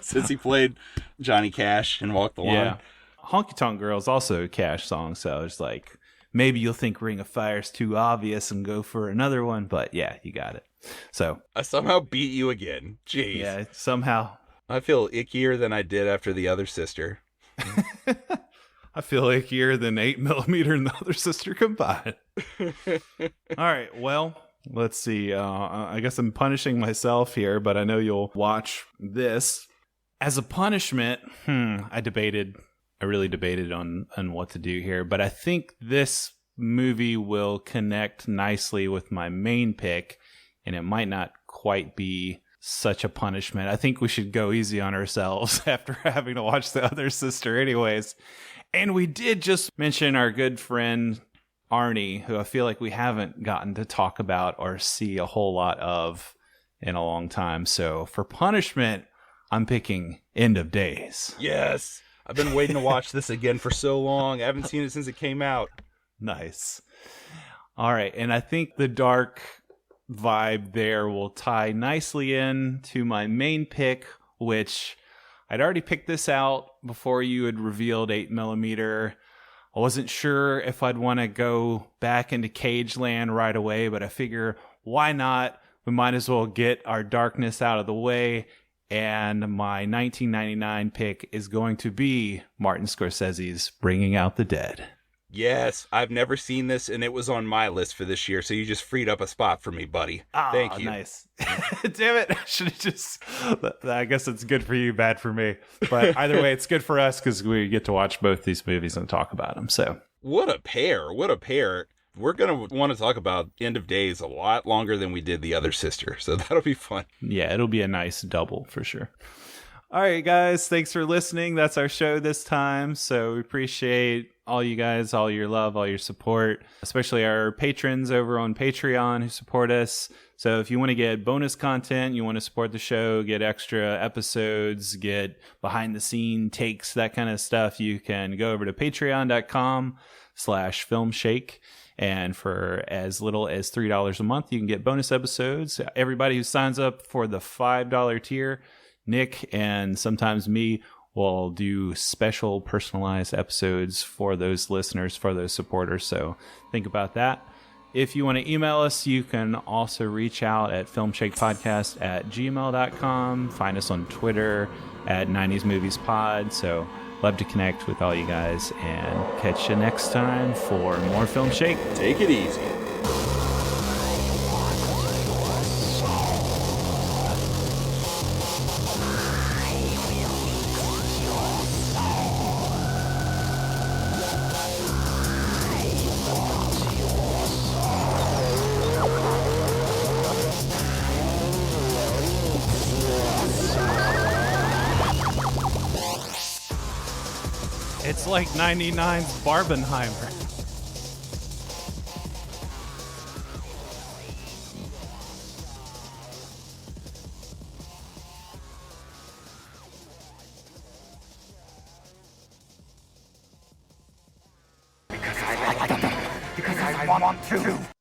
Since he played Johnny Cash and Walk the Line. Yeah. Honky Tonk Girl is also a Cash song, so it's like, maybe you'll think Ring of Fire is too obvious and go for another one, but yeah, you got it. So I somehow beat you again. Jeez. Yeah, somehow. I feel ickier than I did after the other sister. I feel ickier than 8mm and the other sister combined. All right, well, let's see. I guess I'm punishing myself here, but I know you'll watch this. As a punishment, I really debated on what to do here, but I think this movie will connect nicely with my main pick, and it might not quite be such a punishment. I think we should go easy on ourselves after having to watch the other sister anyways. And we did just mention our good friend Arnie, who I feel like we haven't gotten to talk about or see a whole lot of in a long time. So for punishment, I'm picking End of Days. Yes. I've been waiting to watch this again for so long. I haven't seen it since it came out. Nice. All right. And I think the dark vibe there will tie nicely in to my main pick, which I'd already picked this out before you had revealed 8mm. I wasn't sure if I'd want to go back into Cage land right away, but I figure why not we might as well get our darkness out of the way. And my 1999 pick is going to be Martin Scorsese's Bringing Out the Dead. Yes, I've never seen this, and it was on my list for this year, so you just freed up a spot for me, buddy. Thank you. Nice. Damn it. I should have just... I guess it's good for you, bad for me. But either way, it's good for us because we get to watch both these movies and talk about them. So what a pair. What a pair. We're going to want to talk about End of Days a lot longer than we did The Other Sister, so that'll be fun. Yeah, it'll be a nice double for sure. All right, guys, thanks for listening. That's our show this time. So we appreciate all you guys, all your love, all your support, especially our patrons over on Patreon who support us. So if you want to get bonus content, you want to support the show, get extra episodes, get behind the scene takes, that kind of stuff, you can go over to patreon.com/filmshake. And for as little as $3 a month, you can get bonus episodes. Everybody who signs up for the $5 tier, Nick and sometimes me will do special personalized episodes for those listeners, for those supporters. So think about that. If you want to email us, you can also reach out at filmshakepodcast@gmail.com. Find us on Twitter at 90s Movies Pod. So love to connect with all you guys and catch you next time for more Film Shake. Take it easy. It's like 99's Barbenheimer. Because I like them. Because I want to.